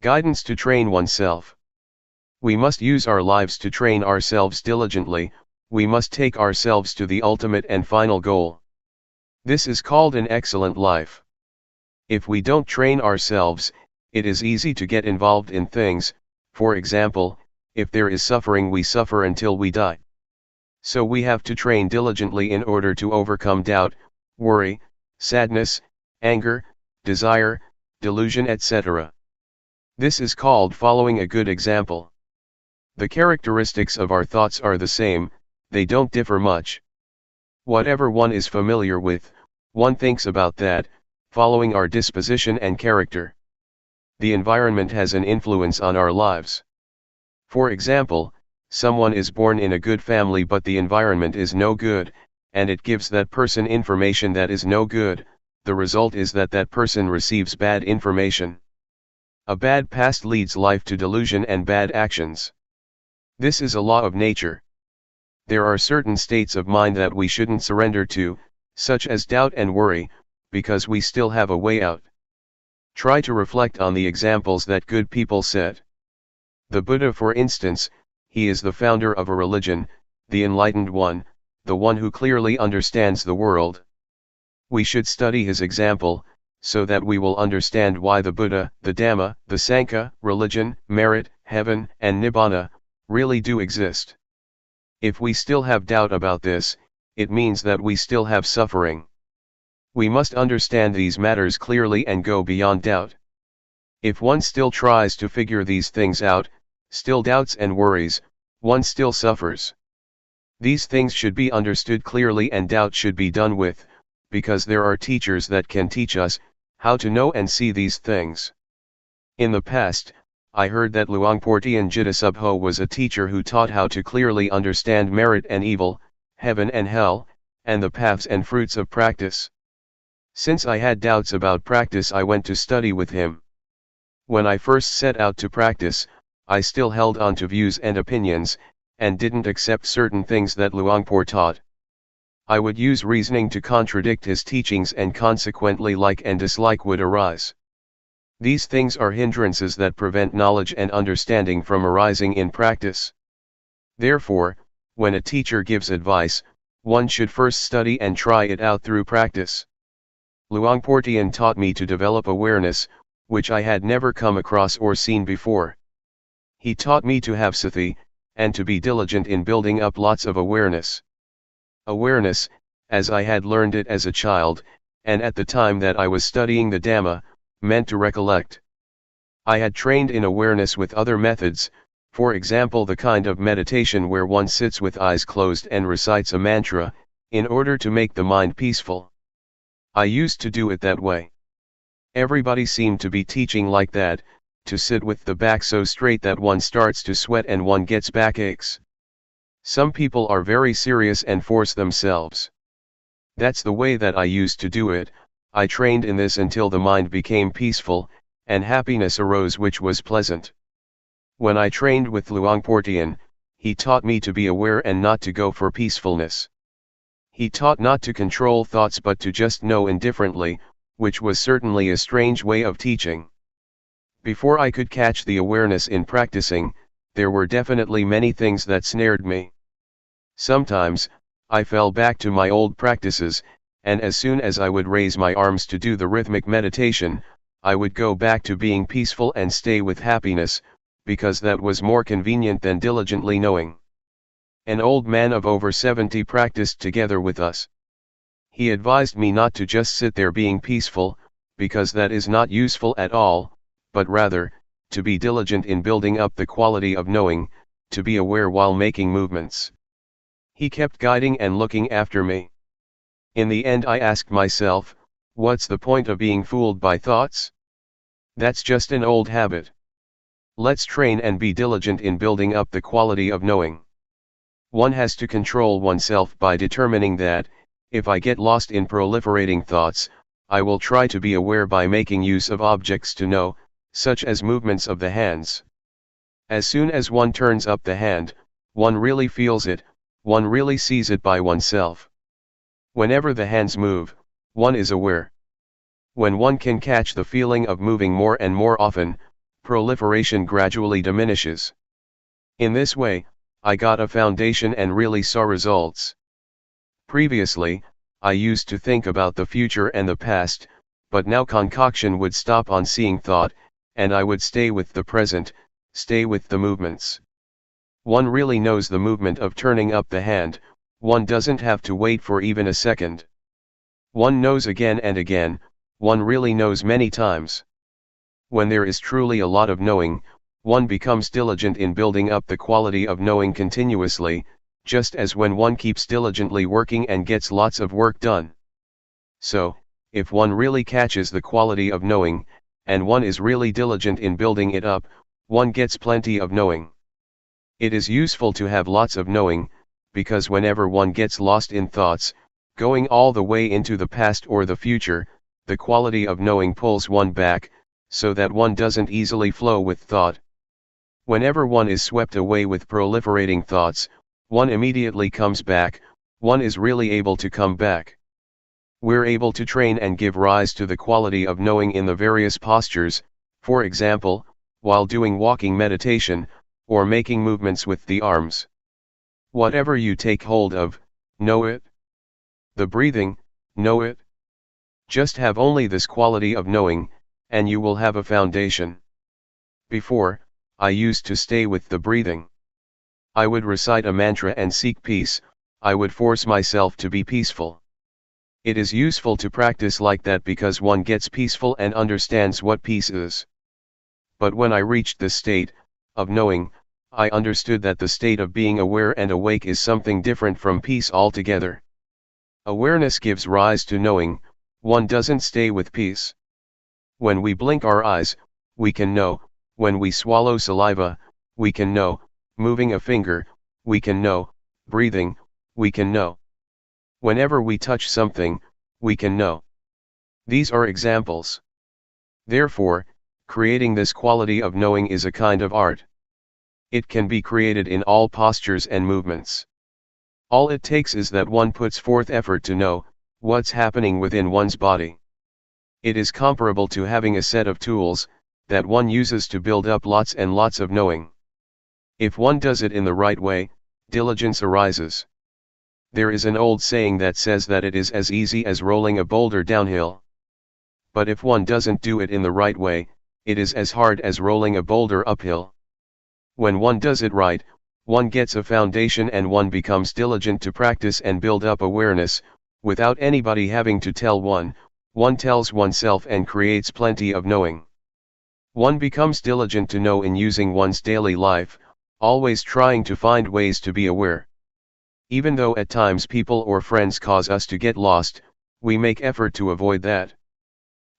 Guidance to train oneself. We must use our lives to train ourselves diligently, we must take ourselves to the ultimate and final goal. This is called an excellent life. If we don't train ourselves, it is easy to get involved in things. For example, if there is suffering, we suffer until we die. So we have to train diligently in order to overcome doubt, worry, sadness, anger, desire, delusion, etc. This is called following a good example. The characteristics of our thoughts are the same, they don't differ much. Whatever one is familiar with, one thinks about that, following our disposition and character. The environment has an influence on our lives. For example, someone is born in a good family but the environment is no good, and it gives that person information that is no good. The result is that that person receives bad information. A bad past leads life to delusion and bad actions. This is a law of nature. There are certain states of mind that we shouldn't surrender to, such as doubt and worry, because we still have a way out. Try to reflect on the examples that good people set. The Buddha, for instance, he is the founder of a religion, the enlightened one, the one who clearly understands the world. We should study his example, so that we will understand why the Buddha, the Dhamma, the Sangha, religion, merit, heaven, and Nibbana, really do exist. If we still have doubt about this, it means that we still have suffering. We must understand these matters clearly and go beyond doubt. If one still tries to figure these things out, still doubts and worries, one still suffers. These things should be understood clearly and doubt should be done with, because there are teachers that can teach us how to know and see these things. In the past, I heard that Luangpor Teean Jidasubho was a teacher who taught how to clearly understand merit and evil, heaven and hell, and the paths and fruits of practice. Since I had doubts about practice, I went to study with him. When I first set out to practice, I still held on to views and opinions, and didn't accept certain things that Luangpor taught. I would use reasoning to contradict his teachings and consequently like and dislike would arise. These things are hindrances that prevent knowledge and understanding from arising in practice. Therefore, when a teacher gives advice, one should first study and try it out through practice. Luangpor Teean taught me to develop awareness, which I had never come across or seen before. He taught me to have sati, and to be diligent in building up lots of awareness. Awareness, as I had learned it as a child, and at the time that I was studying the Dhamma, meant to recollect. I had trained in awareness with other methods, for example the kind of meditation where one sits with eyes closed and recites a mantra, in order to make the mind peaceful. I used to do it that way. Everybody seemed to be teaching like that, to sit with the back so straight that one starts to sweat and one gets backaches. Some people are very serious and force themselves. That's the way that I used to do it. I trained in this until the mind became peaceful, and happiness arose which was pleasant. When I trained with Luangpor Teean, he taught me to be aware and not to go for peacefulness. He taught not to control thoughts but to just know indifferently, which was certainly a strange way of teaching. Before I could catch the awareness in practicing, there were definitely many things that snared me. Sometimes, I fell back to my old practices, and as soon as I would raise my arms to do the rhythmic meditation, I would go back to being peaceful and stay with happiness, because that was more convenient than diligently knowing. An old man of over 70 practiced together with us. He advised me not to just sit there being peaceful, because that is not useful at all, but rather, to be diligent in building up the quality of knowing, to be aware while making movements. He kept guiding and looking after me. In the end I asked myself, What's the point of being fooled by thoughts? That's just an old habit. Let's train and be diligent in building up the quality of knowing. One has to control oneself by determining that, if I get lost in proliferating thoughts, I will try to be aware by making use of objects to know, such as movements of the hands. As soon as one turns up the hand, one really feels it, one really sees it by oneself. Whenever the hands move, one is aware. When one can catch the feeling of moving more and more often, proliferation gradually diminishes. In this way, I got a foundation and really saw results. Previously, I used to think about the future and the past, but now concoction would stop on seeing thought, and I would stay with the present, stay with the movements. One really knows the movement of turning up the hand, one doesn't have to wait for even a second. One knows again and again, one really knows many times. When there is truly a lot of knowing, one becomes diligent in building up the quality of knowing continuously, just as when one keeps diligently working and gets lots of work done. So, if one really catches the quality of knowing, and one is really diligent in building it up, one gets plenty of knowing. It is useful to have lots of knowing, because whenever one gets lost in thoughts, going all the way into the past or the future, the quality of knowing pulls one back, so that one doesn't easily flow with thought. Whenever one is swept away with proliferating thoughts, one immediately comes back, one is really able to come back. We're able to train and give rise to the quality of knowing in the various postures, for example, while doing walking meditation, or making movements with the arms. Whatever you take hold of, know it. The breathing, know it. Just have only this quality of knowing, and you will have a foundation. Before, I used to stay with the breathing. I would recite a mantra and seek peace, I would force myself to be peaceful. It is useful to practice like that because one gets peaceful and understands what peace is. But when I reached the state of knowing, I understood that the state of being aware and awake is something different from peace altogether. Awareness gives rise to knowing, one doesn't stay with peace. When we blink our eyes, we can know, when we swallow saliva, we can know, moving a finger, we can know, breathing, we can know. Whenever we touch something, we can know. These are examples. Therefore, creating this quality of knowing is a kind of art. It can be created in all postures and movements. All it takes is that one puts forth effort to know what's happening within one's body. It is comparable to having a set of tools that one uses to build up lots and lots of knowing. If one does it in the right way, diligence arises. There is an old saying that says that it is as easy as rolling a boulder downhill. But if one doesn't do it in the right way, it is as hard as rolling a boulder uphill. When one does it right, one gets a foundation and one becomes diligent to practice and build up awareness, without anybody having to tell one tells oneself and creates plenty of knowing. One becomes diligent to know in using one's daily life, always trying to find ways to be aware. Even though at times people or friends cause us to get lost, we make effort to avoid that.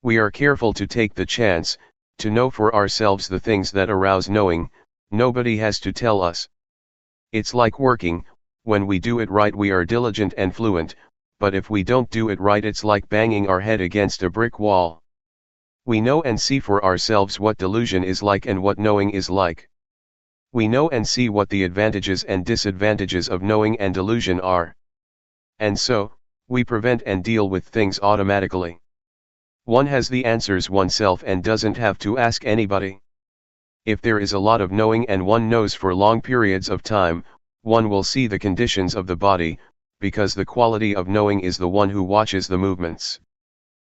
We are careful to take the chance, to know for ourselves the things that arouse knowing, nobody has to tell us. It's like working, when we do it right we are diligent and fluent, but if we don't do it right it's like banging our head against a brick wall. We know and see for ourselves what delusion is like and what knowing is like. We know and see what the advantages and disadvantages of knowing and delusion are. And so, we prevent and deal with things automatically. One has the answers oneself and doesn't have to ask anybody. If there is a lot of knowing and one knows for long periods of time, one will see the conditions of the body, because the quality of knowing is the one who watches the movements.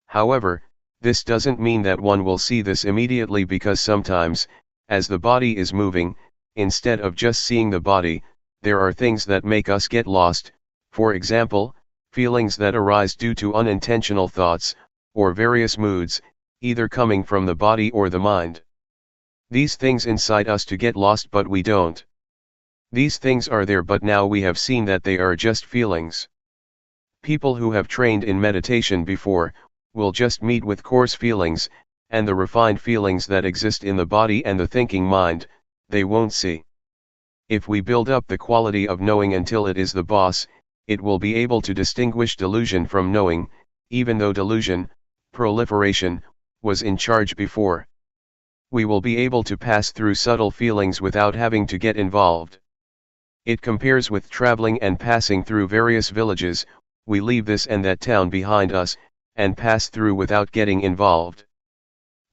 However, this doesn't mean that one will see this immediately because sometimes, as the body is moving, instead of just seeing the body, there are things that make us get lost, for example, feelings that arise due to unintentional thoughts, or various moods, either coming from the body or the mind. These things incite us to get lost but we don't. These things are there but now we have seen that they are just feelings. People who have trained in meditation before, will just meet with coarse feelings, and the refined feelings that exist in the body and the thinking mind, they won't see. If we build up the quality of knowing until it is the boss, it will be able to distinguish delusion from knowing, even though delusion, proliferation, was in charge before. We will be able to pass through subtle feelings without having to get involved. It compares with traveling and passing through various villages. We leave this and that town behind us, and pass through without getting involved.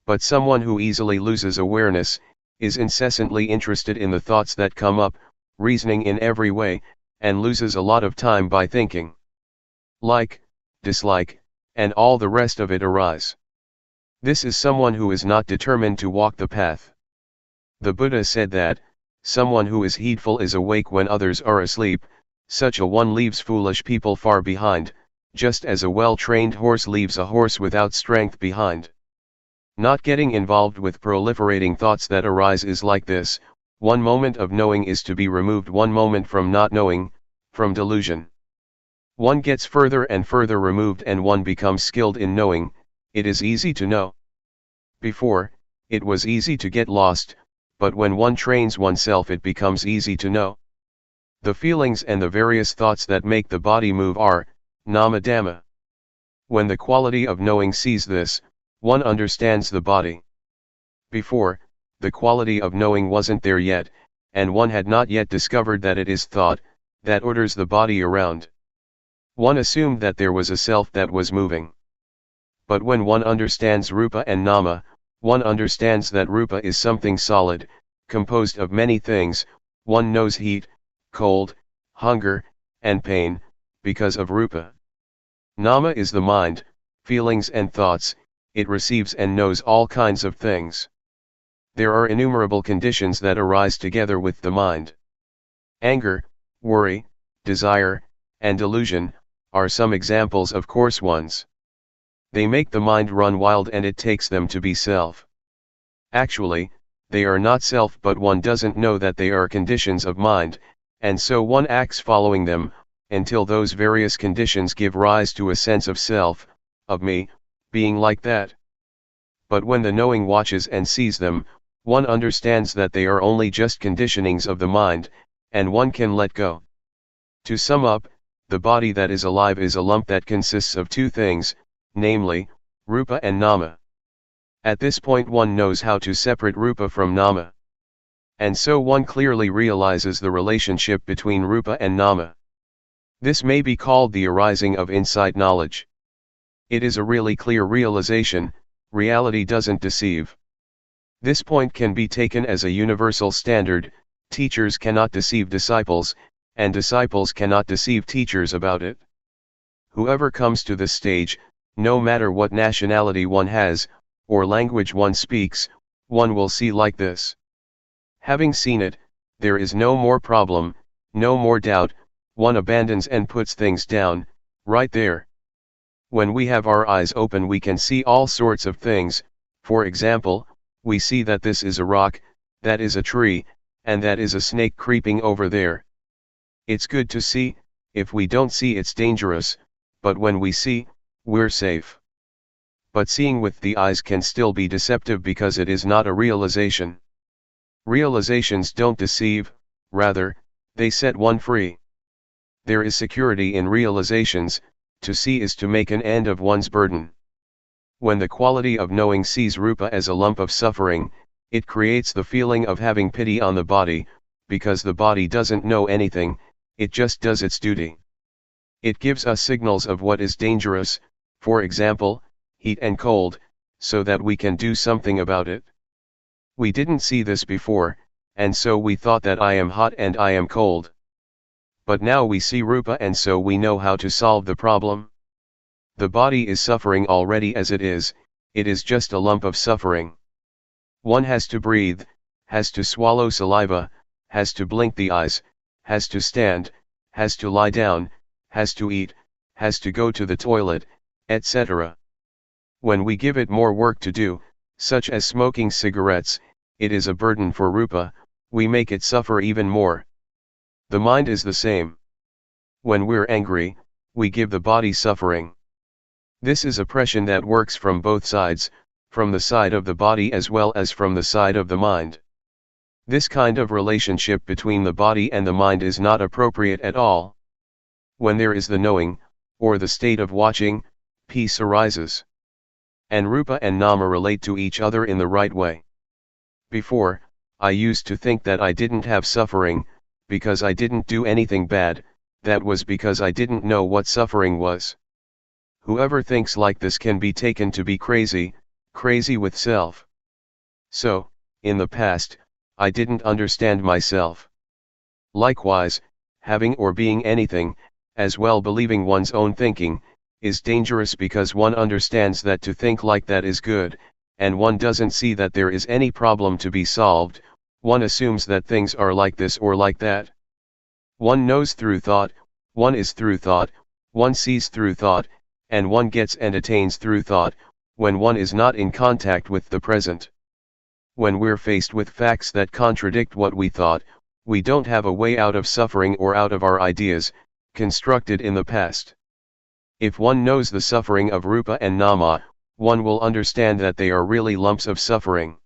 But someone who easily loses awareness, is incessantly interested in the thoughts that come up, reasoning in every way, and loses a lot of time by thinking. Like, dislike, and all the rest of it arise. This is someone who is not determined to walk the path. The Buddha said that, someone who is heedful is awake when others are asleep. Such a one leaves foolish people far behind, just as a well-trained horse leaves a horse without strength behind. Not getting involved with proliferating thoughts that arise is like this: one moment of knowing is to be removed one moment from not knowing, from delusion. One gets further and further removed and one becomes skilled in knowing. It is easy to know. Before, it was easy to get lost, but when one trains oneself it becomes easy to know. The feelings and the various thoughts that make the body move are nama dhamma. When the quality of knowing sees this, one understands the body. Before, the quality of knowing wasn't there yet, and one had not yet discovered that it is thought that orders the body around. One assumed that there was a self that was moving. But when one understands rupa and nama, one understands that rupa is something solid, composed of many things. One knows heat, cold, hunger, and pain, because of rupa. Nama is the mind, feelings and thoughts. It receives and knows all kinds of things. There are innumerable conditions that arise together with the mind. Anger, worry, desire, and delusion are some examples of coarse ones. They make the mind run wild and it takes them to be self. Actually, they are not self, but one doesn't know that they are conditions of mind, and so one acts following them, until those various conditions give rise to a sense of self, of me, being like that. But when the knowing watches and sees them, one understands that they are only just conditionings of the mind, and one can let go. To sum up, the body that is alive is a lump that consists of two things, namely, rupa and nama. At this point one knows how to separate rupa from nama. And so one clearly realizes the relationship between rupa and nama. This may be called the arising of insight knowledge. It is a really clear realization. Reality doesn't deceive. This point can be taken as a universal standard. Teachers cannot deceive disciples, and disciples cannot deceive teachers about it. Whoever comes to this stage, no matter what nationality one has, or language one speaks, one will see like this. Having seen it, there is no more problem, no more doubt. One abandons and puts things down, right there. When we have our eyes open we can see all sorts of things. For example, we see that this is a rock, that is a tree, and that is a snake creeping over there. It's good to see. If we don't see it's dangerous, but when we see, we're safe. But seeing with the eyes can still be deceptive because it is not a realization. Realizations don't deceive, rather, they set one free. There is security in realizations. To see is to make an end of one's burden. When the quality of knowing sees rupa as a lump of suffering, it creates the feeling of having pity on the body, because the body doesn't know anything, it just does its duty. It gives us signals of what is dangerous, for example, heat and cold, so that we can do something about it. We didn't see this before, and so we thought that I am hot and I am cold. But now we see rupa and so we know how to solve the problem. The body is suffering already as it is just a lump of suffering. One has to breathe, has to swallow saliva, has to blink the eyes, has to stand, has to lie down, has to eat, has to go to the toilet, etc. When we give it more work to do, such as smoking cigarettes, it is a burden for rupa, we make it suffer even more. The mind is the same. When we're angry, we give the body suffering. This is oppression that works from both sides, from the side of the body as well as from the side of the mind. This kind of relationship between the body and the mind is not appropriate at all. When there is the knowing, or the state of watching, peace arises. And Rupa and Nama relate to each other in the right way. Before, I used to think that I didn't have suffering, because I didn't do anything bad. That was because I didn't know what suffering was. Whoever thinks like this can be taken to be crazy, crazy with self. So, in the past, I didn't understand myself. Likewise, having or being anything, as well believing one's own thinking, is dangerous because one understands that to think like that is good, and one doesn't see that there is any problem to be solved. One assumes that things are like this or like that. One knows through thought, one is through thought, one sees through thought, and one gets and attains through thought, when one is not in contact with the present. When we're faced with facts that contradict what we thought, we don't have a way out of suffering or out of our ideas, constructed in the past. If one knows the suffering of Rupa and Nama, one will understand that they are really lumps of suffering.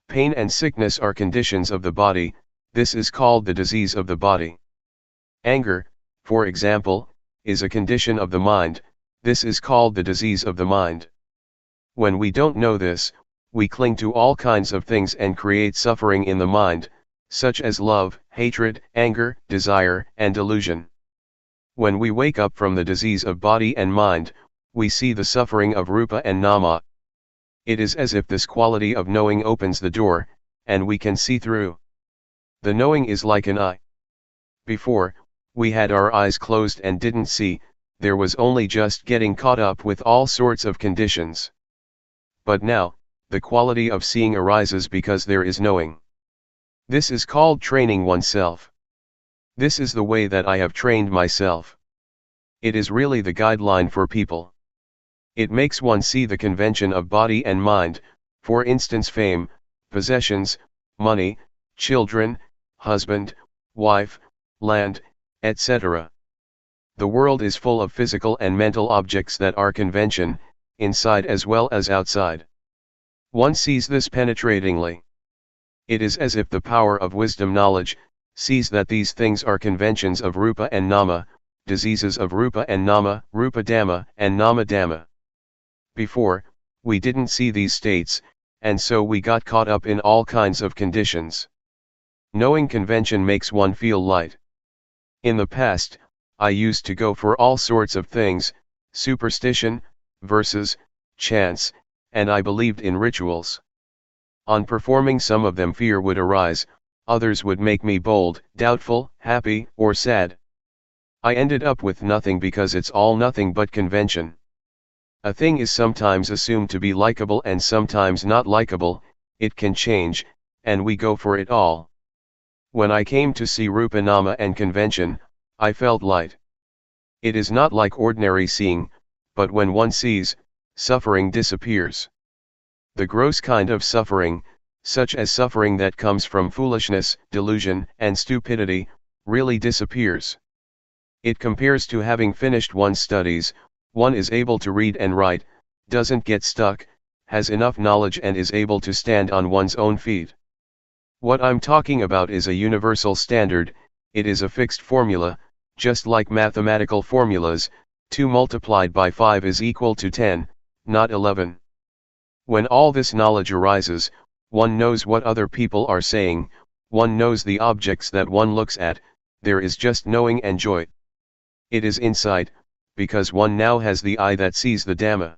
Pain and sickness are conditions of the body. This is called the disease of the body. Anger, for example, is a condition of the mind. This is called the disease of the mind. When we don't know this, we cling to all kinds of things and create suffering in the mind, such as love, hatred, anger, desire, and delusion. When we wake up from the disease of body and mind, we see the suffering of Rupa and Nama. It is as if this quality of knowing opens the door, and we can see through. The knowing is like an eye. Before, we had our eyes closed and didn't see, there was only just getting caught up with all sorts of conditions. But now, the quality of seeing arises because there is knowing. This is called training oneself. This is the way that I have trained myself. It is really the guideline for people. It makes one see the convention of body and mind, for instance fame, possessions, money, children, husband, wife, land, etc. The world is full of physical and mental objects that are convention, inside as well as outside. One sees this penetratingly. It is as if the power of wisdom knowledge sees that these things are conventions of Rupa and Nama, diseases of Rupa and Nama, Rupa Dhamma and Nama Dhamma. Before, we didn't see these states, and so we got caught up in all kinds of conditions. Knowing convention makes one feel light. In the past, I used to go for all sorts of things, superstition, verses, chants, and I believed in rituals. On performing some of them fear would arise, others would make me bold, doubtful, happy, or sad. I ended up with nothing because it's all nothing but convention. A thing is sometimes assumed to be likable and sometimes not likable, it can change, and we go for it all. When I came to see Rupa Nama and convention, I felt light. It is not like ordinary seeing, but when one sees, suffering disappears. The gross kind of suffering, such as suffering that comes from foolishness, delusion, and stupidity, really disappears. It compares to having finished one's studies. One is able to read and write, doesn't get stuck, has enough knowledge and is able to stand on one's own feet. What I'm talking about is a universal standard. It is a fixed formula, just like mathematical formulas. 2 multiplied by 5 is equal to 10, not 11. When all this knowledge arises, one knows what other people are saying, one knows the objects that one looks at, there is just knowing and joy. It is insight, because one now has the eye that sees the Dhamma.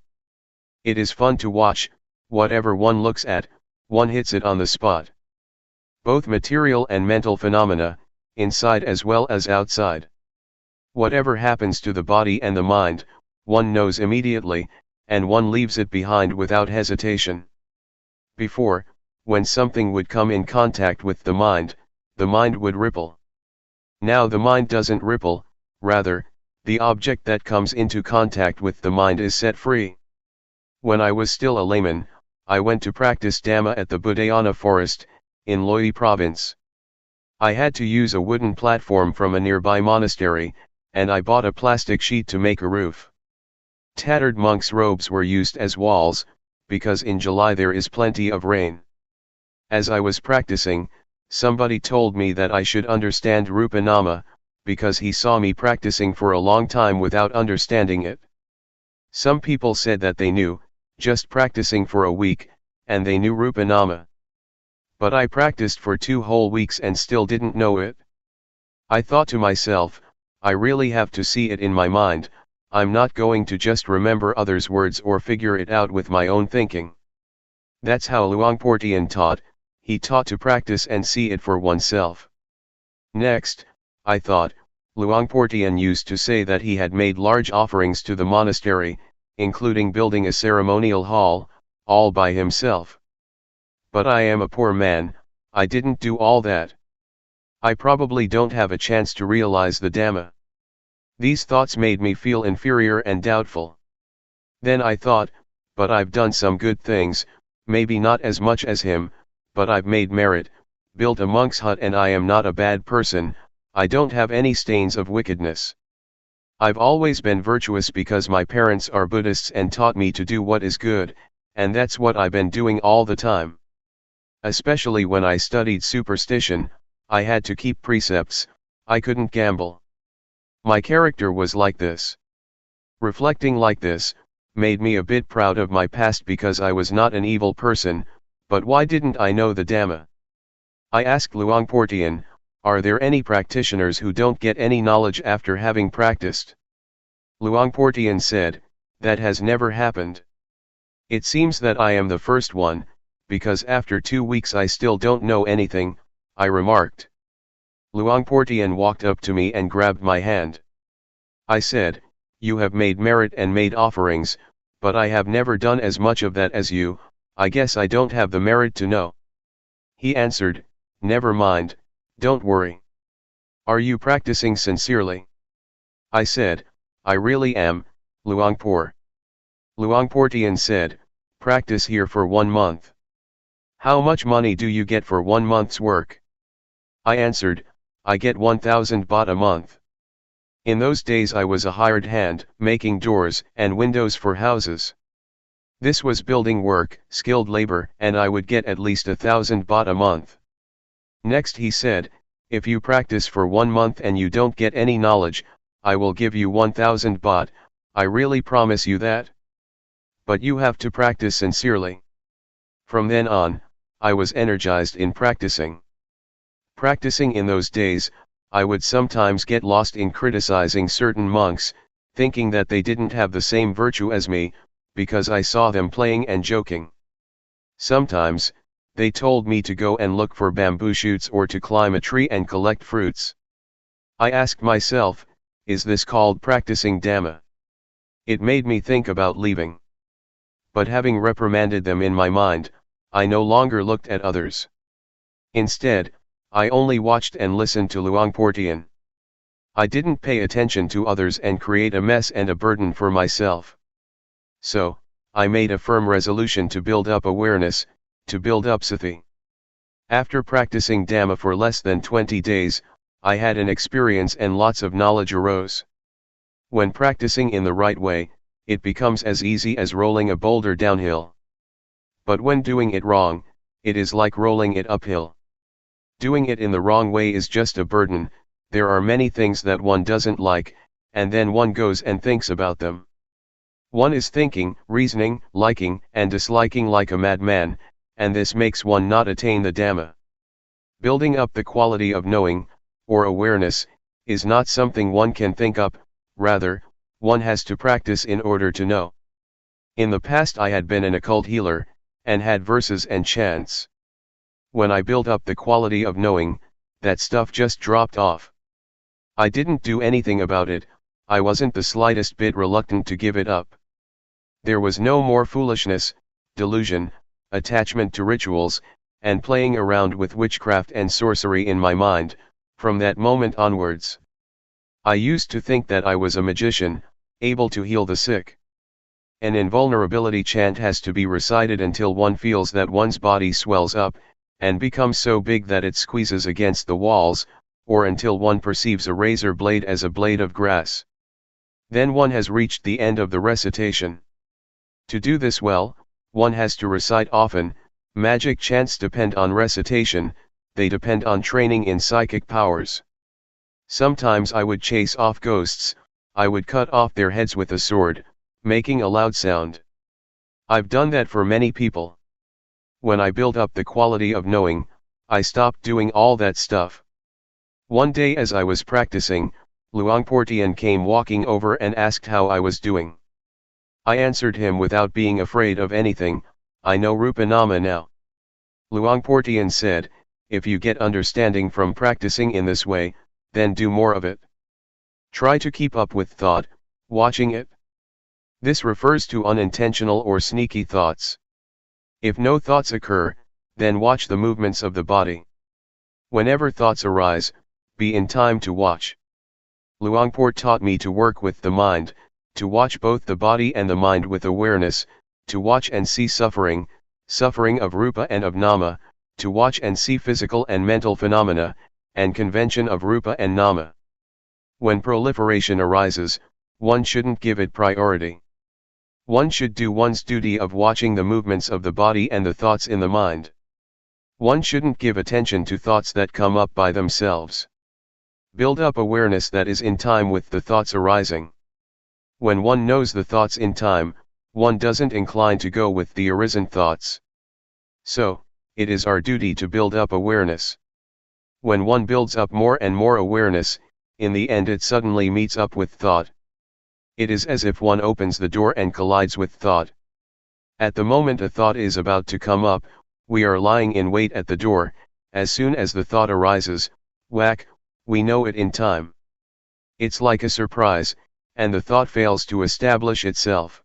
It is fun to watch, whatever one looks at, one hits it on the spot. Both material and mental phenomena, inside as well as outside. Whatever happens to the body and the mind, one knows immediately, and one leaves it behind without hesitation. Before, when something would come in contact with the mind would ripple. Now the mind doesn't ripple, rather, the object that comes into contact with the mind is set free. When I was still a layman, I went to practice Dhamma at the Budayana forest, in Loi province. I had to use a wooden platform from a nearby monastery, and I bought a plastic sheet to make a roof. Tattered monks' robes were used as walls, because in July there is plenty of rain. As I was practicing, somebody told me that I should understand Rupanama, because he saw me practicing for a long time without understanding it. Some people said that they knew, just practicing for a week, and they knew Rupanama. But I practiced for 2 whole weeks and still didn't know it. I thought to myself, I really have to see it in my mind, I'm not going to just remember others' words or figure it out with my own thinking. That's how Luangpor Teean taught, he taught to practice and see it for oneself. Next, I thought, Luangpor Teean used to say that he had made large offerings to the monastery, including building a ceremonial hall, all by himself. But I am a poor man, I didn't do all that. I probably don't have a chance to realize the Dhamma. These thoughts made me feel inferior and doubtful. Then I thought, but I've done some good things, maybe not as much as him, but I've made merit, built a monk's hut, and I am not a bad person, I don't have any stains of wickedness. I've always been virtuous because my parents are Buddhists and taught me to do what is good, and that's what I've been doing all the time. Especially when I studied superstition, I had to keep precepts, I couldn't gamble. My character was like this. Reflecting like this, made me a bit proud of my past because I was not an evil person, but why didn't I know the Dhamma? I asked Luangpor Teean, are there any practitioners who don't get any knowledge after having practiced? Luangpor Teean said, that has never happened. It seems that I am the first one, because after 2 weeks I still don't know anything, I remarked. Luangpor Teean walked up to me and grabbed my hand. I said, you have made merit and made offerings, but I have never done as much of that as you, I guess I don't have the merit to know. He answered, never mind, don't worry. Are you practicing sincerely? I said, I really am, Luangpor. Luangpor Teean said, practice here for 1 month. How much money do you get for 1 month's work? I answered, I get 1,000 baht a month. In those days I was a hired hand, making doors and windows for houses. This was building work, skilled labor, and I would get at least 1,000 baht a month. Next he said, if you practice for 1 month and you don't get any knowledge, I will give you 1,000 baht, I really promise you that. But you have to practice sincerely. From then on, I was energized in practicing. Practicing in those days, I would sometimes get lost in criticizing certain monks, thinking that they didn't have the same virtue as me, because I saw them playing and joking. Sometimes, they told me to go and look for bamboo shoots or to climb a tree and collect fruits. I asked myself, is this called practicing Dhamma? It made me think about leaving. But having reprimanded them in my mind, I no longer looked at others. Instead, I only watched and listened to Luangpor Teean. I didn't pay attention to others and create a mess and a burden for myself. So, I made a firm resolution to build up awareness, to build up sati. After practicing Dhamma for less than 20 days, I had an experience and lots of knowledge arose. When practicing in the right way, it becomes as easy as rolling a boulder downhill. But when doing it wrong, it is like rolling it uphill. Doing it in the wrong way is just a burden, there are many things that one doesn't like, and then one goes and thinks about them. One is thinking, reasoning, liking and disliking like a madman, and this makes one not attain the Dhamma. Building up the quality of knowing, or awareness, is not something one can think up, rather, one has to practice in order to know. In the past I had been an occult healer, and had verses and chants. When I built up the quality of knowing, that stuff just dropped off. I didn't do anything about it, I wasn't the slightest bit reluctant to give it up. There was no more foolishness, delusion, attachment to rituals, and playing around with witchcraft and sorcery in my mind, from that moment onwards. I used to think that I was a magician, able to heal the sick. An invulnerability chant has to be recited until one feels that one's body swells up, and becomes so big that it squeezes against the walls, or until one perceives a razor blade as a blade of grass. Then one has reached the end of the recitation. To do this well, one has to recite often. Magic chants depend on recitation, they depend on training in psychic powers. Sometimes I would chase off ghosts, I would cut off their heads with a sword, making a loud sound. I've done that for many people. When I built up the quality of knowing, I stopped doing all that stuff. One day as I was practicing, Luangpor Teean came walking over and asked how I was doing. I answered him without being afraid of anything, I know Rupa Nama now. Luangpor Teean said, if you get understanding from practicing in this way, then do more of it. Try to keep up with thought, watching it. This refers to unintentional or sneaky thoughts. If no thoughts occur, then watch the movements of the body. Whenever thoughts arise, be in time to watch. Luangpor taught me to work with the mind, to watch both the body and the mind with awareness, to watch and see suffering, suffering of Rupa and of Nama, to watch and see physical and mental phenomena, and convention of Rupa and Nama. When proliferation arises, one shouldn't give it priority. One should do one's duty of watching the movements of the body and the thoughts in the mind. One shouldn't give attention to thoughts that come up by themselves. Build up awareness that is in time with the thoughts arising. When one knows the thoughts in time, one doesn't incline to go with the arisen thoughts. So, it is our duty to build up awareness. When one builds up more and more awareness, in the end it suddenly meets up with thought. It is as if one opens the door and collides with thought. At the moment a thought is about to come up, we are lying in wait at the door. As soon as the thought arises, whack, we know it in time. It's like a surprise, and the thought fails to establish itself.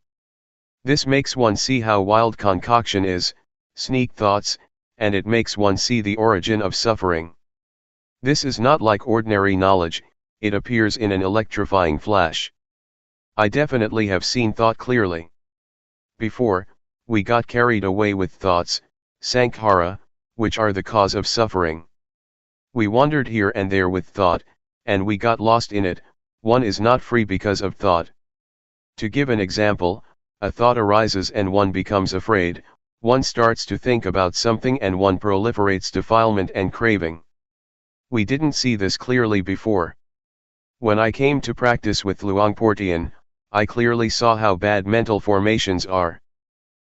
This makes one see how wild concoction is, sneak thoughts, and it makes one see the origin of suffering. This is not like ordinary knowledge, it appears in an electrifying flash. I definitely have seen thought clearly. Before, we got carried away with thoughts, sankhara, which are the cause of suffering. We wandered here and there with thought, and we got lost in it. One is not free because of thought. To give an example, a thought arises and one becomes afraid, one starts to think about something and one proliferates defilement and craving. We didn't see this clearly before. When I came to practice with Luangpor Teean, I clearly saw how bad mental formations are.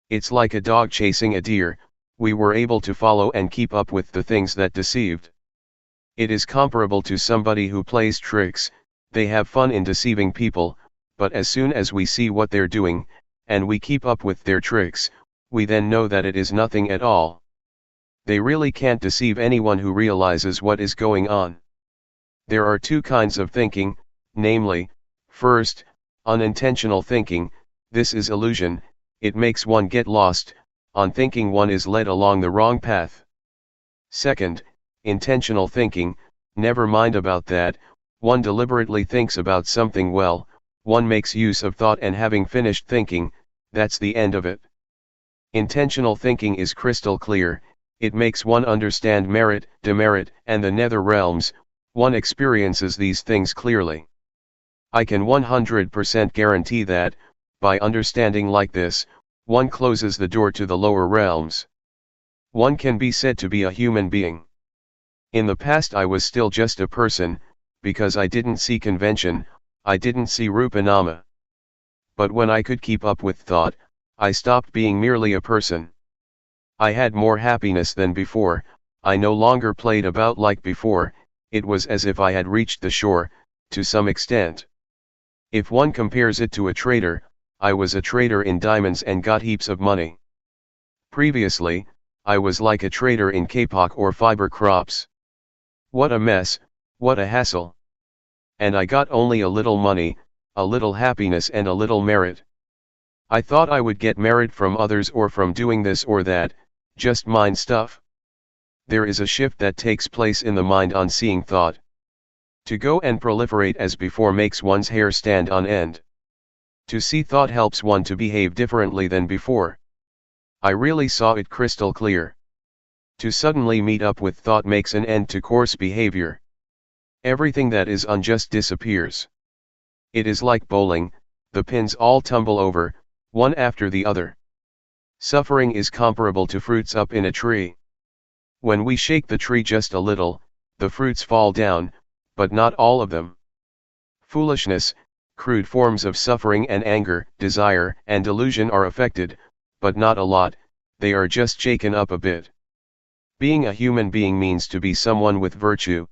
It's like a dog chasing a deer, we were able to follow and keep up with the things that deceived. It is comparable to somebody who plays tricks, they have fun in deceiving people, but as soon as we see what they're doing, and we keep up with their tricks, we then know that it is nothing at all. They really can't deceive anyone who realizes what is going on. There are two kinds of thinking, namely, first, unintentional thinking. This is illusion, it makes one get lost, on thinking one is led along the wrong path. Second, intentional thinking, never mind about that, one deliberately thinks about something well, one makes use of thought and having finished thinking, that's the end of it. Intentional thinking is crystal clear, it makes one understand merit, demerit, and the nether realms, one experiences these things clearly. I can 100% guarantee that, by understanding like this, one closes the door to the lower realms. One can be said to be a human being. In the past I was still just a person, because I didn't see convention, I didn't see Rupa Nama. But when I could keep up with thought, I stopped being merely a person. I had more happiness than before, I no longer played about like before, it was as if I had reached the shore, to some extent. If one compares it to a trader, I was a trader in diamonds and got heaps of money. Previously, I was like a trader in kapok or fiber crops. What a mess, what a hassle. And I got only a little money, a little happiness and a little merit. I thought I would get merit from others or from doing this or that, just mind stuff. There is a shift that takes place in the mind on seeing thought. To go and proliferate as before makes one's hair stand on end. To see thought helps one to behave differently than before. I really saw it crystal clear. To suddenly meet up with thought makes an end to coarse behavior. Everything that is unjust disappears. It is like bowling, the pins all tumble over, one after the other. Suffering is comparable to fruits up in a tree. When we shake the tree just a little, the fruits fall down, but not all of them. Foolishness, crude forms of suffering and anger, desire and delusion are affected, but not a lot, they are just shaken up a bit. Being a human being means to be someone with virtue.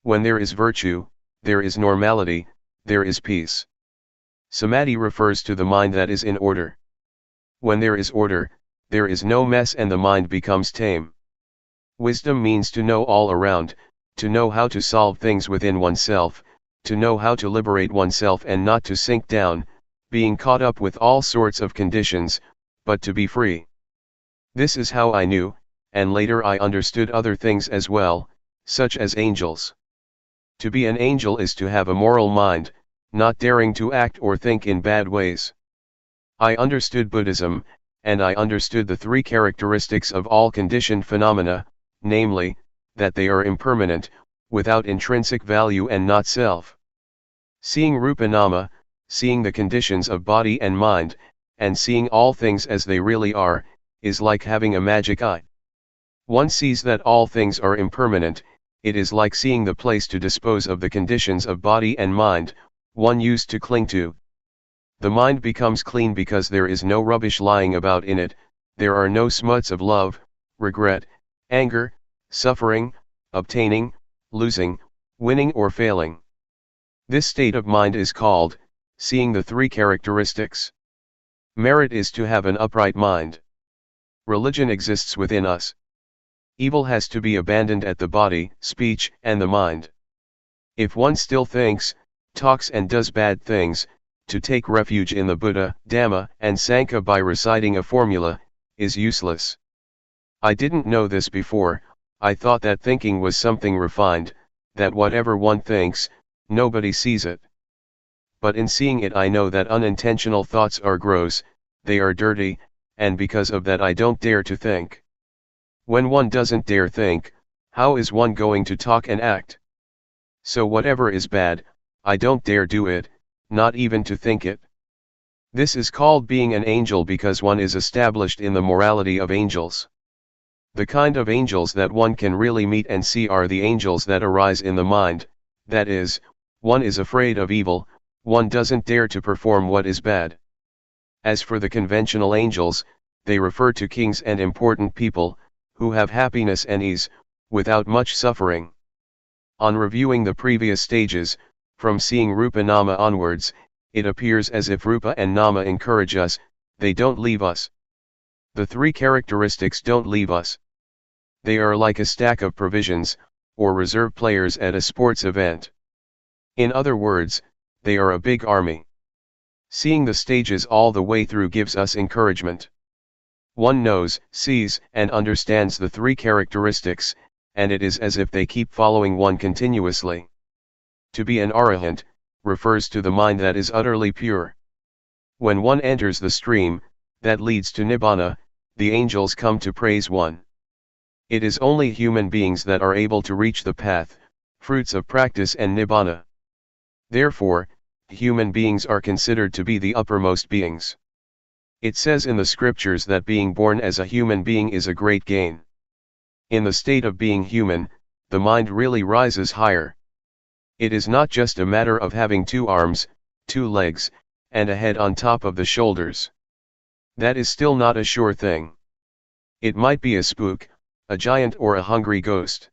When there is virtue, there is normality, there is peace. Samadhi refers to the mind that is in order. When there is order, there is no mess and the mind becomes tame. Wisdom means to know all around, to know how to solve things within oneself, to know how to liberate oneself and not to sink down, being caught up with all sorts of conditions, but to be free. This is how I knew, and later I understood other things as well, such as angels. To be an angel is to have a moral mind, not daring to act or think in bad ways. I understood Buddhism, and I understood the three characteristics of all conditioned phenomena, namely, that they are impermanent, without intrinsic value and not self. Seeing Rupa-nama, seeing the conditions of body and mind, and seeing all things as they really are, is like having a magic eye. One sees that all things are impermanent, it is like seeing the place to dispose of the conditions of body and mind, one used to cling to. The mind becomes clean because there is no rubbish lying about in it, there are no smuts of love, regret, anger, suffering, obtaining, losing, winning or failing. This state of mind is called, seeing the three characteristics. Merit is to have an upright mind. Religion exists within us. Evil has to be abandoned at the body, speech, and the mind. If one still thinks, talks and does bad things, to take refuge in the Buddha, Dhamma, and Sangha by reciting a formula, is useless. I didn't know this before, I thought that thinking was something refined, that whatever one thinks, nobody sees it. But in seeing it I know that unintentional thoughts are gross, they are dirty, and because of that I don't dare to think. When one doesn't dare think, how is one going to talk and act? So whatever is bad, I don't dare do it, not even to think it. This is called being an angel because one is established in the morality of angels. The kind of angels that one can really meet and see are the angels that arise in the mind, that is, one is afraid of evil, one doesn't dare to perform what is bad. As for the conventional angels, they refer to kings and important people, who have happiness and ease, without much suffering. On reviewing the previous stages, from seeing Rupa-nama onwards, it appears as if Rupa and Nama encourage us, they don't leave us. The three characteristics don't leave us. They are like a stack of provisions, or reserve players at a sports event. In other words, they are a big army. Seeing the stages all the way through gives us encouragement. One knows, sees, and understands the three characteristics, and it is as if they keep following one continuously. To be an arahant, refers to the mind that is utterly pure. When one enters the stream, that leads to nibbana, the angels come to praise one. It is only human beings that are able to reach the path, fruits of practice and nibbana. Therefore, human beings are considered to be the uppermost beings. It says in the scriptures that being born as a human being is a great gain. In the state of being human, the mind really rises higher. It is not just a matter of having 2 arms, 2 legs, and a head on top of the shoulders. That is still not a sure thing. It might be a spook, a giant or a hungry ghost.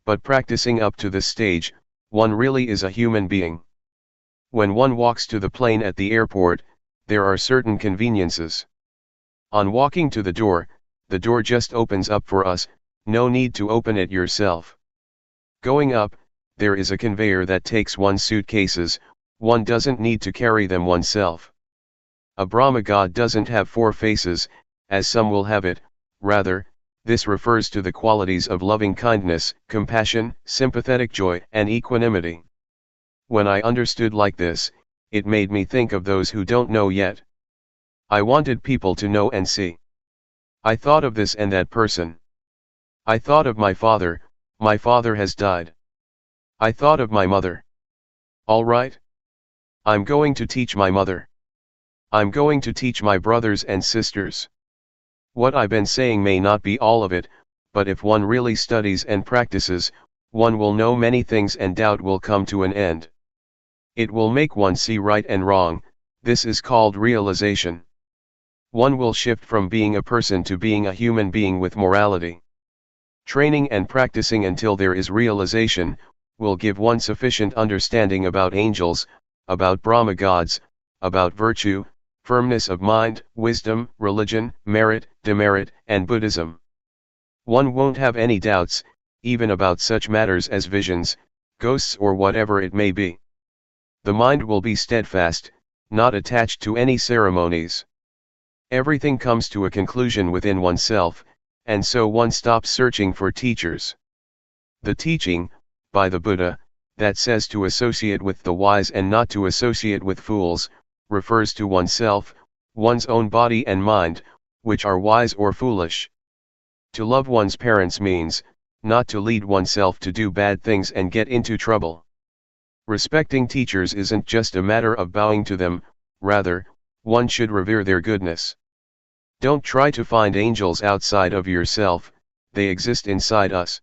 But practicing up to this stage, one really is a human being. When one walks to the plane at the airport, there are certain conveniences. On walking to the door just opens up for us, no need to open it yourself. Going up, there is a conveyor that takes one's suitcases, one doesn't need to carry them oneself. A Brahma god doesn't have 4 faces, as some will have it, rather, this refers to the qualities of loving kindness, compassion, sympathetic joy, and equanimity. When I understood like this, it made me think of those who don't know yet. I wanted people to know and see. I thought of this and that person. I thought of my father has died. I thought of my mother. All right? I'm going to teach my mother. I'm going to teach my brothers and sisters. What I've been saying may not be all of it, but if one really studies and practices, one will know many things and doubt will come to an end. It will make one see right and wrong. This is called realization. One will shift from being a person to being a human being with morality. Training and practicing until there is realization, will give one sufficient understanding about angels, about Brahma gods, about virtue, firmness of mind, wisdom, religion, merit, demerit, and Buddhism. One won't have any doubts, even about such matters as visions, ghosts or whatever it may be. The mind will be steadfast, not attached to any ceremonies. Everything comes to a conclusion within oneself, and so one stops searching for teachers. The teaching, by the Buddha, that says to associate with the wise and not to associate with fools, refers to oneself, one's own body and mind, which are wise or foolish. To love one's parents means, not to lead oneself to do bad things and get into trouble. Respecting teachers isn't just a matter of bowing to them, rather, one should revere their goodness. Don't try to find angels outside of yourself, they exist inside us.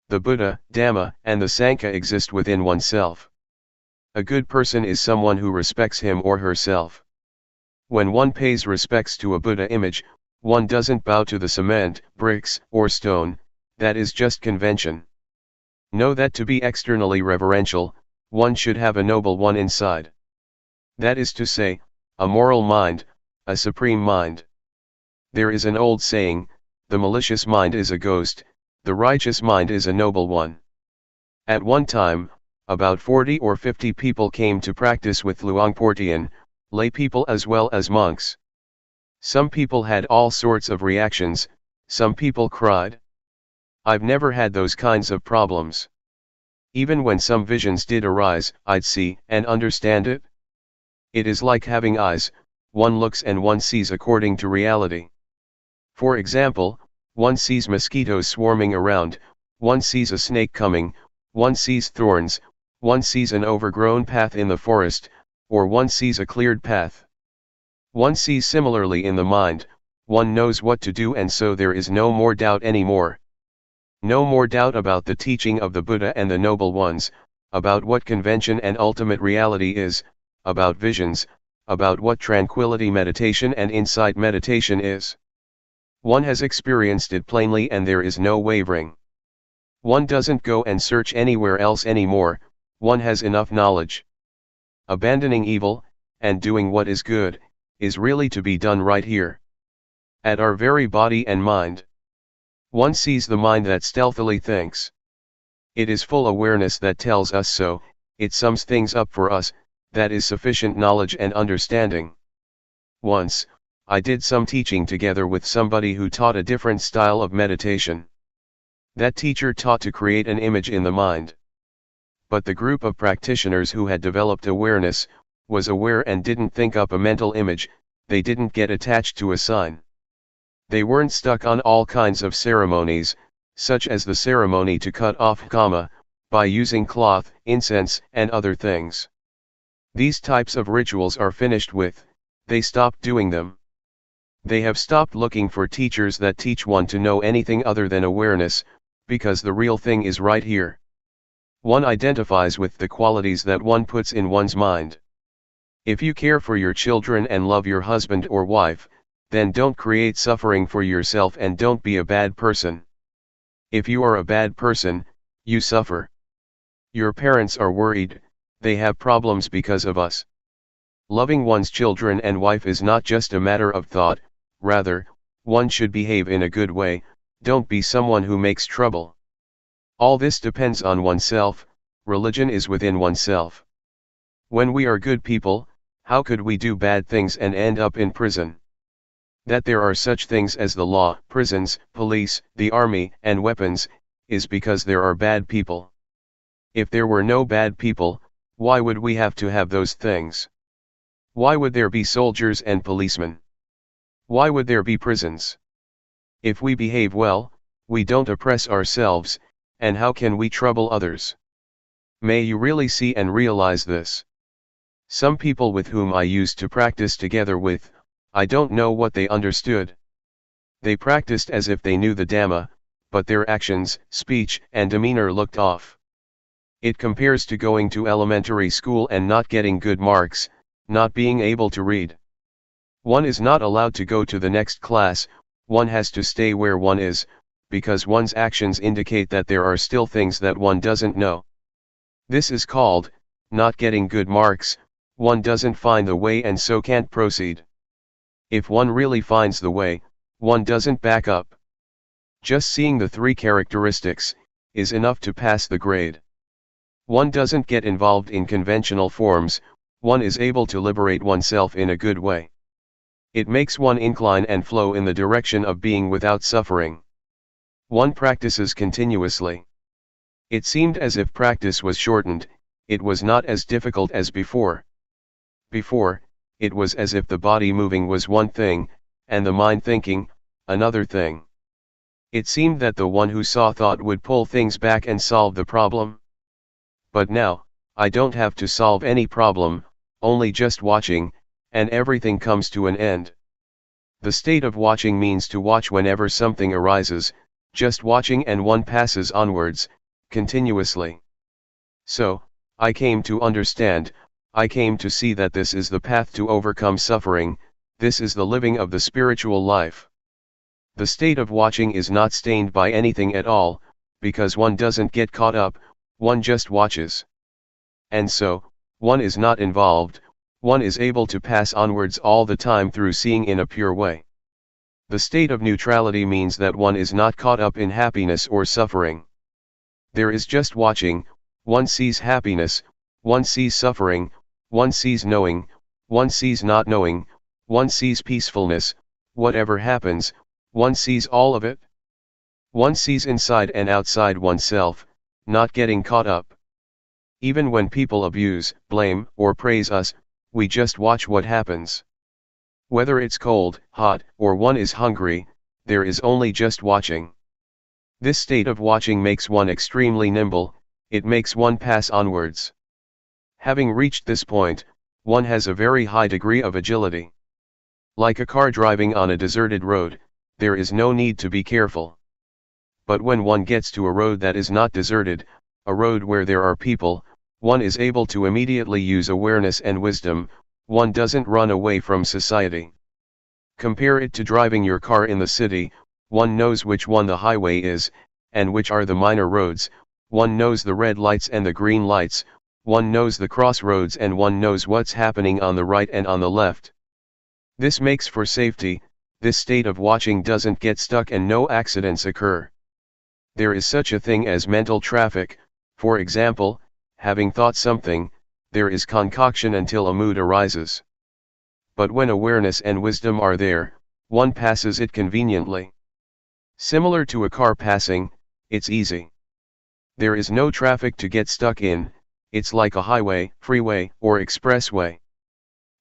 The Buddha, Dhamma, and the Sangha exist within oneself. A good person is someone who respects him or herself. When one pays respects to a Buddha image, one doesn't bow to the cement, bricks, or stone, that is just convention. Know that to be externally reverential, one should have a noble one inside. That is to say, a moral mind, a supreme mind. There is an old saying, the malicious mind is a ghost, the righteous mind is a noble one. At one time, about 40 or 50 people came to practice with Luangpor Teean, lay people as well as monks. Some people had all sorts of reactions, some people cried. I've never had those kinds of problems. Even when some visions did arise, I'd see and understand it. It is like having eyes, one looks and one sees according to reality. For example, one sees mosquitoes swarming around, one sees a snake coming, one sees thorns, one sees an overgrown path in the forest, or one sees a cleared path. One sees similarly in the mind, one knows what to do, and so there is no more doubt anymore. No more doubt about the teaching of the Buddha and the noble ones, about what convention and ultimate reality is, about visions, about what tranquility meditation and insight meditation is. One has experienced it plainly and there is no wavering. One doesn't go and search anywhere else anymore, one has enough knowledge. Abandoning evil, and doing what is good, is really to be done right here. At our very body and mind. One sees the mind that stealthily thinks. It is full awareness that tells us so, it sums things up for us, that is sufficient knowledge and understanding. Once, I did some teaching together with somebody who taught a different style of meditation. That teacher taught to create an image in the mind. But the group of practitioners who had developed awareness, was aware and didn't think up a mental image, they didn't get attached to a sign. They weren't stuck on all kinds of ceremonies, such as the ceremony to cut off kama, by using cloth, incense, and other things. These types of rituals are finished with, they stopped doing them. They have stopped looking for teachers that teach one to know anything other than awareness, because the real thing is right here. One identifies with the qualities that one puts in one's mind. If you care for your children and love your husband or wife, then don't create suffering for yourself and don't be a bad person. If you are a bad person, you suffer. Your parents are worried, they have problems because of us. Loving one's children and wife is not just a matter of thought, rather, one should behave in a good way, don't be someone who makes trouble. All this depends on oneself, religion is within oneself. When we are good people, how could we do bad things and end up in prison? That there are such things as the law, prisons, police, the army, and weapons, is because there are bad people. If there were no bad people, why would we have to have those things? Why would there be soldiers and policemen? Why would there be prisons? If we behave well, we don't oppress ourselves, and how can we trouble others? May you really see and realize this. Some people with whom I used to practice together with, I don't know what they understood. They practiced as if they knew the Dhamma, but their actions, speech, and demeanor looked off. It compares to going to elementary school and not getting good marks, not being able to read. One is not allowed to go to the next class, one has to stay where one is, because one's actions indicate that there are still things that one doesn't know. This is called, not getting good marks. One doesn't find the way and so can't proceed. If one really finds the way, one doesn't back up. Just seeing the three characteristics is enough to pass the grade. One doesn't get involved in conventional forms, one is able to liberate oneself in a good way. It makes one incline and flow in the direction of being without suffering. One practices continuously. It seemed as if practice was shortened, it was not as difficult as before. Before, it was as if the body moving was one thing, and the mind thinking, another thing. It seemed that the one who saw thought would pull things back and solve the problem. But now, I don't have to solve any problem, only just watching, and everything comes to an end. The state of watching means to watch whenever something arises, just watching and one passes onwards, continuously. So, I came to understand, I came to see that this is the path to overcome suffering, this is the living of the spiritual life. The state of watching is not stained by anything at all, because one doesn't get caught up, one just watches. And so, one is not involved, one is able to pass onwards all the time through seeing in a pure way. The state of neutrality means that one is not caught up in happiness or suffering. There is just watching, one sees happiness, one sees suffering, one sees knowing, one sees not knowing, one sees peacefulness, whatever happens, one sees all of it. One sees inside and outside oneself, not getting caught up. Even when people abuse, blame, or praise us, we just watch what happens. Whether it's cold, hot, or one is hungry, there is only just watching. This state of watching makes one extremely nimble, it makes one pass onwards. Having reached this point, one has a very high degree of agility. Like a car driving on a deserted road, there is no need to be careful. But when one gets to a road that is not deserted, a road where there are people, one is able to immediately use awareness and wisdom, one doesn't run away from society. Compare it to driving your car in the city, one knows which one the highway is, and which are the minor roads, one knows the red lights and the green lights, one knows the crossroads and one knows what's happening on the right and on the left. This makes for safety, this state of watching doesn't get stuck and no accidents occur. There is such a thing as mental traffic, for example, having thought something, there is concoction until a mood arises. But when awareness and wisdom are there, one passes it conveniently. Similar to a car passing, it's easy. There is no traffic to get stuck in, it's like a highway, freeway, or expressway.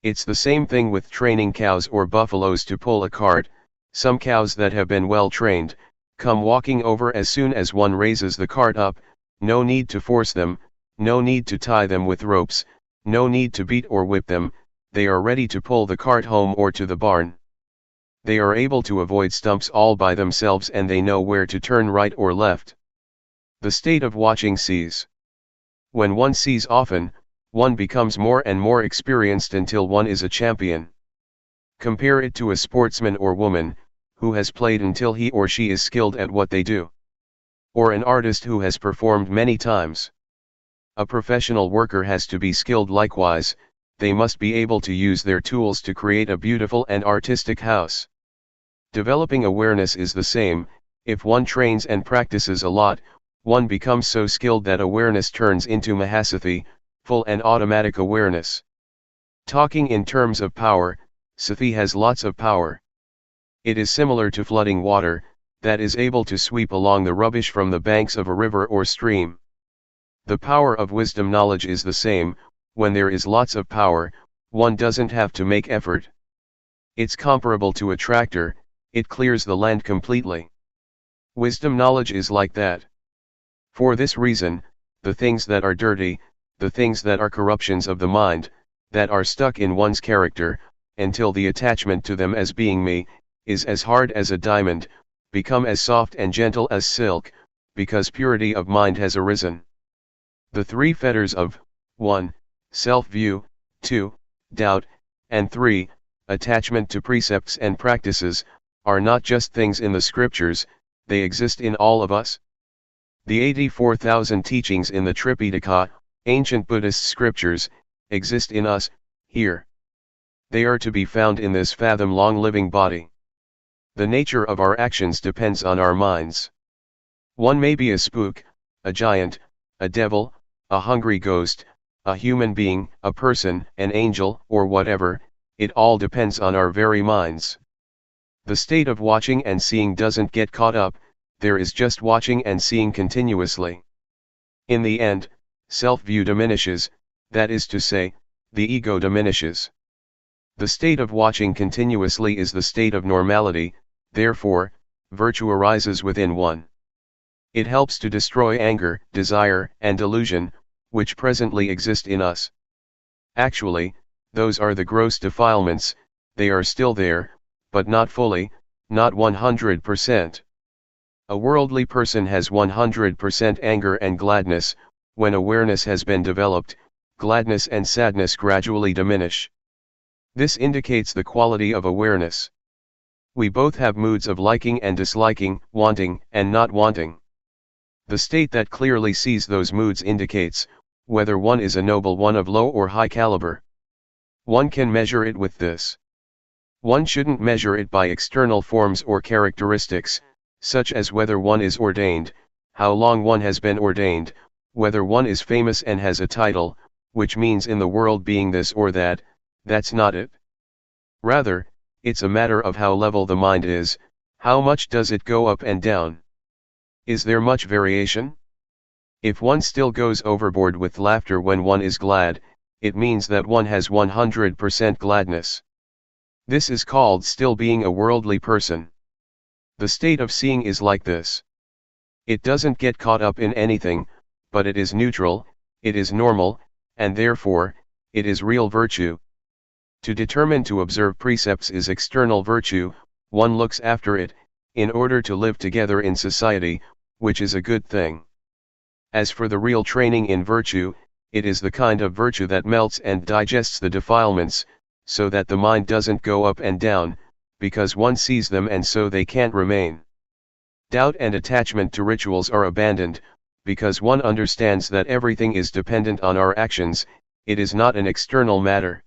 It's the same thing with training cows or buffaloes to pull a cart. Some cows that have been well trained, come walking over as soon as one raises the cart up, no need to force them, no need to tie them with ropes, no need to beat or whip them, they are ready to pull the cart home or to the barn. They are able to avoid stumps all by themselves and they know where to turn right or left. The state of watching sees. When one sees often, one becomes more and more experienced until one is a champion. Compare it to a sportsman or woman, who has played until he or she is skilled at what they do. Or an artist who has performed many times. A professional worker has to be skilled likewise, they must be able to use their tools to create a beautiful and artistic house. Developing awareness is the same, if one trains and practices a lot, one becomes so skilled that awareness turns into Mahasati, full and automatic awareness. Talking in terms of power, Sati has lots of power. It is similar to flooding water, that is able to sweep along the rubbish from the banks of a river or stream. The power of wisdom knowledge is the same, when there is lots of power, one doesn't have to make effort. It's comparable to a tractor, it clears the land completely. Wisdom knowledge is like that. For this reason, the things that are dirty, the things that are corruptions of the mind, that are stuck in one's character, until the attachment to them as being me, is as hard as a diamond, become as soft and gentle as silk, because purity of mind has arisen. The three fetters of 1. Self-view, 2. Doubt, and 3. Attachment to precepts and practices, are not just things in the scriptures, they exist in all of us. The 84,000 teachings in the Tripitaka, ancient Buddhist scriptures, exist in us, here. They are to be found in this fathom-long living body. The nature of our actions depends on our minds. One may be a spook, a giant, a devil, a hungry ghost, a human being, a person, an angel, or whatever, it all depends on our very minds. The state of watching and seeing doesn't get caught up, there is just watching and seeing continuously. In the end, self-view diminishes, that is to say, the ego diminishes. The state of watching continuously is the state of normality, therefore, virtue arises within one. It helps to destroy anger, desire, and delusion, which presently exist in us. Actually, those are the gross defilements, they are still there, but not fully, not 100%. A worldly person has 100% anger and gladness. When awareness has been developed, gladness and sadness gradually diminish. This indicates the quality of awareness. We both have moods of liking and disliking, wanting and not wanting. The state that clearly sees those moods indicates whether one is a noble one of low or high caliber. One can measure it with this. One shouldn't measure it by external forms or characteristics, such as whether one is ordained, how long one has been ordained, whether one is famous and has a title, which means in the world being this or that. That's not it. Rather, it's a matter of how level the mind is, how much does it go up and down. Is there much variation? If one still goes overboard with laughter when one is glad, it means that one has 100% gladness. This is called still being a worldly person. The state of seeing is like this. It doesn't get caught up in anything, but it is neutral, it is normal, and therefore, it is real virtue. To determine to observe precepts is external virtue, one looks after it, in order to live together in society, which is a good thing. As for the real training in virtue, it is the kind of virtue that melts and digests the defilements, so that the mind doesn't go up and down, because one sees them and so they can't remain. Doubt and attachment to rituals are abandoned, because one understands that everything is dependent on our actions, it is not an external matter.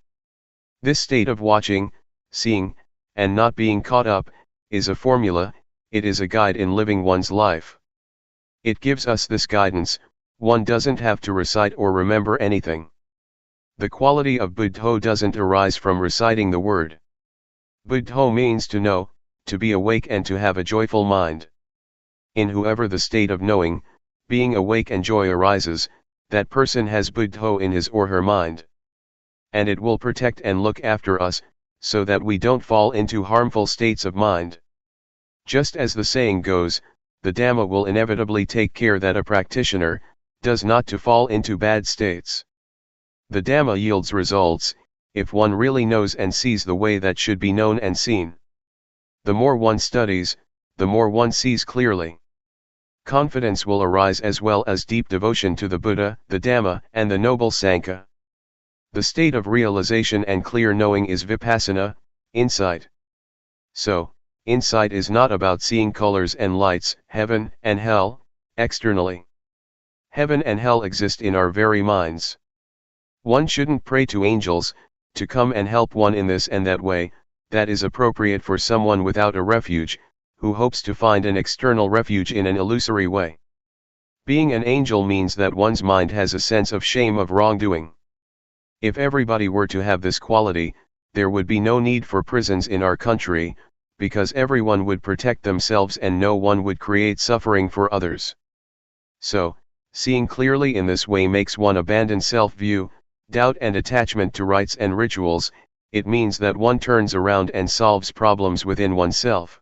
This state of watching, seeing, and not being caught up, is a formula, it is a guide in living one's life. It gives us this guidance, one doesn't have to recite or remember anything. The quality of Buddho doesn't arise from reciting the word. Buddho means to know, to be awake and to have a joyful mind. In whoever the state of knowing, being awake and joy arises, that person has Buddho in his or her mind. And it will protect and look after us, so that we don't fall into harmful states of mind. Just as the saying goes, the Dhamma will inevitably take care that a practitioner does not to fall into bad states. The Dhamma yields results, if one really knows and sees the way that should be known and seen. The more one studies, the more one sees clearly. Confidence will arise as well as deep devotion to the Buddha, the Dhamma, and the Noble Sangha. The state of realization and clear knowing is Vipassana, insight. So, insight is not about seeing colors and lights, heaven and hell, externally. Heaven and hell exist in our very minds. One shouldn't pray to angels, to come and help one in this and that way, that is appropriate for someone without a refuge, who hopes to find an external refuge in an illusory way. Being an angel means that one's mind has a sense of shame of wrongdoing. If everybody were to have this quality, there would be no need for prisons in our country, because everyone would protect themselves and no one would create suffering for others. So, seeing clearly in this way makes one abandon self-view, doubt and attachment to rites and rituals, it means that one turns around and solves problems within oneself.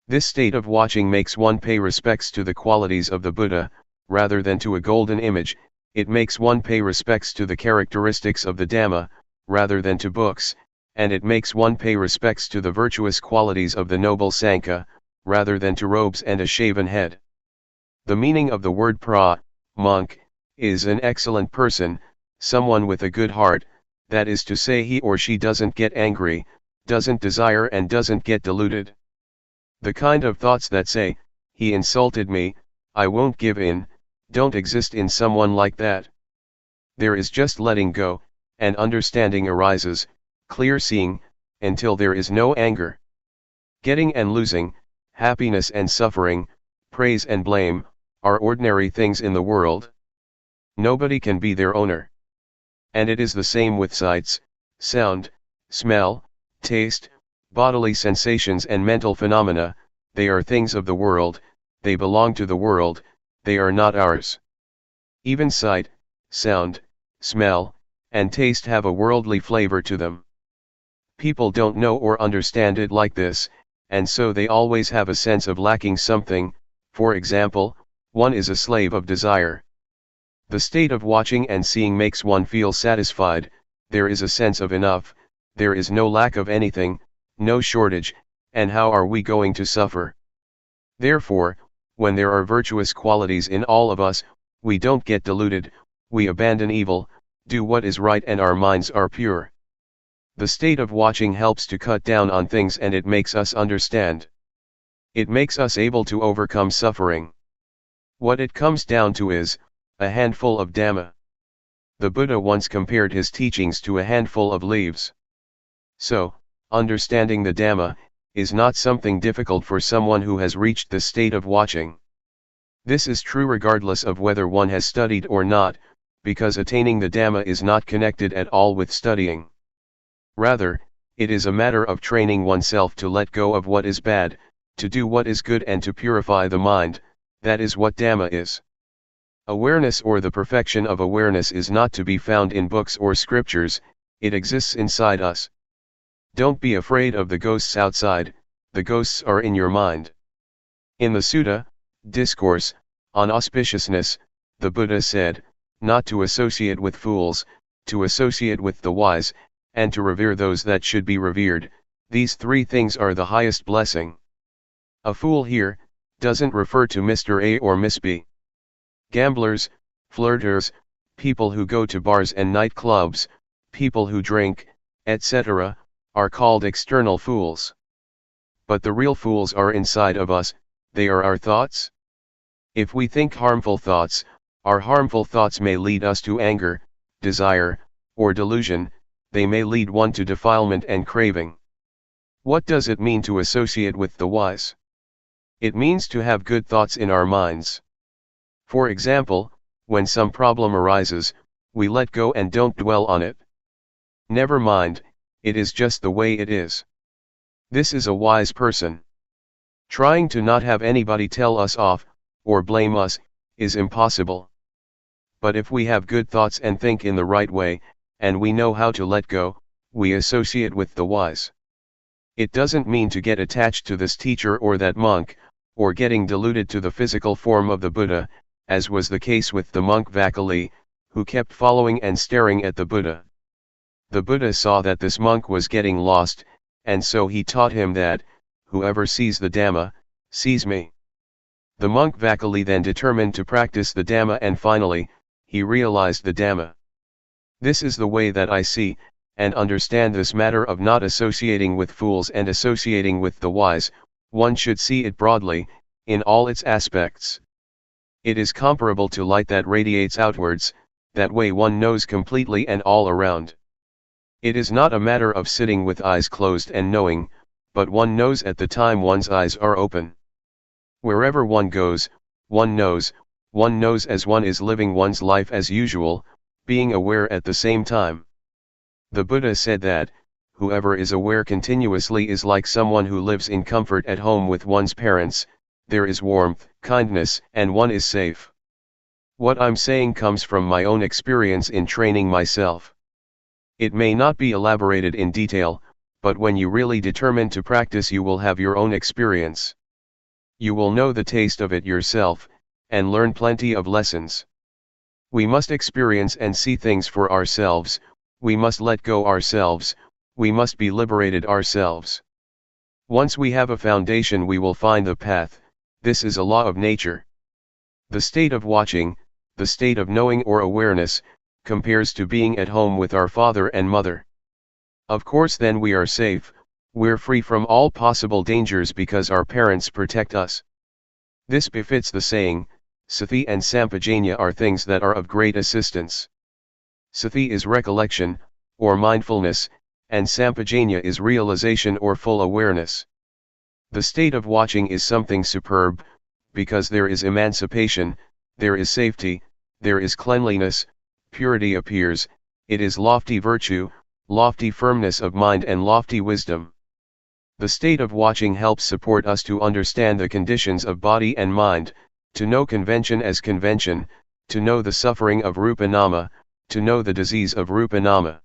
This state of watching makes one pay respects to the qualities of the Buddha, rather than to a golden image, it makes one pay respects to the characteristics of the Dhamma, rather than to books, and it makes one pay respects to the virtuous qualities of the noble Sanka, rather than to robes and a shaven head. The meaning of the word pra, monk, is an excellent person, someone with a good heart, that is to say he or she doesn't get angry, doesn't desire and doesn't get deluded. The kind of thoughts that say, he insulted me, I won't give in, don't exist in someone like that. There is just letting go, and understanding arises, clear seeing, until there is no anger. Getting and losing, happiness and suffering, praise and blame, are ordinary things in the world. Nobody can be their owner. And it is the same with sights, sound, smell, taste, bodily sensations and mental phenomena. They are things of the world, they belong to the world, they are not ours. Even sight, sound, smell, and taste have a worldly flavor to them. People don't know or understand it like this, and so they always have a sense of lacking something. For example, one is a slave of desire. The state of watching and seeing makes one feel satisfied, there is a sense of enough, there is no lack of anything, no shortage, and how are we going to suffer? Therefore, when there are virtuous qualities in all of us, we don't get deluded, we abandon evil, do what is right and our minds are pure. The state of watching helps to cut down on things and it makes us understand. It makes us able to overcome suffering. What it comes down to is, a handful of Dhamma. The Buddha once compared his teachings to a handful of leaves. So, understanding the Dhamma, is not something difficult for someone who has reached the state of watching. This is true regardless of whether one has studied or not, because attaining the Dhamma is not connected at all with studying. Rather, it is a matter of training oneself to let go of what is bad, to do what is good and to purify the mind. That is what Dhamma is. Awareness or the perfection of awareness is not to be found in books or scriptures, it exists inside us. Don't be afraid of the ghosts outside, the ghosts are in your mind. In the Sutta, Discourse, on Auspiciousness, the Buddha said, not to associate with fools, to associate with the wise, and to revere those that should be revered, these three things are the highest blessing. A fool here, doesn't refer to Mr. A or Miss B. Gamblers, flirters, people who go to bars and nightclubs, people who drink, etc., are called external fools. But the real fools are inside of us, they are our thoughts. If we think harmful thoughts, our harmful thoughts may lead us to anger, desire, or delusion, they may lead one to defilement and craving. What does it mean to associate with the wise? It means to have good thoughts in our minds. For example, when some problem arises, we let go and don't dwell on it. Never mind, it is just the way it is. This is a wise person. Trying to not have anybody tell us off, or blame us, is impossible. But if we have good thoughts and think in the right way, and we know how to let go, we associate with the wise. It doesn't mean to get attached to this teacher or that monk, or getting deluded to the physical form of the Buddha, as was the case with the monk Vakali, who kept following and staring at the Buddha. The Buddha saw that this monk was getting lost, and so he taught him that, whoever sees the Dhamma, sees me. The monk Vakali then determined to practice the Dhamma and finally, he realized the Dhamma. This is the way that I see, and understand this matter of not associating with fools and associating with the wise. One should see it broadly, in all its aspects. It is comparable to light that radiates outwards, that way one knows completely and all around. It is not a matter of sitting with eyes closed and knowing, but one knows at the time one's eyes are open. Wherever one goes, one knows as one is living one's life as usual, being aware at the same time. The Buddha said that, whoever is aware continuously is like someone who lives in comfort at home with one's parents, there is warmth, kindness, and one is safe. What I'm saying comes from my own experience in training myself. It may not be elaborated in detail, but when you really determine to practice you will have your own experience. You will know the taste of it yourself, and learn plenty of lessons. We must experience and see things for ourselves, we must let go ourselves, we must be liberated ourselves. Once we have a foundation we will find the path, this is a law of nature. The state of watching, the state of knowing or awareness, compares to being at home with our father and mother. Of course then we are safe, we're free from all possible dangers because our parents protect us. This befits the saying, Sati and Sampajanya are things that are of great assistance. Sati is recollection, or mindfulness, and Sampajanya is realization or full awareness. The state of watching is something superb, because there is emancipation, there is safety, there is cleanliness, purity appears, it is lofty virtue, lofty firmness of mind and lofty wisdom. The state of watching helps support us to understand the conditions of body and mind, to know convention as convention, to know the suffering of Rupanama, to know the disease of Rupanama.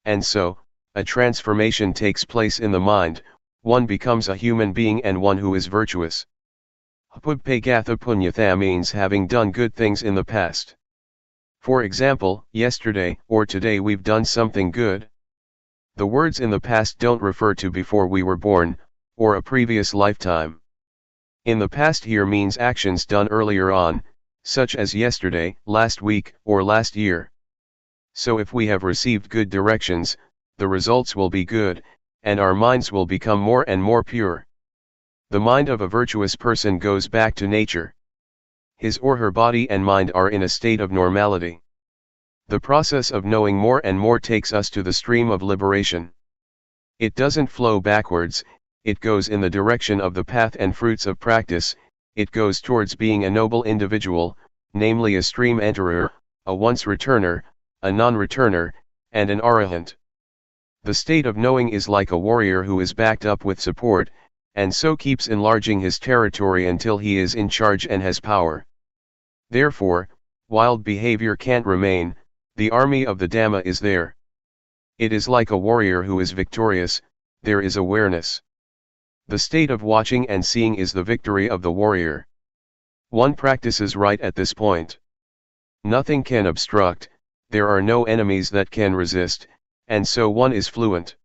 And so, a transformation takes place in the mind, one becomes a human being and one who is virtuous. Pubpegatha punyatha means having done good things in the past. For example, yesterday or today we've done something good. The words in the past don't refer to before we were born, or a previous lifetime. In the past here means actions done earlier on, such as yesterday, last week, or last year. So if we have received good directions, the results will be good, and our minds will become more and more pure. The mind of a virtuous person goes back to nature. His or her body and mind are in a state of normality. The process of knowing more and more takes us to the stream of liberation. It doesn't flow backwards, it goes in the direction of the path and fruits of practice, it goes towards being a noble individual, namely a stream enterer, a once returner, a non-returner, and an arahant. The state of knowing is like a warrior who is backed up with support, and so keeps enlarging his territory until he is in charge and has power. Therefore, wild behavior can't remain, the army of the Dhamma is there. It is like a warrior who is victorious, there is awareness. The state of watching and seeing is the victory of the warrior. One practices right at this point. Nothing can obstruct, there are no enemies that can resist, and so one is fluent.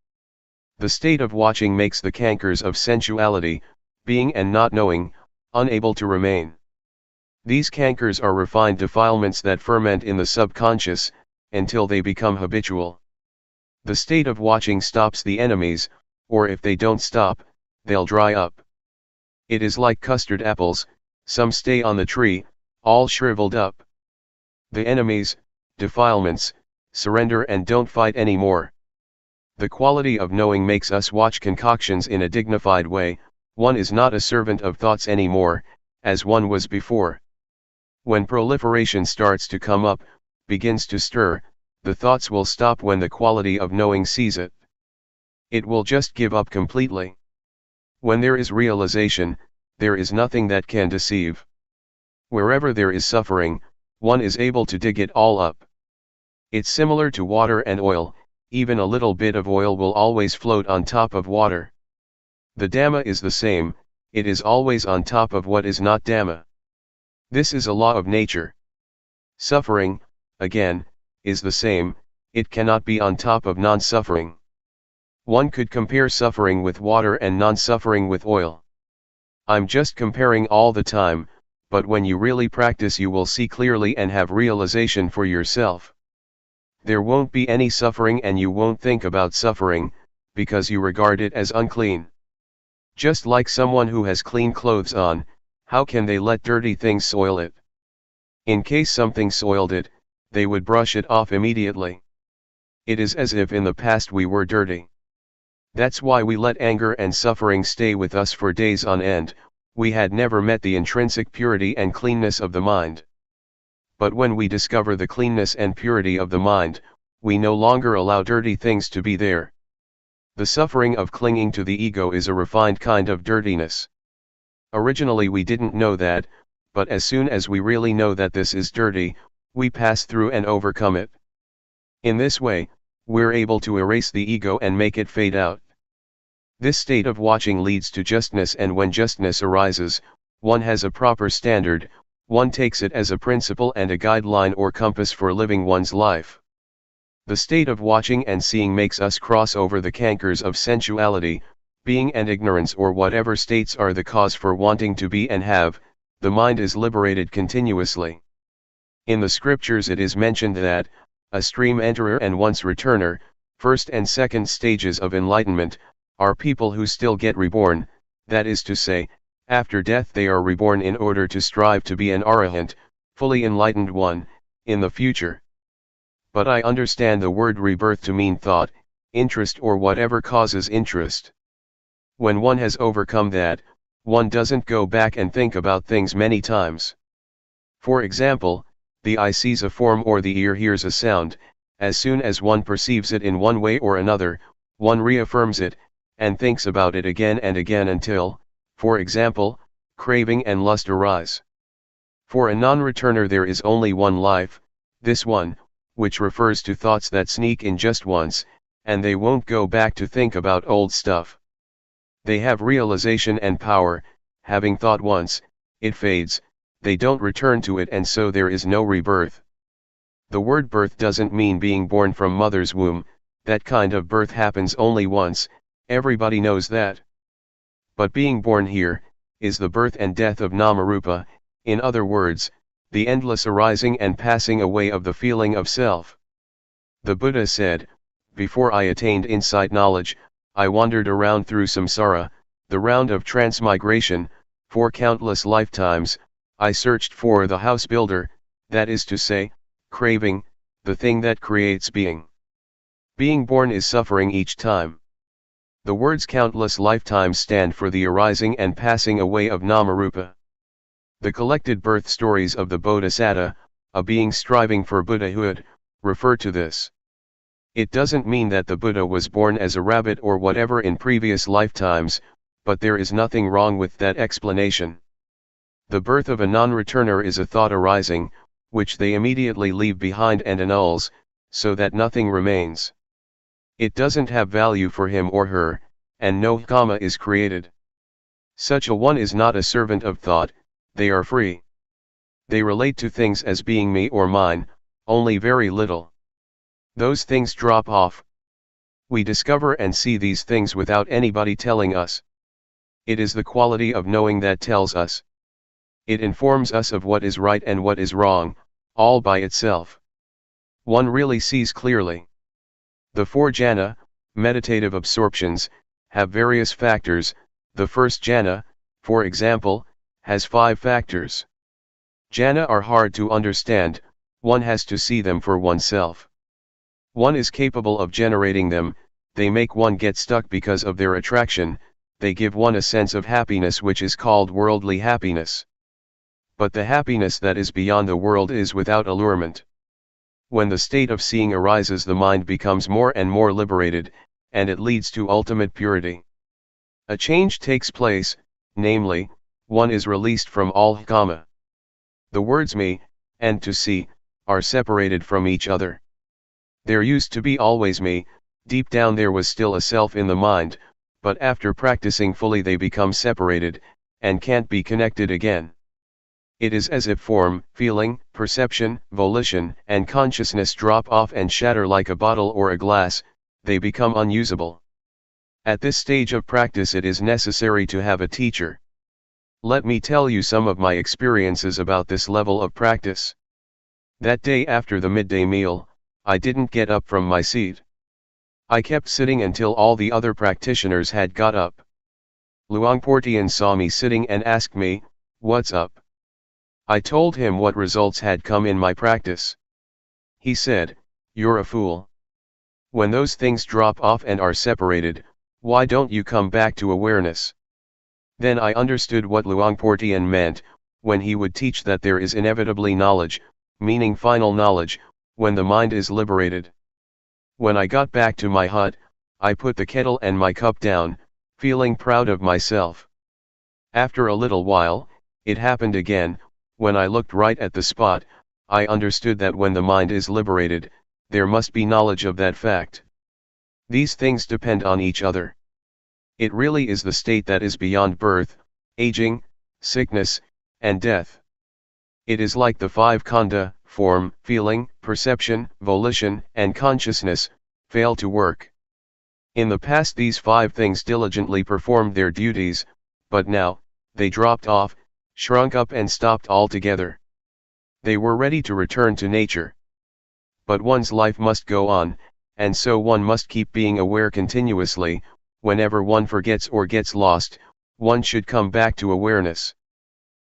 The state of watching makes the cankers of sensuality, being and not knowing, unable to remain. These cankers are refined defilements that ferment in the subconscious, until they become habitual. The state of watching stops the enemies, or if they don't stop, they'll dry up. It is like custard apples, some stay on the tree, all shriveled up. The enemies, defilements, surrender and don't fight anymore. The quality of knowing makes us watch concoctions in a dignified way, one is not a servant of thoughts anymore, as one was before. When proliferation starts to come up, begins to stir, the thoughts will stop when the quality of knowing sees it. It will just give up completely. When there is realization, there is nothing that can deceive. Wherever there is suffering, one is able to dig it all up. It's similar to water and oil, even a little bit of oil will always float on top of water. The Dhamma is the same, it is always on top of what is not Dhamma. This is a law of nature. Suffering, again, is the same, it cannot be on top of non-suffering. One could compare suffering with water and non-suffering with oil. I'm just comparing all the time, but when you really practice you will see clearly and have realization for yourself. There won't be any suffering and you won't think about suffering, because you regard it as unclean. Just like someone who has clean clothes on, how can they let dirty things soil it? In case something soiled it, they would brush it off immediately. It is as if in the past we were dirty. That's why we let anger and suffering stay with us for days on end, we had never met the intrinsic purity and cleanness of the mind. But when we discover the cleanness and purity of the mind, we no longer allow dirty things to be there. The suffering of clinging to the ego is a refined kind of dirtiness. Originally we didn't know that, but as soon as we really know that this is dirty, we pass through and overcome it. In this way, we're able to erase the ego and make it fade out. This state of watching leads to justness, and when justness arises, one has a proper standard, one takes it as a principle and a guideline or compass for living one's life. The state of watching and seeing makes us cross over the cankers of sensuality, being and ignorance or whatever states are the cause for wanting to be and have. The mind is liberated continuously. In the scriptures it is mentioned that, a stream enterer and once returner, first and second stages of enlightenment, are people who still get reborn, that is to say, after death they are reborn in order to strive to be an arahant, fully enlightened one, in the future. But I understand the word rebirth to mean thought, interest or whatever causes interest. When one has overcome that, one doesn't go back and think about things many times. For example, the eye sees a form or the ear hears a sound. As soon as one perceives it in one way or another, one reaffirms it, and thinks about it again and again until, for example, craving and lust arise. For a non-returner there is only one life, this one, which refers to thoughts that sneak in just once, and they won't go back to think about old stuff. They have realization and power, having thought once, it fades, they don't return to it, and so there is no rebirth. The word birth doesn't mean being born from mother's womb, that kind of birth happens only once, everybody knows that. But being born here, is the birth and death of Namarupa, in other words, the endless arising and passing away of the feeling of self. The Buddha said, before I attained insight knowledge, I wandered around through samsara, the round of transmigration, for countless lifetimes. I searched for the house builder, that is to say, craving, the thing that creates being. Being born is suffering each time. The words countless lifetimes stand for the arising and passing away of Namarupa. The collected birth stories of the Bodhisattva, a being striving for Buddhahood, refer to this. It doesn't mean that the Buddha was born as a rabbit or whatever in previous lifetimes, but there is nothing wrong with that explanation. The birth of a non-returner is a thought arising, which they immediately leave behind and annuls, so that nothing remains. It doesn't have value for him or her, and no karma is created. Such a one is not a servant of thought, they are free. They relate to things as being me or mine, only very little. Those things drop off. We discover and see these things without anybody telling us. It is the quality of knowing that tells us. It informs us of what is right and what is wrong, all by itself. One really sees clearly. The four jhana, meditative absorptions, have various factors. The first jhana, for example, has 5 factors. Jhana are hard to understand, one has to see them for oneself. One is capable of generating them, they make one get stuck because of their attraction, they give one a sense of happiness which is called worldly happiness. But the happiness that is beyond the world is without allurement. When the state of seeing arises, the mind becomes more and more liberated, and it leads to ultimate purity. A change takes place, namely, one is released from all kama. The words me, and to see, are separated from each other. There used to be always me, deep down there was still a self in the mind, but after practicing fully they become separated, and can't be connected again. It is as if form, feeling, perception, volition, and consciousness drop off and shatter like a bottle or a glass, they become unusable. At this stage of practice it is necessary to have a teacher. Let me tell you some of my experiences about this level of practice. That day after the midday meal, I didn't get up from my seat. I kept sitting until all the other practitioners had got up. Luangpor Teean saw me sitting and asked me, "What's up?" I told him what results had come in my practice. He said, "You're a fool. When those things drop off and are separated, why don't you come back to awareness?" Then I understood what Luangpor Teean meant, when he would teach that there is inevitably knowledge, meaning final knowledge, when the mind is liberated. When I got back to my hut, I put the kettle and my cup down, feeling proud of myself. After a little while, it happened again. When I looked right at the spot, I understood that when the mind is liberated, there must be knowledge of that fact. These things depend on each other. It really is the state that is beyond birth, aging, sickness, and death. It is like the five khandha, form, feeling, perception, volition, and consciousness, fail to work. In the past these five things diligently performed their duties, but now, they dropped off, shrunk up and stopped altogether. They were ready to return to nature. But one's life must go on, and so one must keep being aware continuously. Whenever one forgets or gets lost, one should come back to awareness.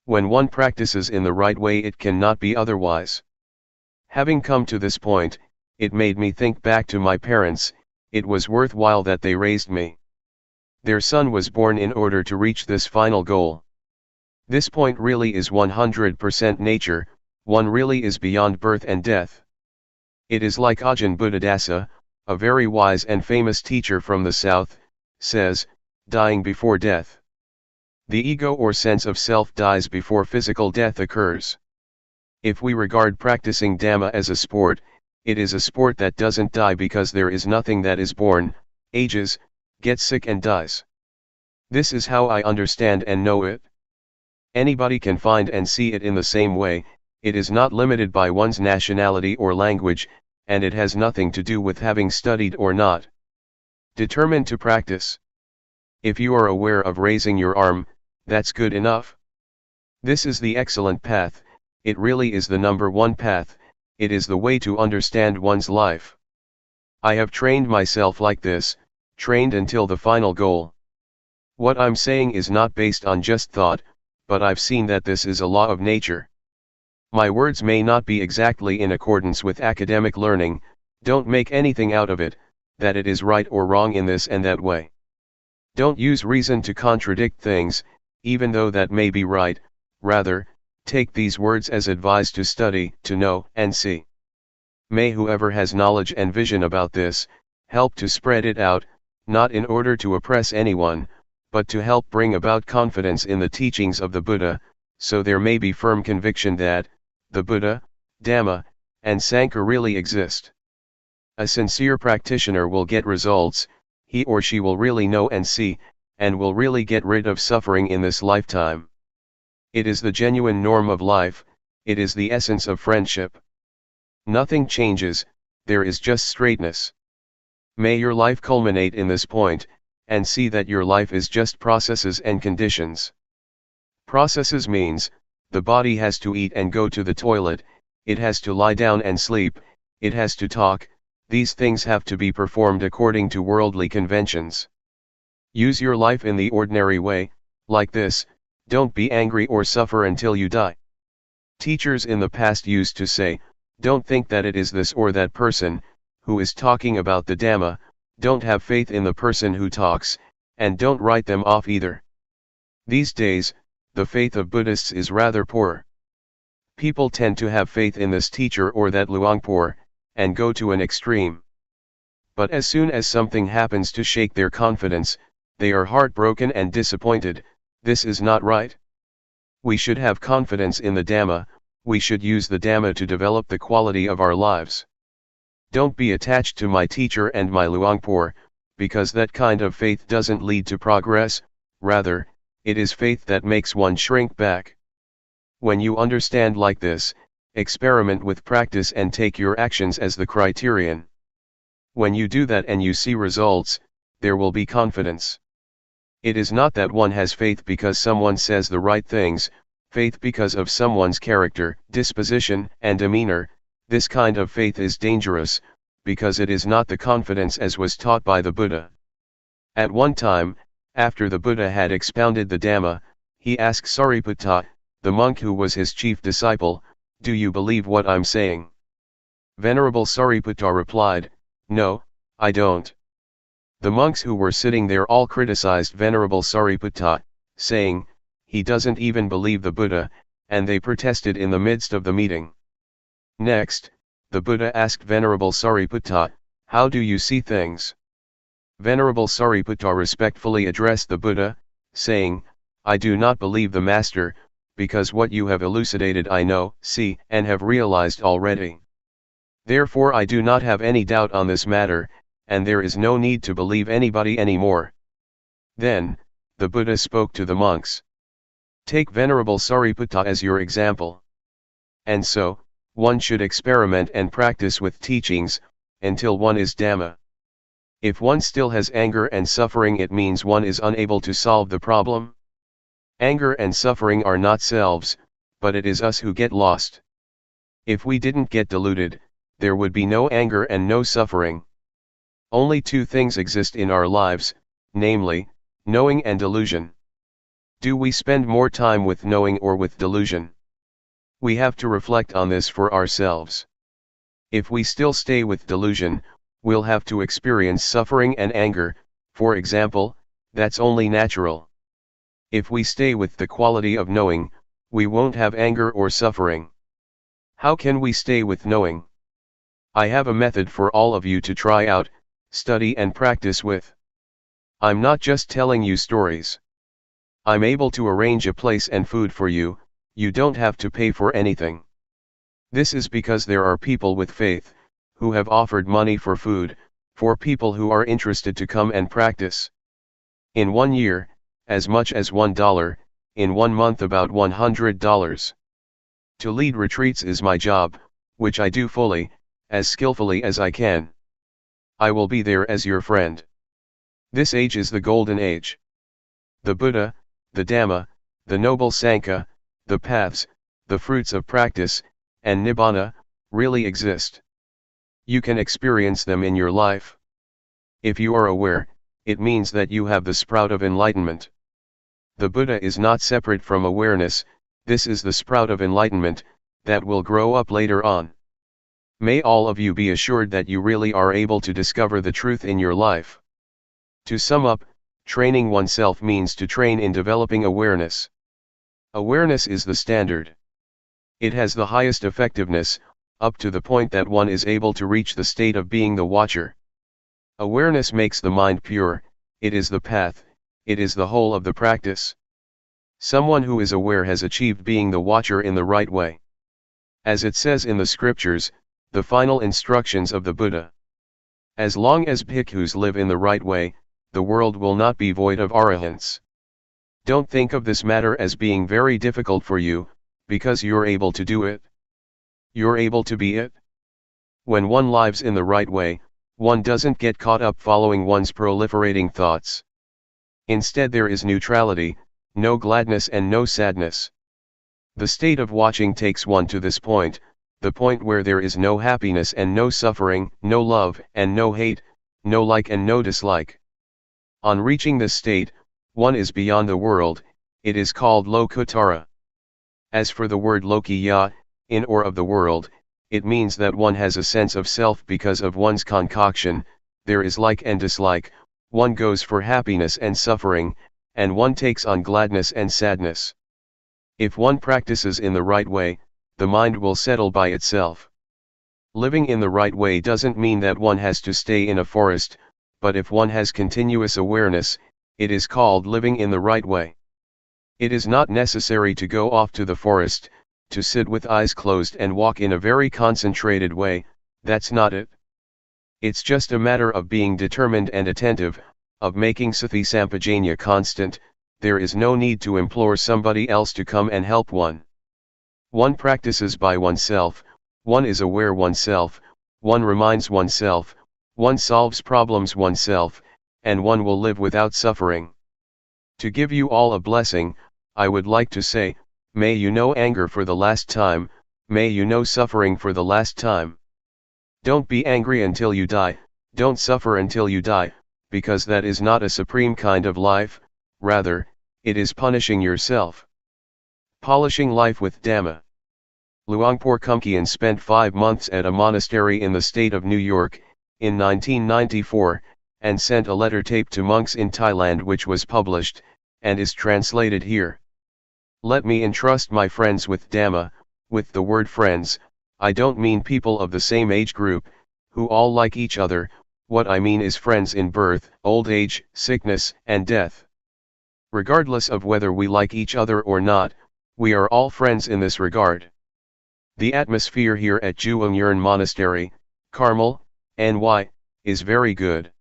When one practices in the right way, it cannot be otherwise. Having come to this point, it made me think back to my parents. It was worthwhile that they raised me. Their son was born in order to reach this final goal. This point really is 100% nature, one really is beyond birth and death. It is like Ajahn Buddhadasa, a very wise and famous teacher from the south, says, dying before death. The ego or sense of self dies before physical death occurs. If we regard practicing Dhamma as a sport, it is a sport that doesn't die because there is nothing that is born, ages, gets sick and dies. This is how I understand and know it. Anybody can find and see it in the same way. It is not limited by one's nationality or language, and it has nothing to do with having studied or not. Determined to practice. If you are aware of raising your arm, that's good enough. This is the excellent path, it really is the number one path, it is the way to understand one's life. I have trained myself like this, trained until the final goal. What I'm saying is not based on just thought, but I've seen that this is a law of nature. My words may not be exactly in accordance with academic learning, don't make anything out of it, that it is right or wrong in this and that way. Don't use reason to contradict things, even though that may be right, rather, take these words as advice to study, to know, and see. May whoever has knowledge and vision about this, help to spread it out, not in order to oppress anyone, but to help bring about confidence in the teachings of the Buddha, so there may be firm conviction that, the Buddha, Dhamma, and Sangha really exist. A sincere practitioner will get results, he or she will really know and see, and will really get rid of suffering in this lifetime. It is the genuine norm of life, it is the essence of friendship. Nothing changes, there is just straightness. May your life culminate in this point, and see that your life is just processes and conditions. Processes means, the body has to eat and go to the toilet, it has to lie down and sleep, it has to talk, these things have to be performed according to worldly conventions. Use your life in the ordinary way, like this, don't be angry or suffer until you die. Teachers in the past used to say, don't think that it is this or that person, who is talking about the Dhamma, don't have faith in the person who talks, and don't write them off either. These days, the faith of Buddhists is rather poor. People tend to have faith in this teacher or that Luangpor, and go to an extreme. But as soon as something happens to shake their confidence, they are heartbroken and disappointed. This is not right. We should have confidence in the Dhamma, we should use the Dhamma to develop the quality of our lives. Don't be attached to my teacher and my Luangpor, because that kind of faith doesn't lead to progress, rather, it is faith that makes one shrink back. When you understand like this, experiment with practice and take your actions as the criterion. When you do that and you see results, there will be confidence. It is not that one has faith because someone says the right things, faith because of someone's character, disposition, and demeanor. This kind of faith is dangerous, because it is not the confidence as was taught by the Buddha. At one time, after the Buddha had expounded the Dhamma, he asked Sariputta, the monk who was his chief disciple, "Do you believe what I'm saying?" Venerable Sariputta replied, "No, I don't." The monks who were sitting there all criticized Venerable Sariputta, saying, "He doesn't even believe the Buddha," and they protested in the midst of the meeting. Next, the Buddha asked Venerable Sariputta, "How do you see things?" Venerable Sariputta respectfully addressed the Buddha, saying, "I do not believe the Master, because what you have elucidated I know, see, and have realized already. Therefore I do not have any doubt on this matter, and there is no need to believe anybody anymore." Then, the Buddha spoke to the monks. Take Venerable Sariputta as your example. And so, one should experiment and practice with teachings, until one is Dhamma. If one still has anger and suffering, it means one is unable to solve the problem. Anger and suffering are not selves, but it is us who get lost. If we didn't get deluded, there would be no anger and no suffering. Only two things exist in our lives, namely, knowing and delusion. Do we spend more time with knowing or with delusion? We have to reflect on this for ourselves. If we still stay with delusion, we'll have to experience suffering and anger, for example, that's only natural. If we stay with the quality of knowing, we won't have anger or suffering. How can we stay with knowing? I have a method for all of you to try out, study and practice with. I'm not just telling you stories. I'm able to arrange a place and food for you, you don't have to pay for anything. This is because there are people with faith, who have offered money for food, for people who are interested to come and practice. In 1 year, as much as $1, in 1 month about $100. To lead retreats is my job, which I do fully, as skillfully as I can. I will be there as your friend. This age is the golden age. The Buddha, the Dhamma, the Noble Sangha, the paths, the fruits of practice, and Nibbana, really exist. You can experience them in your life. If you are aware, it means that you have the sprout of enlightenment. The Buddha is not separate from awareness, this is the sprout of enlightenment, that will grow up later on. May all of you be assured that you really are able to discover the truth in your life. To sum up, training oneself means to train in developing awareness. Awareness is the standard. It has the highest effectiveness, up to the point that one is able to reach the state of being the watcher. Awareness makes the mind pure, it is the path, it is the whole of the practice. Someone who is aware has achieved being the watcher in the right way. As it says in the scriptures, the final instructions of the Buddha. As long as bhikkhus live in the right way, the world will not be void of arahants. Don't think of this matter as being very difficult for you, because you're able to do it. You're able to be it. When one lives in the right way, one doesn't get caught up following one's proliferating thoughts. Instead there is neutrality, no gladness and no sadness. The state of watching takes one to this point, the point where there is no happiness and no suffering, no love and no hate, no like and no dislike. On reaching this state, one is beyond the world, it is called Lokuttara. As for the word Lokiya, in or of the world, it means that one has a sense of self because of one's concoction, there is like and dislike, one goes for happiness and suffering, and one takes on gladness and sadness. If one practices in the right way, the mind will settle by itself. Living in the right way doesn't mean that one has to stay in a forest, but if one has continuous awareness, it is called living in the right way. It is not necessary to go off to the forest, to sit with eyes closed and walk in a very concentrated way, that's not it. It's just a matter of being determined and attentive, of making sati sampajanya constant, there is no need to implore somebody else to come and help one. One practices by oneself, one is aware oneself, one reminds oneself, one solves problems oneself, and one will live without suffering. To give you all a blessing, I would like to say, may you know anger for the last time, may you know suffering for the last time. Don't be angry until you die, don't suffer until you die, because that is not a supreme kind of life, rather, it is punishing yourself. Polishing life with Dhamma. Luangpor Teean spent 5 months at a monastery in the state of New York, in 1994, and sent a letter tape to monks in Thailand which was published, and is translated here. Let me entrust my friends with Dhamma. With the word friends, I don't mean people of the same age group, who all like each other, what I mean is friends in birth, old age, sickness, and death. Regardless of whether we like each other or not, we are all friends in this regard. The atmosphere here at Juangyurn Monastery, Carmel, NY, is very good.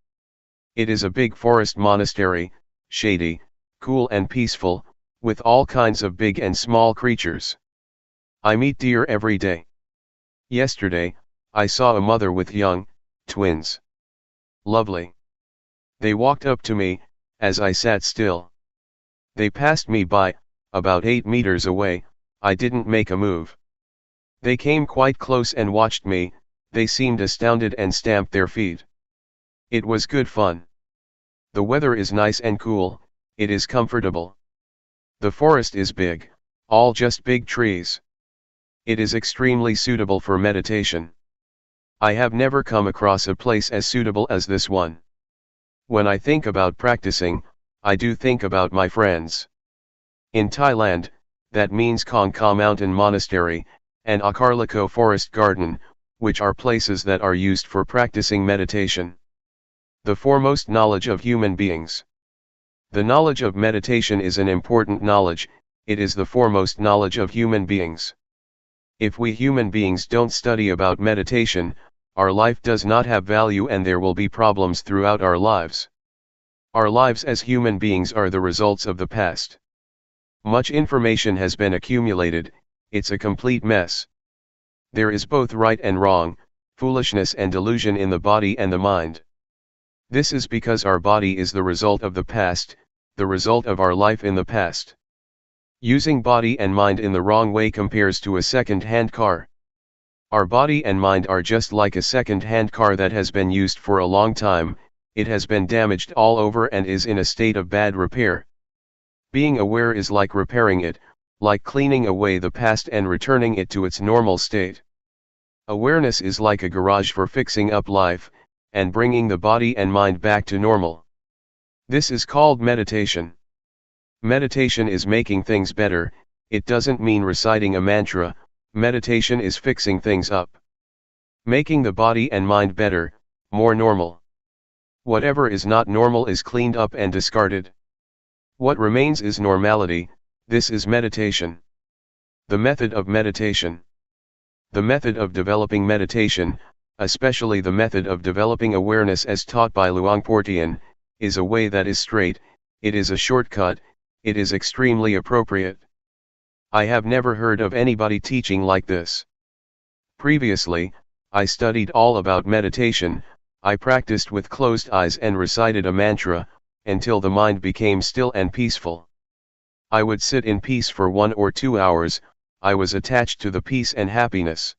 It is a big forest monastery, shady, cool and peaceful, with all kinds of big and small creatures. I meet deer every day. Yesterday, I saw a mother with young twins. Lovely. They walked up to me, as I sat still. They passed me by, about 8 meters away. I didn't make a move. They came quite close and watched me. They seemed astounded and stamped their feet. It was good fun. The weather is nice and cool, it is comfortable. The forest is big, all just big trees. It is extremely suitable for meditation. I have never come across a place as suitable as this one. When I think about practicing, I do think about my friends. In Thailand, that means Khong Ka Mountain Monastery, and Akarliko Forest Garden, which are places that are used for practicing meditation. The foremost knowledge of human beings. The knowledge of meditation is an important knowledge, it is the foremost knowledge of human beings. If we human beings don't study about meditation, our life does not have value and there will be problems throughout our lives. Our lives as human beings are the results of the past. Much information has been accumulated, it's a complete mess. There is both right and wrong, foolishness and delusion in the body and the mind. This is because our body is the result of the past, the result of our life in the past. Using body and mind in the wrong way compares to a second-hand car. Our body and mind are just like a second-hand car that has been used for a long time, it has been damaged all over and is in a state of bad repair. Being aware is like repairing it, like cleaning away the past and returning it to its normal state. Awareness is like a garage for fixing up life, and bringing the body and mind back to normal. This is called meditation. Meditation is making things better, it doesn't mean reciting a mantra, meditation is fixing things up. Making the body and mind better, more normal. Whatever is not normal is cleaned up and discarded. What remains is normality, this is meditation. The method of meditation. The method of developing meditation, especially the method of developing awareness as taught by Luangpor Teean, is a way that is straight, it is a shortcut, it is extremely appropriate. I have never heard of anybody teaching like this. Previously, I studied all about meditation, I practiced with closed eyes and recited a mantra, until the mind became still and peaceful. I would sit in peace for 1 or 2 hours, I was attached to the peace and happiness.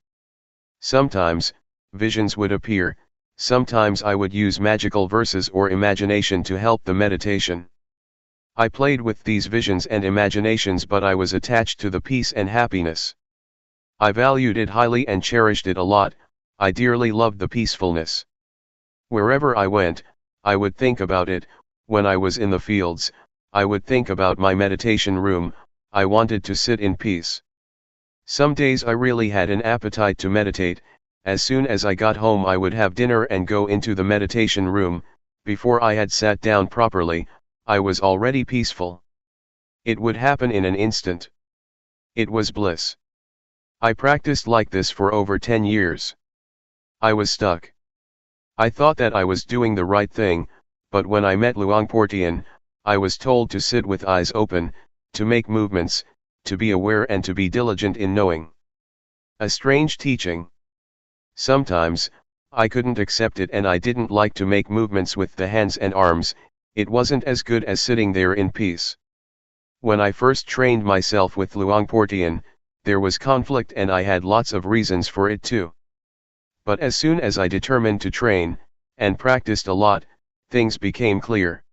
Sometimes, visions would appear, sometimes I would use magical verses or imagination to help the meditation. I played with these visions and imaginations but I was attached to the peace and happiness. I valued it highly and cherished it a lot, I dearly loved the peacefulness. Wherever I went, I would think about it. When I was in the fields, I would think about my meditation room, I wanted to sit in peace. Some days I really had an appetite to meditate, as soon as I got home I would have dinner and go into the meditation room, before I had sat down properly, I was already peaceful. It would happen in an instant. It was bliss. I practiced like this for over 10 years. I was stuck. I thought that I was doing the right thing, but when I met Luangpor Teean, I was told to sit with eyes open, to make movements, to be aware and to be diligent in knowing. A strange teaching. Sometimes, I couldn't accept it and I didn't like to make movements with the hands and arms, it wasn't as good as sitting there in peace. When I first trained myself with Luangpor Teean, there was conflict and I had lots of reasons for it too. But as soon as I determined to train, and practiced a lot, things became clear.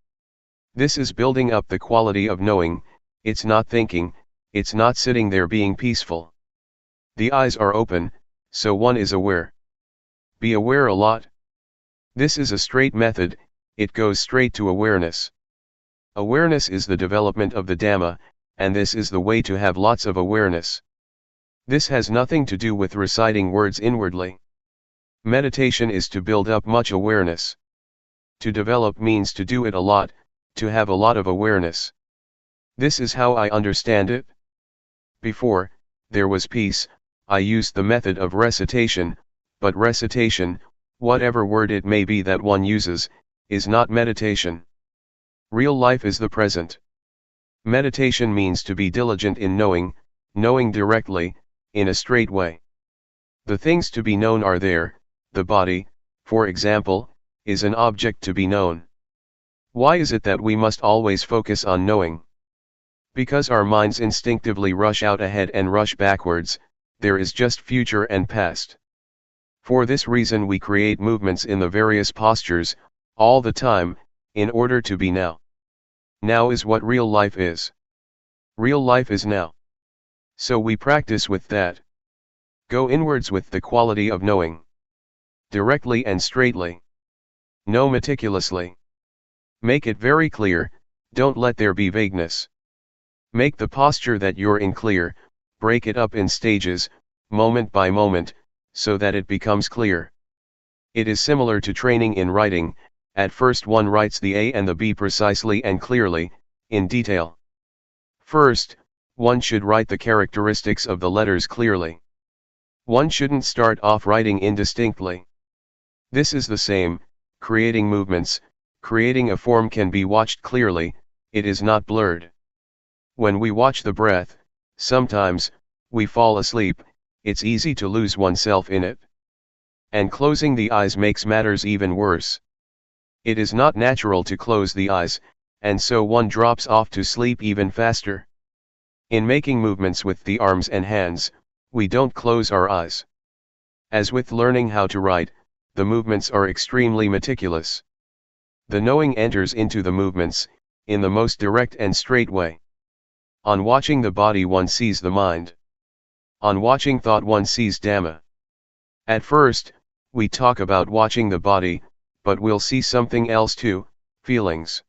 This is building up the quality of knowing, it's not thinking, it's not sitting there being peaceful. The eyes are open, so one is aware. Be aware a lot. This is a straight method, it goes straight to awareness. Awareness is the development of the Dhamma, and this is the way to have lots of awareness. This has nothing to do with reciting words inwardly. Meditation is to build up much awareness. To develop means to do it a lot, to have a lot of awareness. This is how I understand it. Before, there was peace, I used the method of recitation, but recitation, whatever word it may be that one uses, is not meditation. Real life is the present. Meditation means to be diligent in knowing, knowing directly, in a straight way. The things to be known are there. The body, for example, is an object to be known. Why is it that we must always focus on knowing? Because our minds instinctively rush out ahead and rush backwards, there is just future and past. For this reason we create movements in the various postures, all the time, in order to be now. Now is what real life is. Real life is now. So we practice with that. Go inwards with the quality of knowing. Directly and straightly. Know meticulously. Make it very clear, don't let there be vagueness. Make the posture that you're in clear, break it up in stages, moment by moment, so that it becomes clear. It is similar to training in writing. At first one writes the A and the B precisely and clearly, in detail. First, one should write the characteristics of the letters clearly. One shouldn't start off writing indistinctly. This is the same, creating movements, creating a form can be watched clearly, it is not blurred. When we watch the breath, sometimes, we fall asleep, it's easy to lose oneself in it. And closing the eyes makes matters even worse. It is not natural to close the eyes, and so one drops off to sleep even faster. In making movements with the arms and hands, we don't close our eyes. As with learning how to write, the movements are extremely meticulous. The knowing enters into the movements, in the most direct and straight way. On watching the body one sees the mind. On watching thought one sees Dhamma. At first, we talk about watching the body, but we'll see something else too, feelings.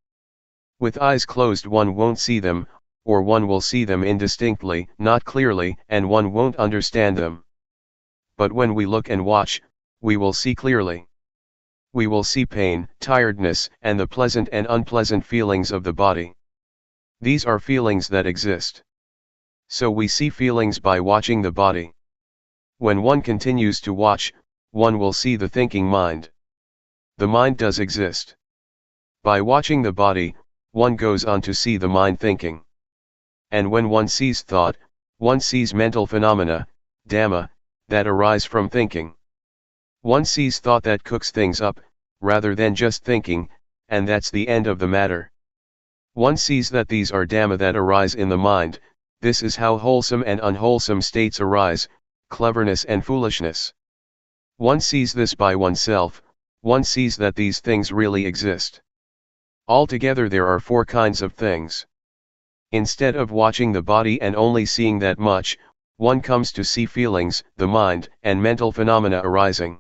With eyes closed one won't see them, or one will see them indistinctly, not clearly, and one won't understand them. But when we look and watch, we will see clearly. We will see pain, tiredness, and the pleasant and unpleasant feelings of the body. These are feelings that exist. So we see feelings by watching the body. When one continues to watch, one will see the thinking mind. The mind does exist. By watching the body, one goes on to see the mind thinking. And when one sees thought, one sees mental phenomena, Dhamma, that arise from thinking. One sees thought that cooks things up, rather than just thinking, and that's the end of the matter. One sees that these are Dhamma that arise in the mind. This is how wholesome and unwholesome states arise, cleverness and foolishness. One sees this by oneself, one sees that these things really exist. Altogether there are 4 kinds of things. Instead of watching the body and only seeing that much, one comes to see feelings, the mind, and mental phenomena arising.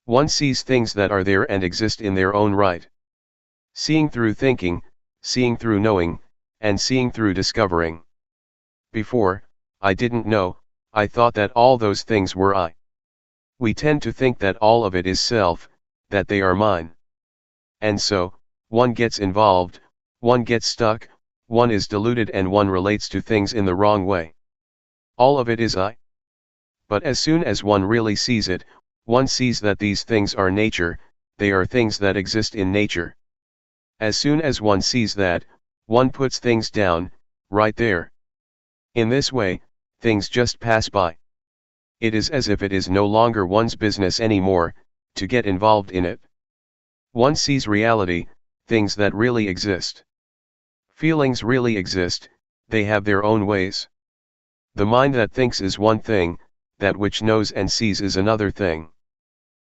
One sees things that are there and exist in their own right. Seeing through thinking, seeing through knowing, and seeing through discovering. Before, I didn't know, I thought that all those things were I. We tend to think that all of it is self, that they are mine. And so, one gets involved, one gets stuck, one is deluded and one relates to things in the wrong way. All of it is I. But as soon as one really sees it, one sees that these things are nature, they are things that exist in nature. As soon as one sees that, one puts things down, right there. In this way, things just pass by. It is as if it is no longer one's business anymore, to get involved in it. One sees reality, things that really exist. Feelings really exist, they have their own ways. The mind that thinks is one thing, that which knows and sees is another thing.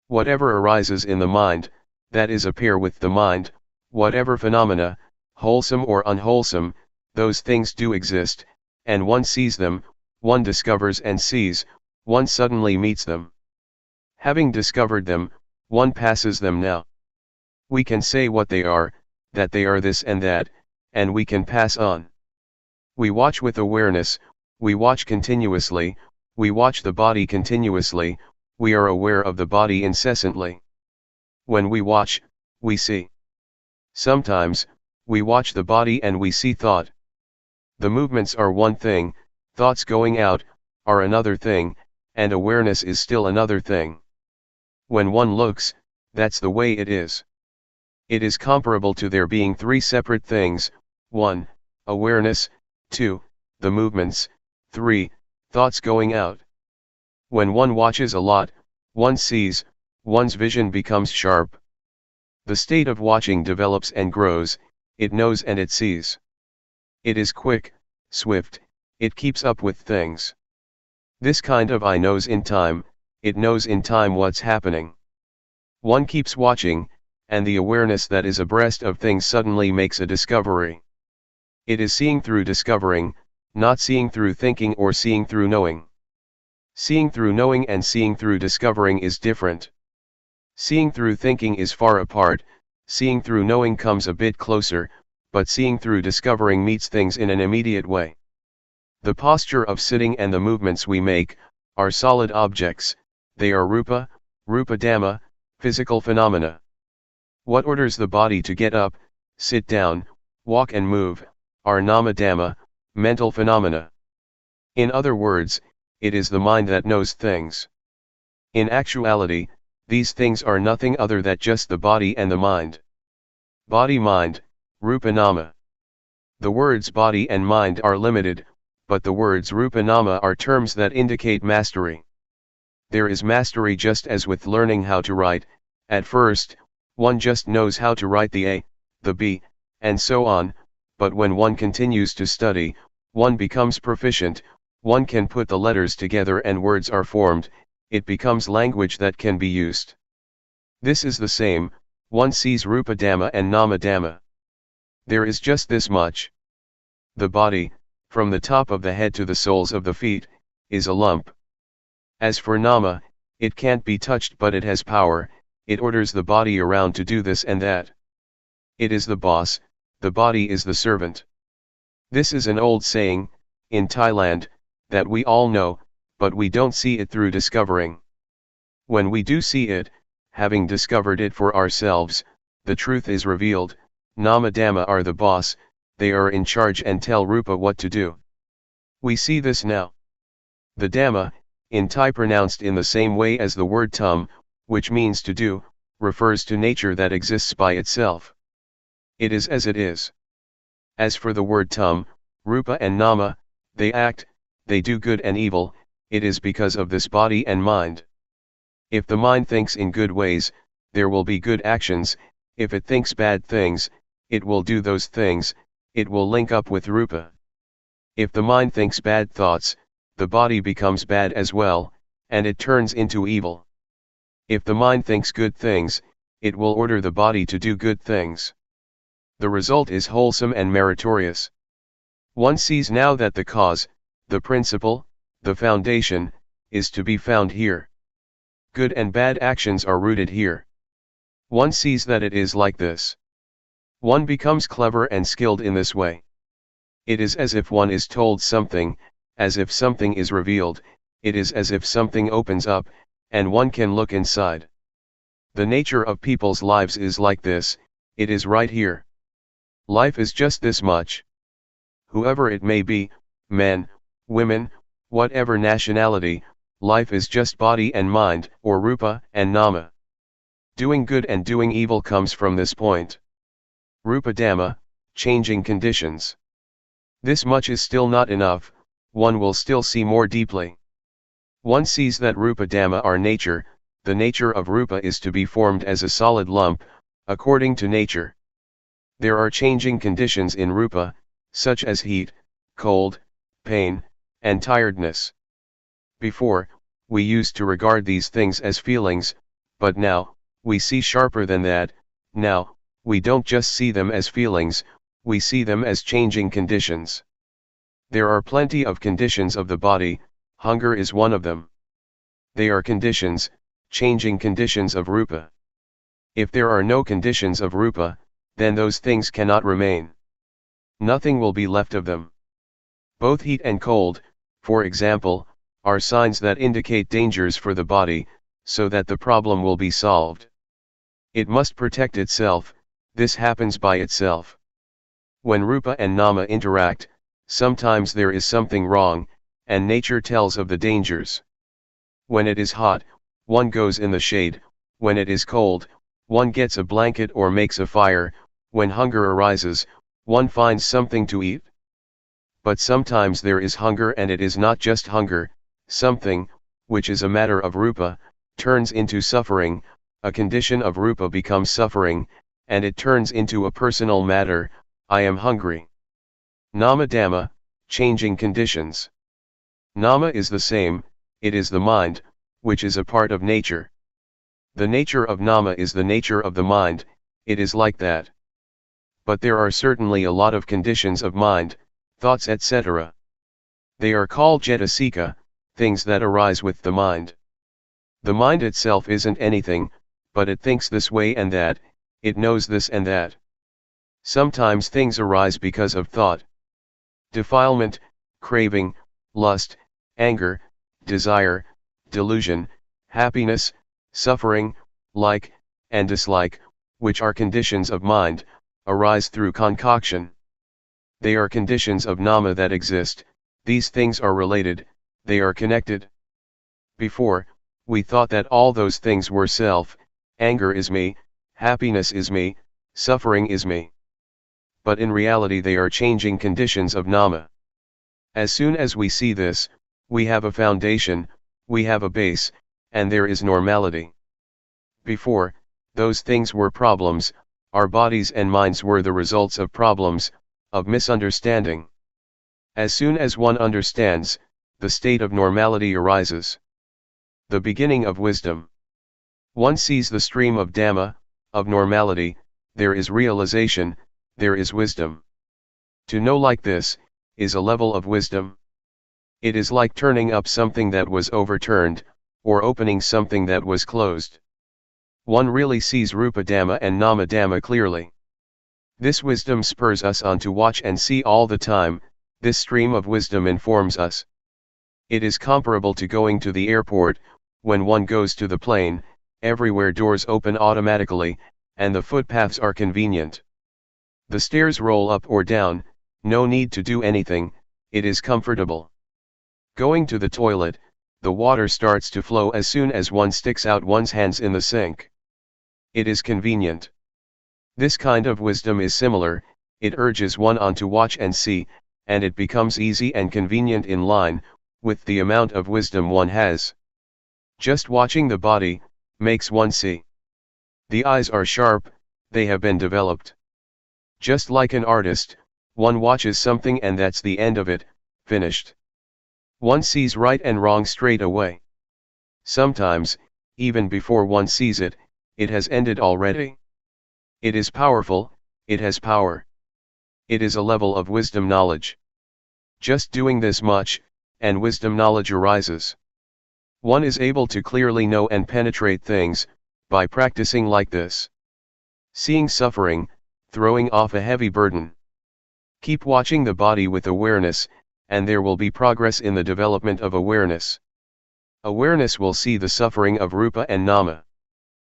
Whatever arises in the mind, that is a pair with the mind. Whatever phenomena, wholesome or unwholesome, those things do exist, and one sees them, one discovers and sees, one suddenly meets them. Having discovered them, one passes them now. We can say what they are, that they are this and that, and we can pass on. We watch with awareness, we watch continuously, we watch the body continuously, we are aware of the body incessantly. When we watch, we see. Sometimes, we watch the body and we see thought. The movements are one thing, thoughts going out, are another thing, and awareness is still another thing. When one looks, that's the way it is. It is comparable to there being 3 separate things, 1, awareness, 2, the movements, 3, Thoughts going out. When one watches a lot, one sees, one's vision becomes sharp. The state of watching develops and grows, it knows and it sees. It is quick, swift, it keeps up with things. This kind of eye knows in time, it knows in time what's happening. One keeps watching, and the awareness that is abreast of things suddenly makes a discovery. It is seeing through discovering, not seeing through thinking or seeing through knowing. Seeing through knowing and seeing through discovering is different. Seeing through thinking is far apart, seeing through knowing comes a bit closer, but seeing through discovering meets things in an immediate way. The posture of sitting and the movements we make are solid objects, they are rupa, rupa dhamma, physical phenomena. What orders the body to get up, sit down, walk and move, are nama dhamma, mental phenomena. In other words, it is the mind that knows things. In actuality, these things are nothing other than just the body and the mind. Body-mind, rupa nama. The words body and mind are limited, but the words rupa nama are terms that indicate mastery. There is mastery just as with learning how to write. At first, one just knows how to write the A, the B, and so on, but when one continues to study, one becomes proficient, one can put the letters together and words are formed, it becomes language that can be used. This is the same, one sees rupa dhamma and nama dhamma. There is just this much. The body, from the top of the head to the soles of the feet, is a lump. As for nama, it can't be touched but it has power, it orders the body around to do this and that. It is the boss, the body is the servant. This is an old saying, in Thailand, that we all know, but we don't see it through discovering. When we do see it, having discovered it for ourselves, the truth is revealed, nama dhamma are the boss, they are in charge and tell rupa what to do. We see this now. The dhamma, in Thai pronounced in the same way as the word tum, which means to do, refers to nature that exists by itself. It is as it is. As for the word tum, rupa and nama, they act, they do good and evil, it is because of this body and mind. If the mind thinks in good ways, there will be good actions, if it thinks bad things, it will do those things, it will link up with rupa. If the mind thinks bad thoughts, the body becomes bad as well, and it turns into evil. If the mind thinks good things, it will order the body to do good things. The result is wholesome and meritorious. One sees now that the cause, the principle, the foundation, is to be found here. Good and bad actions are rooted here. One sees that it is like this. One becomes clever and skilled in this way. It is as if one is told something, as if something is revealed, it is as if something opens up, and one can look inside. The nature of people's lives is like this, it is right here. Life is just this much. Whoever it may be, men, women, whatever nationality, life is just body and mind, or rupa and nama. Doing good and doing evil comes from this point. Rupa dhamma, changing conditions. This much is still not enough, one will still see more deeply. One sees that rupa dhamma are nature, the nature of rupa is to be formed as a solid lump, according to nature. There are changing conditions in rupa, such as heat, cold, pain, and tiredness. Before, we used to regard these things as feelings, but now, we see sharper than that. Now, we don't just see them as feelings, we see them as changing conditions. There are plenty of conditions of the body, hunger is one of them. They are conditions, changing conditions of rupa. If there are no conditions of rupa, then those things cannot remain. Nothing will be left of them. Both heat and cold, for example, are signs that indicate dangers for the body, so that the problem will be solved. It must protect itself, this happens by itself. When rupa and nama interact, sometimes there is something wrong, and nature tells of the dangers. When it is hot, one goes in the shade, when it is cold, one gets a blanket or makes a fire, when hunger arises, one finds something to eat. but sometimes there is hunger, and it is not just hunger. Something, which is a matter of rupa, turns into suffering, a condition of rupa becomes suffering, and it turns into a personal matter. I am hungry. Nama Dhamma, changing conditions. Nama is the same, it is the mind, which is a part of nature. The nature of Nama is the nature of the mind, it is like that. But there are certainly a lot of conditions of mind, thoughts, etc. They are called cetasika, things that arise with the mind. The mind itself isn't anything, but it thinks this way and that, it knows this and that. Sometimes things arise because of thought. Defilement, craving, lust, anger, desire, delusion, happiness, suffering, like, and dislike, which are conditions of mind, arise through concoction. They are conditions of Nama that exist, these things are related, they are connected. Before, we thought that all those things were self, anger is me, happiness is me, suffering is me. But in reality they are changing conditions of Nama. As soon as we see this, we have a foundation, we have a base, and there is normality. Before, those things were problems, our bodies and minds were the results of problems, of misunderstanding. As soon as one understands, the state of normality arises. The beginning of wisdom. One sees the stream of Dhamma, of normality, there is realization, there is wisdom. To know like this, is a level of wisdom. It is like turning up something that was overturned, or opening something that was closed. One really sees Rupa Dhamma and Nama Dhamma clearly. This wisdom spurs us on to watch and see all the time, this stream of wisdom informs us. It is comparable to going to the airport, when one goes to the plane, everywhere doors open automatically, and the footpaths are convenient. The stairs roll up or down, no need to do anything, it is comfortable. Going to the toilet, the water starts to flow as soon as one sticks out one's hands in the sink. It is convenient. This kind of wisdom is similar, it urges one on to watch and see, and it becomes easy and convenient in line with the amount of wisdom one has. Just watching the body makes one see. The eyes are sharp, they have been developed. Just like an artist, one watches something and that's the end of it, finished. One sees right and wrong straight away. Sometimes, even before one sees it, it has ended already. It is powerful, it has power. It is a level of wisdom knowledge. Just doing this much, and wisdom knowledge arises. One is able to clearly know and penetrate things, by practicing like this. Seeing suffering, throwing off a heavy burden. Keep watching the body with awareness, and there will be progress in the development of awareness. Awareness will see the suffering of Rupa and Nama.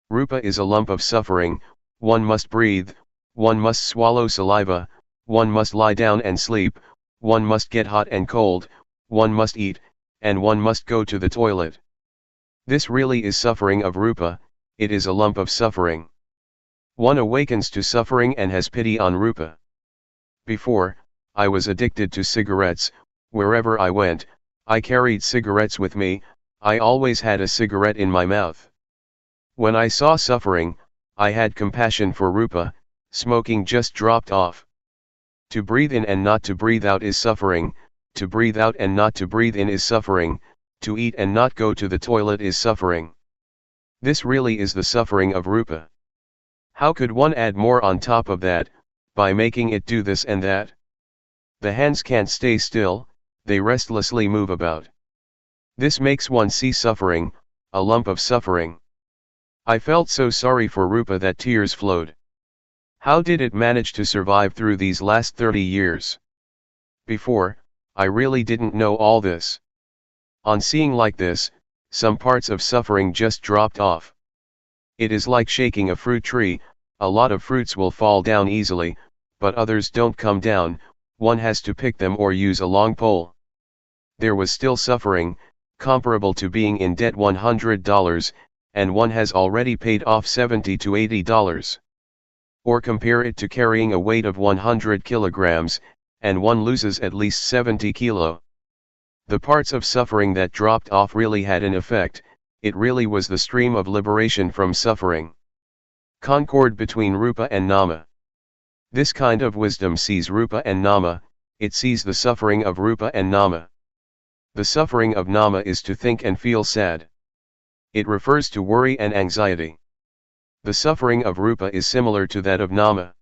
Rupa is a lump of suffering, one must breathe, one must swallow saliva, one must lie down and sleep, one must get hot and cold, one must eat, and one must go to the toilet. This really is suffering of Rupa, it is a lump of suffering. One awakens to suffering and has pity on Rupa. Before, I was addicted to cigarettes, wherever I went, I carried cigarettes with me, I always had a cigarette in my mouth. When I saw suffering, I had compassion for Rupa, smoking just dropped off. To breathe in and not to breathe out is suffering, to breathe out and not to breathe in is suffering, to eat and not go to the toilet is suffering. This really is the suffering of Rupa. How could one add more on top of that, by making it do this and that? The hands can't stay still, they restlessly move about. This makes one see suffering, a lump of suffering. I felt so sorry for Rupa that tears flowed. How did it manage to survive through these last 30 years? Before, I really didn't know all this. On seeing like this, some parts of suffering just dropped off. It is like shaking a fruit tree, a lot of fruits will fall down easily, but others don't come down, one has to pick them or use a long pole. There was still suffering, comparable to being in debt $100, and one has already paid off $70 to $80. Or compare it to carrying a weight of 100 kilograms, and one loses at least 70 kilo. The parts of suffering that dropped off really had an effect, it really was the stream of liberation from suffering. Concord between Rupa and Nama. This kind of wisdom sees Rupa and Nama, it sees the suffering of Rupa and Nama. The suffering of Nama is to think and feel sad. It refers to worry and anxiety. The suffering of Rupa is similar to that of Nama.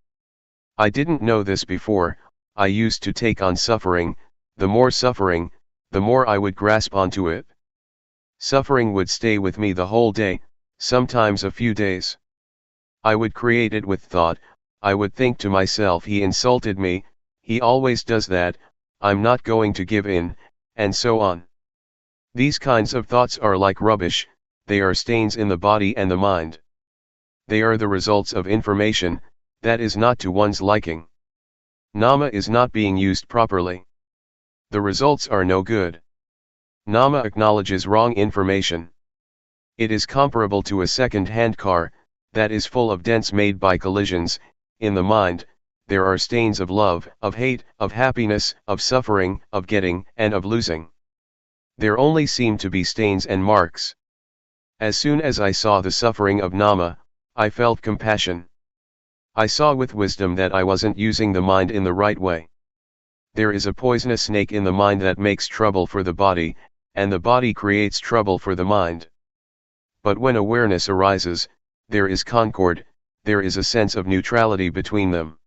I didn't know this before, I used to take on suffering, the more I would grasp onto it. Suffering would stay with me the whole day, sometimes a few days. I would create it with thought, I would think to myself, he insulted me, he always does that, I'm not going to give in, and so on. These kinds of thoughts are like rubbish, they are stains in the body and the mind. They are the results of information, that is not to one's liking. Nama is not being used properly. The results are no good. Nama acknowledges wrong information. It is comparable to a second-hand car, that is full of dents made by collisions. In the mind, there are stains of love, of hate, of happiness, of suffering, of getting, and of losing. There only seem to be stains and marks. As soon as I saw the suffering of Nama, I felt compassion. I saw with wisdom that I wasn't using the mind in the right way. There is a poisonous snake in the mind that makes trouble for the body, and the body creates trouble for the mind. But when awareness arises, there is concord, there is a sense of neutrality between them.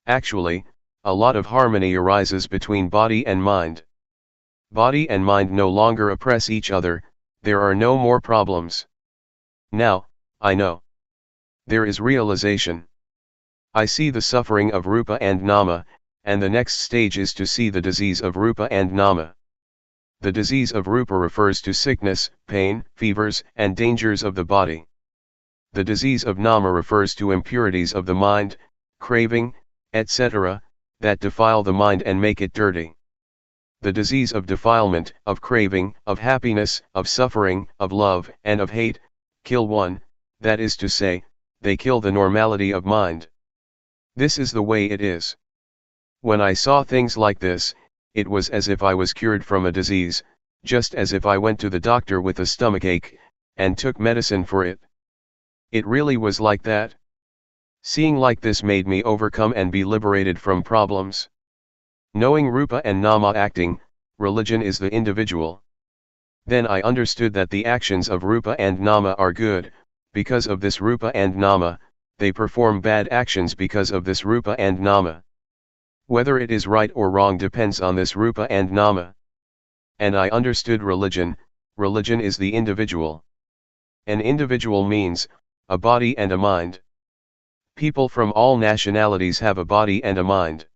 Actually, a lot of harmony arises between body and mind. Body and mind no longer oppress each other, there are no more problems. Now, I know. There is realization. I see the suffering of Rupa and Nama, and the next stage is to see the disease of Rupa and Nama. The disease of Rupa refers to sickness, pain, fevers, and dangers of the body. The disease of Nama refers to impurities of the mind, craving, etc., that defile the mind and make it dirty. The disease of defilement, of craving, of happiness, of suffering, of love, and of hate, kill one, that is to say, they kill the normality of mind. This is the way it is. When I saw things like this, it was as if I was cured from a disease, just as if I went to the doctor with a stomachache, and took medicine for it. It really was like that. Seeing like this made me overcome and be liberated from problems. Knowing Rupa and Nama acting, religion is the individual. Then I understood that the actions of Rupa and Nama are good, because of this Rupa and Nama, they perform bad actions because of this Rupa and Nama. Whether it is right or wrong depends on this Rupa and Nama. And I understood religion is the individual. An individual means, a body and a mind. People from all nationalities have a body and a mind.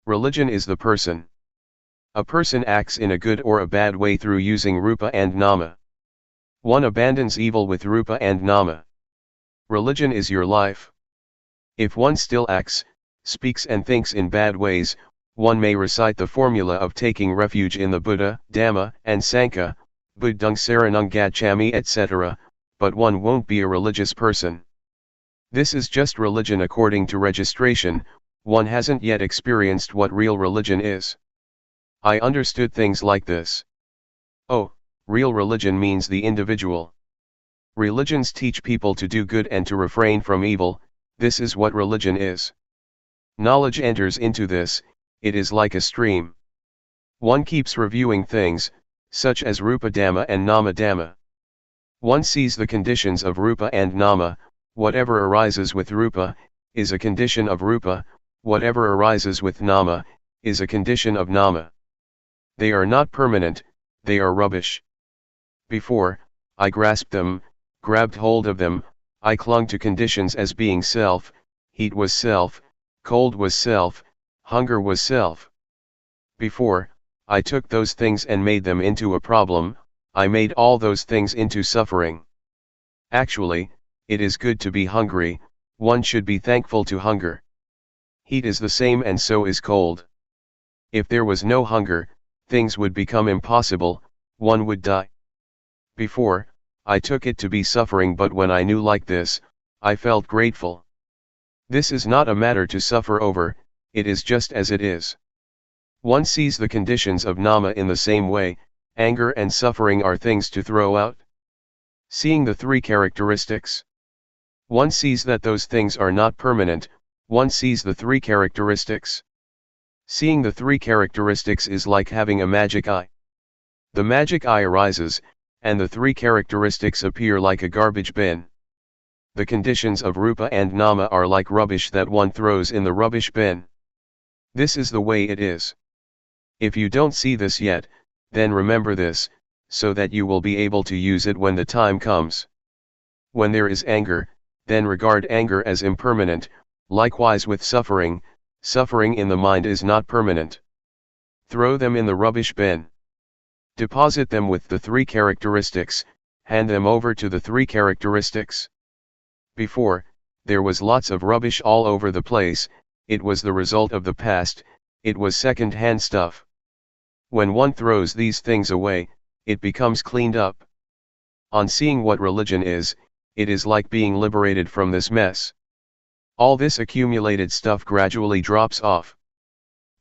Religion is the person. A person acts in a good or a bad way through using Rupa and Nama. One abandons evil with Rupa and Nama. Religion is your life. If one still acts, speaks and thinks in bad ways, one may recite the formula of taking refuge in the Buddha, Dhamma, and Sangha, Buddhang Saranang Gacchami etc., but one won't be a religious person. This is just religion according to registration, one hasn't yet experienced what real religion is. I understood things like this. Oh, real religion means the individual. Religions teach people to do good and to refrain from evil, this is what religion is. Knowledge enters into this, it is like a stream. One keeps reviewing things, such as Rupa Dhamma and Nama Dhamma. One sees the conditions of Rupa and Nama, whatever arises with Rupa, is a condition of Rupa, whatever arises with Nama, is a condition of Nama. They are not permanent, they are rubbish. Before, I grasped them, grabbed hold of them, I clung to conditions as being self, heat was self, cold was self, hunger was self. Before, I took those things and made them into a problem, I made all those things into suffering. Actually, it is good to be hungry, one should be thankful to hunger. Heat is the same and so is cold. If there was no hunger, things would become impossible, one would die. Before, I took it to be suffering, but when I knew like this, I felt grateful. This is not a matter to suffer over, it is just as it is. One sees the conditions of nama in the same way. Anger and suffering are things to throw out. Seeing the three characteristics. One sees that those things are not permanent. One sees the three characteristics. Seeing the three characteristics is like having a magic eye. The magic eye arises, and the three characteristics appear like a garbage bin. The conditions of rupa and nama are like rubbish that one throws in the rubbish bin. This is the way it is. If you don't see this yet, then remember this, so that you will be able to use it when the time comes. When there is anger, then regard anger as impermanent. Likewise with suffering, suffering in the mind is not permanent. Throw them in the rubbish bin. Deposit them with the three characteristics, hand them over to the three characteristics. Before, there was lots of rubbish all over the place. It was the result of the past, it was second-hand stuff. When one throws these things away, it becomes cleaned up. On seeing what religion is, it is like being liberated from this mess. All this accumulated stuff gradually drops off.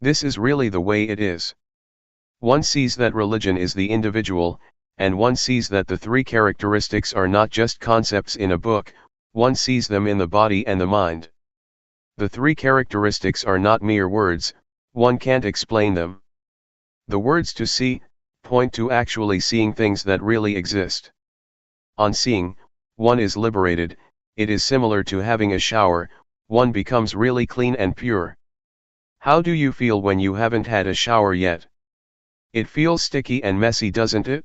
This is really the way it is. One sees that religion is the individual, and one sees that the three characteristics are not just concepts in a book. One sees them in the body and the mind. The three characteristics are not mere words. One can't explain them. The words to see point to actually seeing things that really exist. On seeing, one is liberated. It is similar to having a shower. One becomes really clean and pure. How do you feel when you haven't had a shower yet? It feels sticky and messy, doesn't it?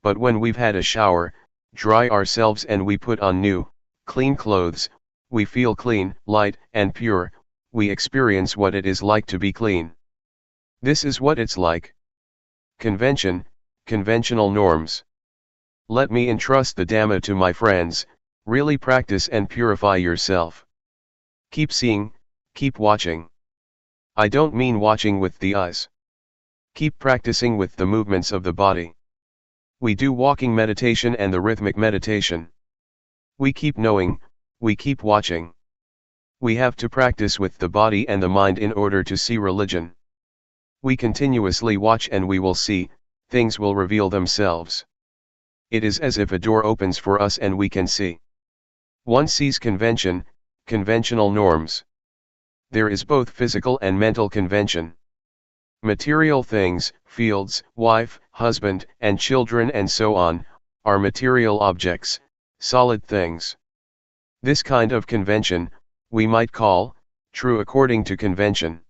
But when we've had a shower, dry ourselves and we put on new, clean clothes, we feel clean, light, and pure. We experience what it is like to be clean. This is what it's like. Convention, conventional norms. Let me entrust the Dhamma to my friends. Really practice and purify yourself. Keep seeing, keep watching. I don't mean watching with the eyes. Keep practicing with the movements of the body. We do walking meditation and the rhythmic meditation. We keep knowing, we keep watching. We have to practice with the body and the mind in order to see religion. We continuously watch and we will see, things will reveal themselves. It is as if a door opens for us and we can see. One sees convention, conventional norms. There is both physical and mental convention. Material things, fields, wife, husband, and children and so on, are material objects, solid things. This kind of convention, we might call, true according to convention.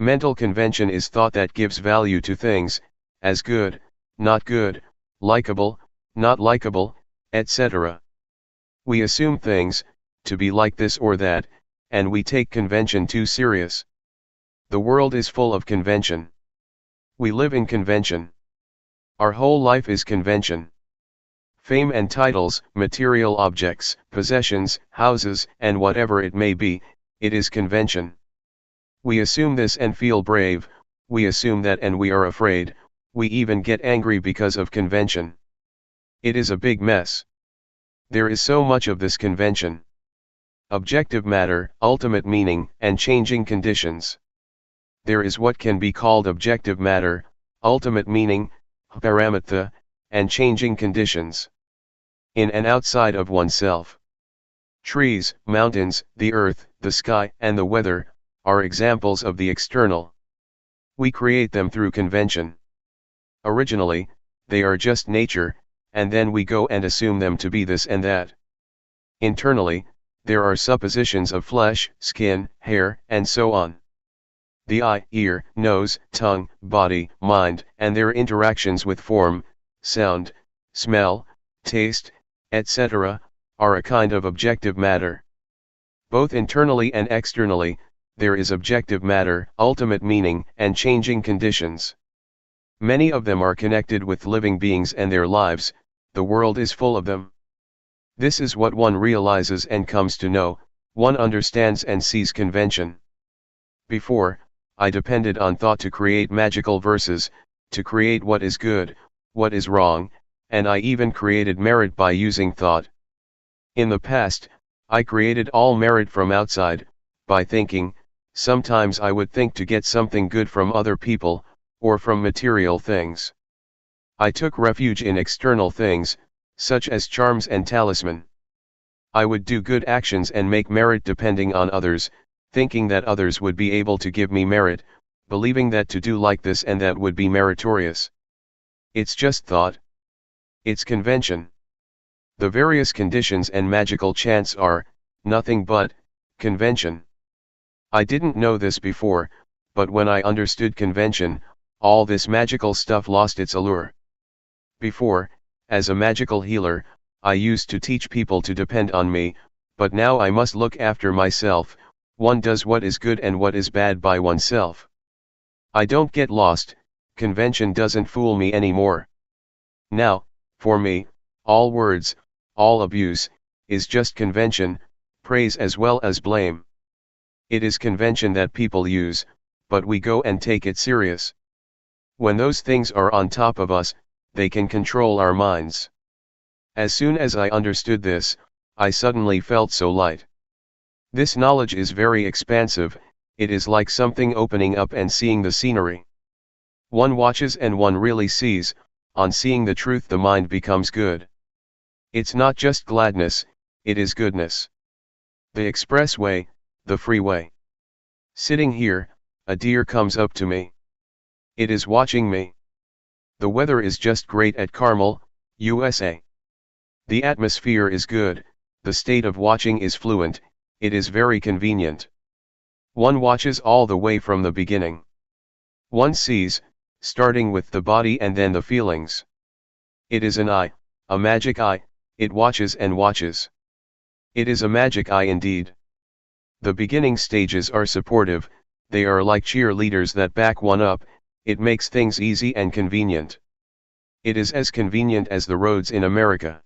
Mental convention is thought that gives value to things, as good, not good, likable, not likable, etc. We assume things, to be like this or that, and we take convention too serious. The world is full of convention. We live in convention. Our whole life is convention. Fame and titles, material objects, possessions, houses, and whatever it may be, it is convention. We assume this and feel brave, we assume that and we are afraid, we even get angry because of convention. It is a big mess. There is so much of this convention. Objective matter, ultimate meaning, and changing conditions. There is what can be called objective matter, ultimate meaning, paramatha, and changing conditions. In and outside of oneself. Trees, mountains, the earth, the sky, and the weather, are examples of the external. We create them through convention. Originally, they are just nature, and then we go and assume them to be this and that. Internally, there are suppositions of flesh, skin, hair, and so on. The eye, ear, nose, tongue, body, mind, and their interactions with form, sound, smell, taste, etc., are a kind of objective matter. Both internally and externally, there is objective matter, ultimate meaning, and changing conditions. Many of them are connected with living beings and their lives, the world is full of them. This is what one realizes and comes to know, one understands and sees convention. Before, I depended on thought to create magical verses, to create what is good, what is wrong, and I even created merit by using thought. In the past, I created all merit from outside, by thinking, sometimes I would think to get something good from other people, or from material things. I took refuge in external things, such as charms and talisman. I would do good actions and make merit depending on others, thinking that others would be able to give me merit, believing that to do like this and that would be meritorious. It's just thought. It's convention. The various conditions and magical chants are nothing but convention. I didn't know this before, but when I understood convention, all this magical stuff lost its allure. Before, as a magical healer, I used to teach people to depend on me, but now I must look after myself. One does what is good and what is bad by oneself. I don't get lost, convention doesn't fool me anymore. Now, for me, all words, all abuse, is just convention, praise as well as blame. It is convention that people use, but we go and take it serious. When those things are on top of us, they can control our minds. As soon as I understood this, I suddenly felt so light. This knowledge is very expansive, it is like something opening up and seeing the scenery. One watches and one really sees, on seeing the truth the mind becomes good. It's not just gladness, it is goodness. The expressway, the freeway. Sitting here, a deer comes up to me. It is watching me. The weather is just great at Carmel, USA. The atmosphere is good, the state of watching is fluent, it is very convenient. One watches all the way from the beginning. One sees, starting with the body and then the feelings. It is an eye, a magic eye, it watches and watches. It is a magic eye indeed. The beginning stages are supportive, they are like cheerleaders that back one up, it makes things easy and convenient. It is as convenient as the roads in America.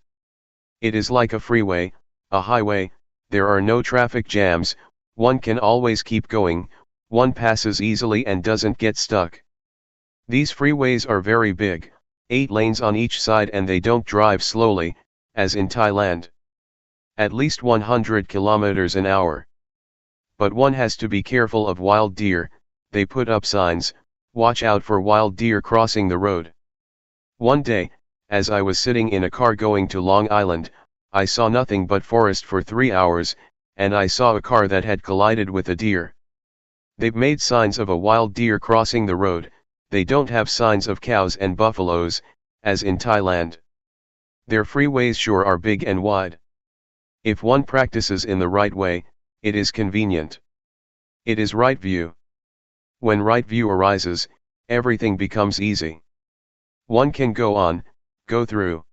It is like a freeway, a highway, there are no traffic jams, one can always keep going, one passes easily and doesn't get stuck. These freeways are very big, 8 lanes on each side, and they don't drive slowly, as in Thailand. At least 100 kilometers an hour. But one has to be careful of wild deer, they put up signs, watch out for wild deer crossing the road. One day, as I was sitting in a car going to Long Island, I saw nothing but forest for 3 hours, and I saw a car that had collided with a deer. They've made signs of a wild deer crossing the road, they don't have signs of cows and buffaloes, as in Thailand. Their freeways sure are big and wide. If one practices in the right way, it is convenient. It is right view. When right view arises, everything becomes easy. One can go on, go through.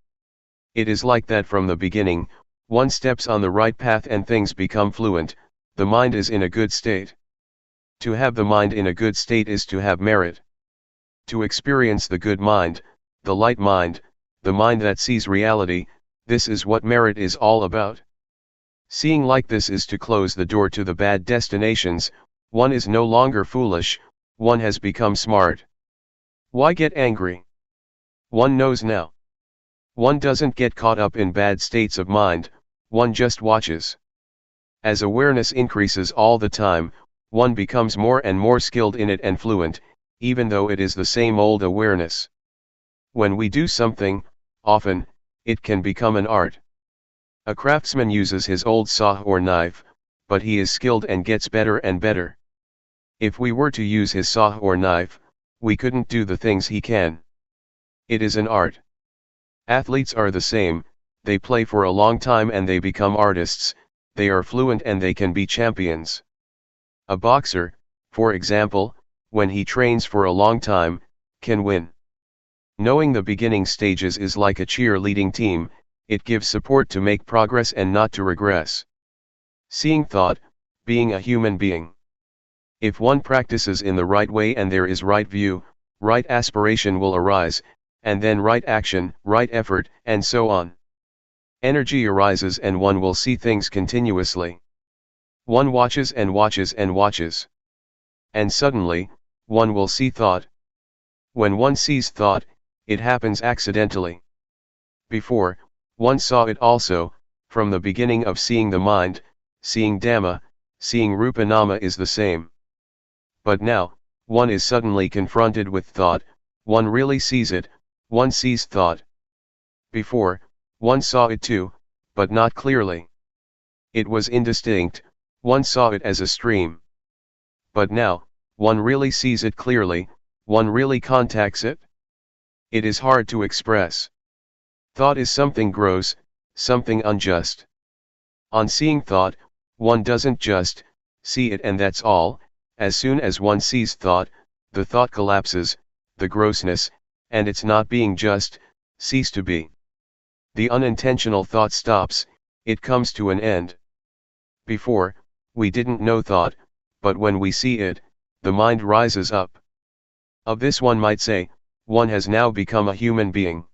It is like that from the beginning, one steps on the right path and things become fluent, the mind is in a good state. To have the mind in a good state is to have merit. To experience the good mind, the light mind, the mind that sees reality, this is what merit is all about. Seeing like this is to close the door to the bad destinations, one is no longer foolish, one has become smart. Why get angry? One knows now. One doesn't get caught up in bad states of mind, one just watches. As awareness increases all the time, one becomes more and more skilled in it and fluent, even though it is the same old awareness. When we do something, often, it can become an art. A craftsman uses his old saw or knife, but he is skilled and gets better and better. If we were to use his saw or knife, we couldn't do the things he can. It is an art. Athletes are the same, they play for a long time and they become artists, they are fluent and they can be champions. A boxer, for example, when he trains for a long time, can win. Knowing the beginning stages is like a cheerleading team, it gives support to make progress and not to regress. Seeing thought, being a human being. If one practices in the right way and there is right view, right aspiration will arise, and then right action, right effort, and so on. Energy arises and one will see things continuously. One watches and watches and watches. And suddenly, one will see thought. When one sees thought, it happens accidentally. Before, one saw it also, from the beginning of seeing the mind, seeing Dhamma, seeing Rupa Nama is the same. But now, one is suddenly confronted with thought, one really sees it, one sees thought. Before, one saw it too, but not clearly. It was indistinct, one saw it as a stream. But now, one really sees it clearly, one really contacts it. It is hard to express. Thought is something gross, something unjust. On seeing thought, one doesn't just see it and that's all. As soon as one sees thought, the thought collapses, the grossness, and its not being just, cease to be. The unintentional thought stops, it comes to an end. Before, we didn't know thought, but when we see it, the mind rises up. Of this one might say, one has now become a human being.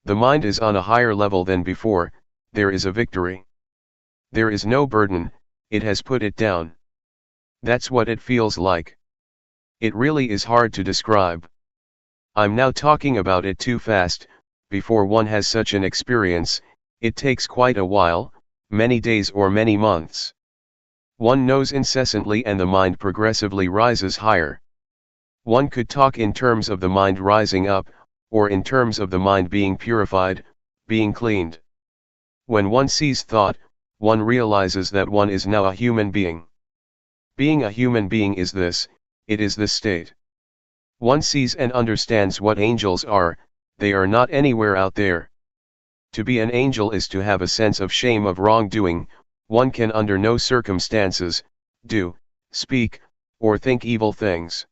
The mind is on a higher level than before, there is a victory. There is no burden, it has put it down. That's what it feels like. It really is hard to describe. I'm now talking about it too fast. Before one has such an experience, it takes quite a while, many days or many months. One knows incessantly and the mind progressively rises higher. One could talk in terms of the mind rising up, or in terms of the mind being purified, being cleaned. When one sees thought, one realizes that one is now a human being. Being a human being is this, it is this state. One sees and understands what angels are, they are not anywhere out there. To be an angel is to have a sense of shame of wrongdoing, one can under no circumstances, do, speak, or think evil things.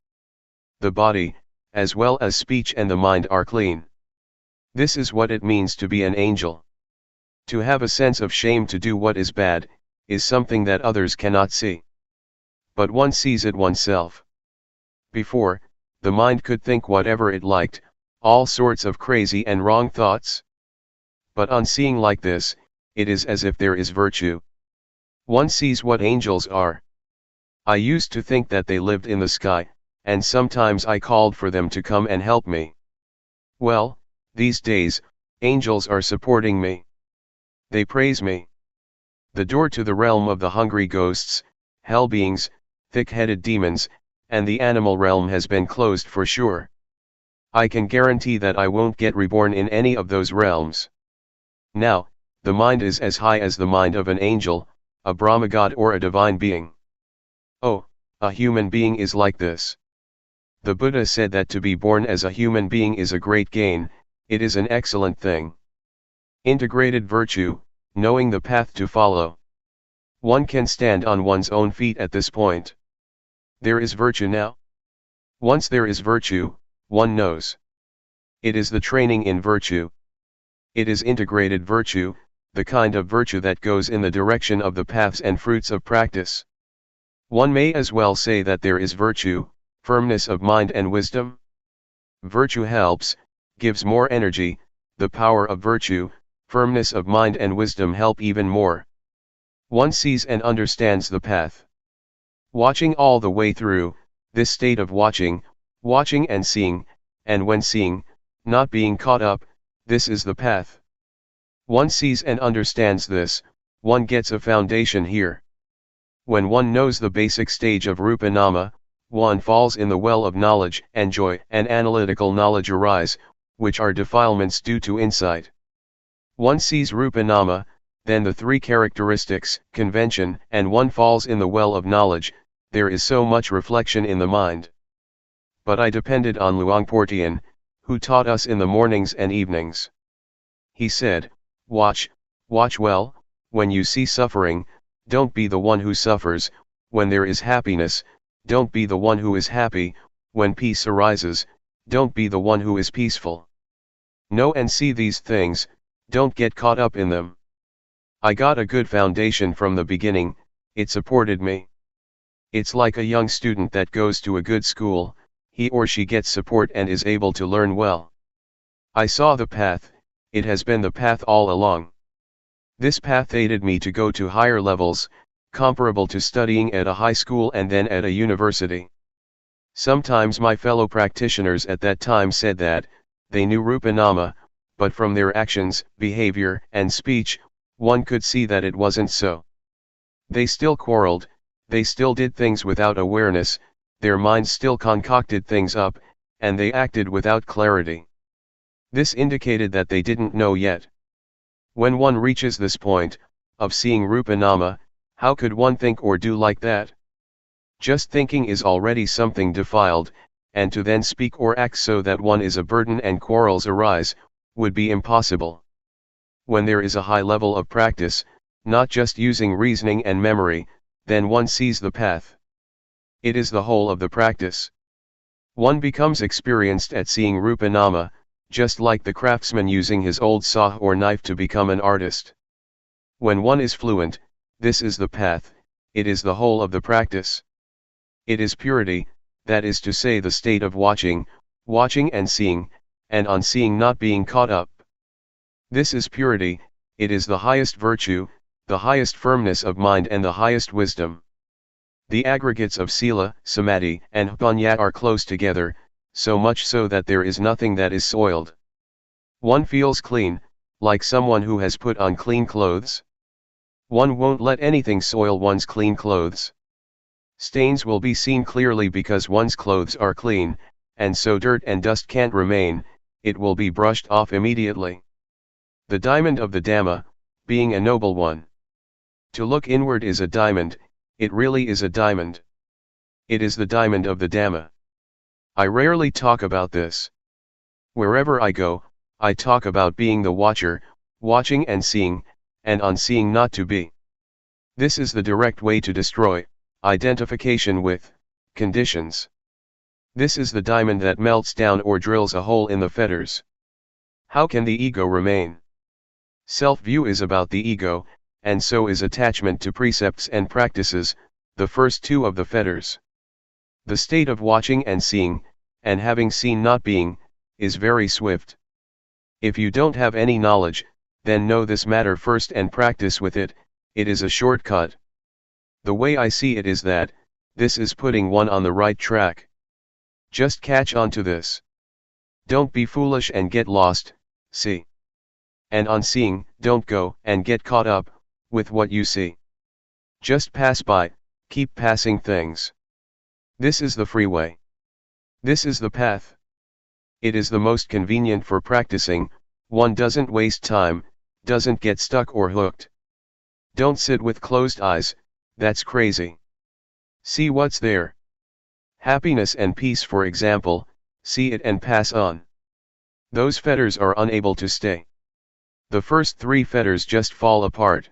The body, as well as speech and the mind are clean. This is what it means to be an angel. To have a sense of shame to do what is bad, is something that others cannot see. But one sees it oneself. Before, the mind could think whatever it liked, all sorts of crazy and wrong thoughts. But on seeing like this, it is as if there is virtue. One sees what angels are. I used to think that they lived in the sky, and sometimes I called for them to come and help me. Well, these days, angels are supporting me. They praise me. The door to the realm of the hungry ghosts, hell beings, thick-headed demons, and the animal realm has been closed for sure. I can guarantee that I won't get reborn in any of those realms. Now, the mind is as high as the mind of an angel, a Brahma god or a divine being. Oh, a human being is like this. The Buddha said that to be born as a human being is a great gain, it is an excellent thing. Integrated virtue, knowing the path to follow. One can stand on one's own feet at this point. There is virtue now. Once there is virtue, one knows. It is the training in virtue. It is integrated virtue, the kind of virtue that goes in the direction of the paths and fruits of practice. One may as well say that there is virtue, firmness of mind and wisdom. Virtue helps, gives more energy, the power of virtue, firmness of mind and wisdom help even more. One sees and understands the path. Watching all the way through, this state of watching and seeing, and when seeing, not being caught up, this is the path. One sees and understands this, one gets a foundation here. When one knows the basic stage of Rupa Nama, one falls in the well of knowledge and joy and analytical knowledge arise, which are defilements due to insight. One sees Rupa Nama, then the three characteristics, convention, and one falls in the well of knowledge, there is so much reflection in the mind. But I depended on Luangpor Teean, who taught us in the mornings and evenings. He said, watch well, when you see suffering, don't be the one who suffers, when there is happiness, don't be the one who is happy, when peace arises, don't be the one who is peaceful. Know and see these things, don't get caught up in them. I got a good foundation from the beginning, it supported me. It's like a young student that goes to a good school, he or she gets support and is able to learn well. I saw the path, it has been the path all along. This path aided me to go to higher levels, comparable to studying at a high school and then at a university. Sometimes my fellow practitioners at that time said that, they knew Rupa Nama, but from their actions, behavior, and speech, one could see that it wasn't so. They still quarreled, they still did things without awareness, their minds still concocted things up, and they acted without clarity. This indicated that they didn't know yet. When one reaches this point, of seeing Rupa Nama, how could one think or do like that? Just thinking is already something defiled, and to then speak or act so that one is a burden and quarrels arise, would be impossible. When there is a high level of practice, not just using reasoning and memory, then one sees the path. It is the whole of the practice. One becomes experienced at seeing Rupa Nama, just like the craftsman using his old saw or knife to become an artist. When one is fluent, this is the path, it is the whole of the practice. It is purity, that is to say the state of watching and seeing, and on seeing not being caught up. This is purity, it is the highest virtue, the highest firmness of mind and the highest wisdom. The aggregates of sila, samadhi, and jnana are close together, so much so that there is nothing that is soiled. One feels clean, like someone who has put on clean clothes. One won't let anything soil one's clean clothes. Stains will be seen clearly because one's clothes are clean, and so dirt and dust can't remain, it will be brushed off immediately. The diamond of the Dhamma, being a noble one. To look inward is a diamond, it really is a diamond. It is the diamond of the Dhamma. I rarely talk about this. Wherever I go, I talk about being the watcher, watching and seeing, and on seeing not to be. This is the direct way to destroy identification with conditions. This is the diamond that melts down or drills a hole in the fetters. How can the ego remain? Self-view is about the ego, and so is attachment to precepts and practices, the first two of the fetters. The state of watching and seeing, and having seen not being, is very swift. If you don't have any knowledge, then know this matter first and practice with it, it is a shortcut. The way I see it is that, this is putting one on the right track. Just catch on to this. Don't be foolish and get lost, see. And on seeing, don't go and get caught up with what you see. Just pass by, keep passing things. This is the freeway. This is the path. It is the most convenient for practicing, one doesn't waste time, doesn't get stuck or hooked. Don't sit with closed eyes, that's crazy. See what's there. Happiness and peace, for example, see it and pass on. Those fetters are unable to stay. The first three fetters just fall apart.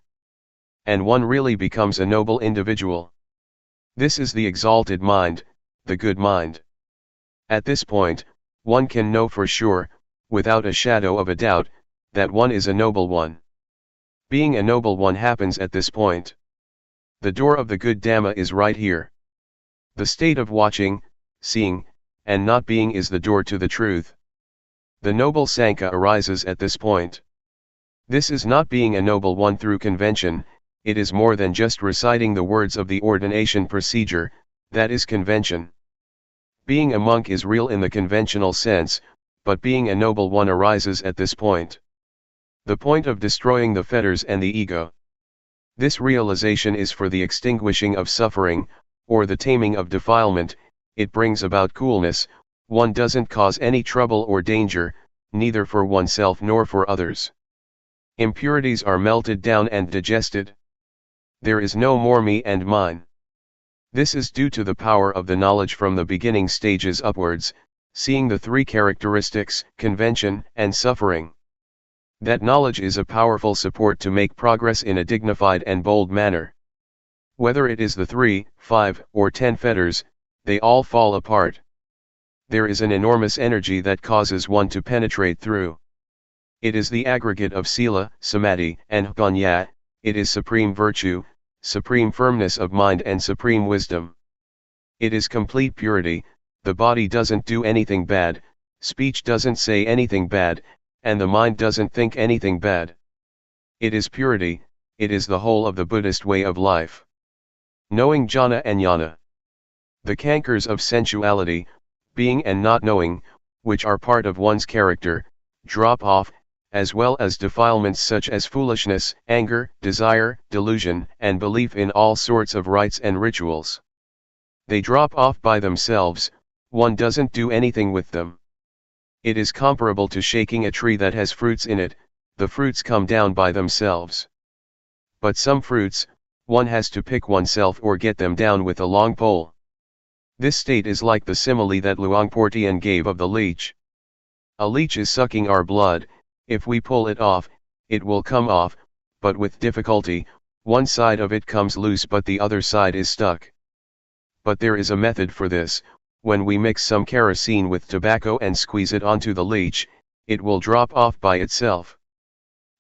And one really becomes a noble individual. This is the exalted mind, the good mind. At this point, one can know for sure, without a shadow of a doubt, that one is a noble one. Being a noble one happens at this point. The door of the good Dhamma is right here. The state of watching, seeing, and not being is the door to the truth. The noble Sankhya arises at this point. This is not being a noble one through convention, it is more than just reciting the words of the ordination procedure, that is convention. Being a monk is real in the conventional sense, but being a noble one arises at this point. The point of destroying the fetters and the ego. This realization is for the extinguishing of suffering, or the taming of defilement, it brings about coolness, one doesn't cause any trouble or danger, neither for oneself nor for others. Impurities are melted down and digested. There is no more me and mine. This is due to the power of the knowledge from the beginning stages upwards, seeing the three characteristics, convention and suffering. That knowledge is a powerful support to make progress in a dignified and bold manner. Whether it is the 3, 5, or 10 fetters, they all fall apart. There is an enormous energy that causes one to penetrate through. It is the aggregate of sila, samadhi, and jnana, it is supreme virtue, supreme firmness of mind and supreme wisdom. It is complete purity, the body doesn't do anything bad, speech doesn't say anything bad, and the mind doesn't think anything bad. It is purity, it is the whole of the Buddhist way of life. Knowing jhana and jnana. The cankers of sensuality, being and not knowing, which are part of one's character, drop off, as well as defilements such as foolishness, anger, desire, delusion, and belief in all sorts of rites and rituals. They drop off by themselves, one doesn't do anything with them. It is comparable to shaking a tree that has fruits in it, the fruits come down by themselves. But some fruits, one has to pick oneself or get them down with a long pole. This state is like the simile that Luangpor Teean gave of the leech. A leech is sucking our blood, if we pull it off, it will come off, but with difficulty, one side of it comes loose but the other side is stuck. But there is a method for this. When we mix some kerosene with tobacco and squeeze it onto the leech, it will drop off by itself.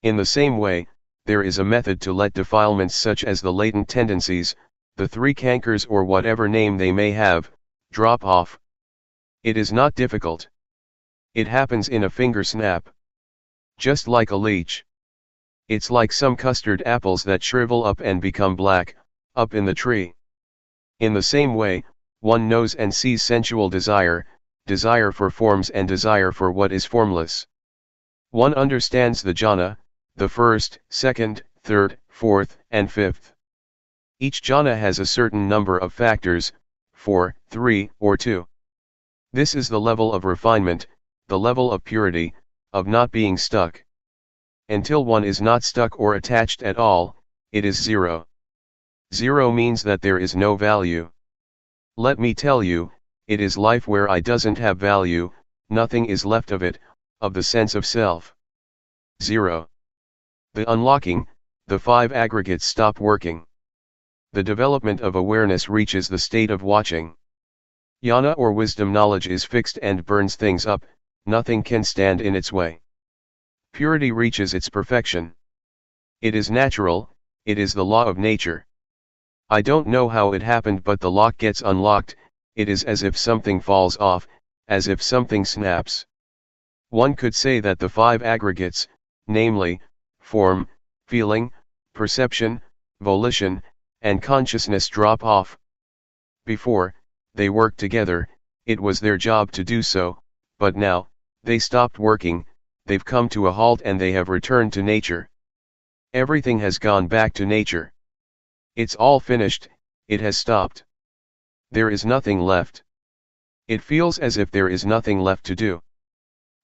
In the same way, there is a method to let defilements such as the latent tendencies, the three cankers or whatever name they may have, drop off. It is not difficult. It happens in a finger snap. Just like a leech. It's like some custard apples that shrivel up and become black, up in the tree. In the same way, one knows and sees sensual desire, desire for forms and desire for what is formless. One understands the jhana, the first, second, third, fourth, and fifth. Each jhana has a certain number of factors, 4, 3, or 2. This is the level of refinement, the level of purity, of not being stuck. Until one is not stuck or attached at all, it is zero. Zero means that there is no value. Let me tell you, it is life where I doesn't have value, nothing is left of it, of the sense of self. Zero. The unlocking, the five aggregates stop working. The development of awareness reaches the state of watching. Jnana or wisdom knowledge is fixed and burns things up, nothing can stand in its way. Purity reaches its perfection. It is natural, it is the law of nature. I don't know how it happened, but the lock gets unlocked, it is as if something falls off, as if something snaps. One could say that the five aggregates, namely, form, feeling, perception, volition, and consciousness drop off. Before, they worked together, it was their job to do so, but now, they stopped working, they've come to a halt and they have returned to nature. Everything has gone back to nature. It's all finished, it has stopped. There is nothing left. It feels as if there is nothing left to do.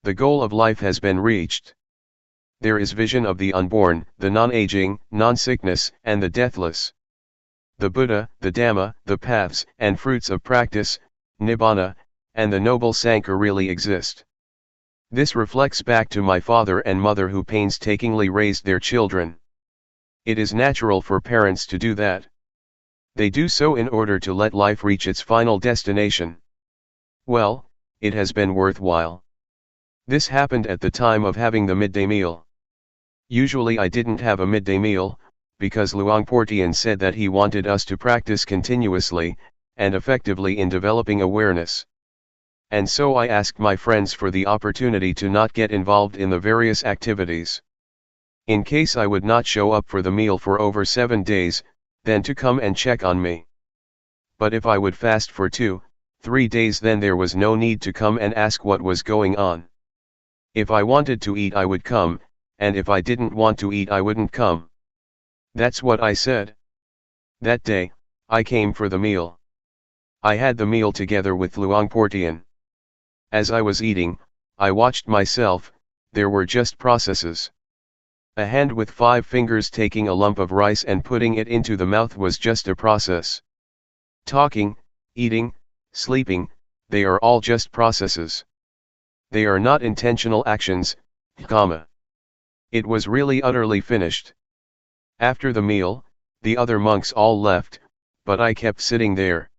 The goal of life has been reached. There is vision of the unborn, the non-aging, non-sickness, and the deathless. The Buddha, the Dhamma, the paths and fruits of practice, Nibbana, and the noble Sangha really exist. This reflects back to my father and mother who painstakingly raised their children. It is natural for parents to do that. They do so in order to let life reach its final destination. Well, it has been worthwhile. This happened at the time of having the midday meal. Usually I didn't have a midday meal, because Luangpor Teean said that he wanted us to practice continuously, and effectively in developing awareness. And so I asked my friends for the opportunity to not get involved in the various activities. In case I would not show up for the meal for over 7 days, then to come and check on me. But if I would fast for 2, 3 days, then there was no need to come and ask what was going on. If I wanted to eat I would come, and if I didn't want to eat I wouldn't come. That's what I said. That day, I came for the meal. I had the meal together with Luangpor Teean. As I was eating, I watched myself, there were just processes. A hand with 5 fingers taking a lump of rice and putting it into the mouth was just a process. Talking, eating, sleeping, they are all just processes. They are not intentional actions, karma. It was really utterly finished. After the meal, the other monks all left, but I kept sitting there.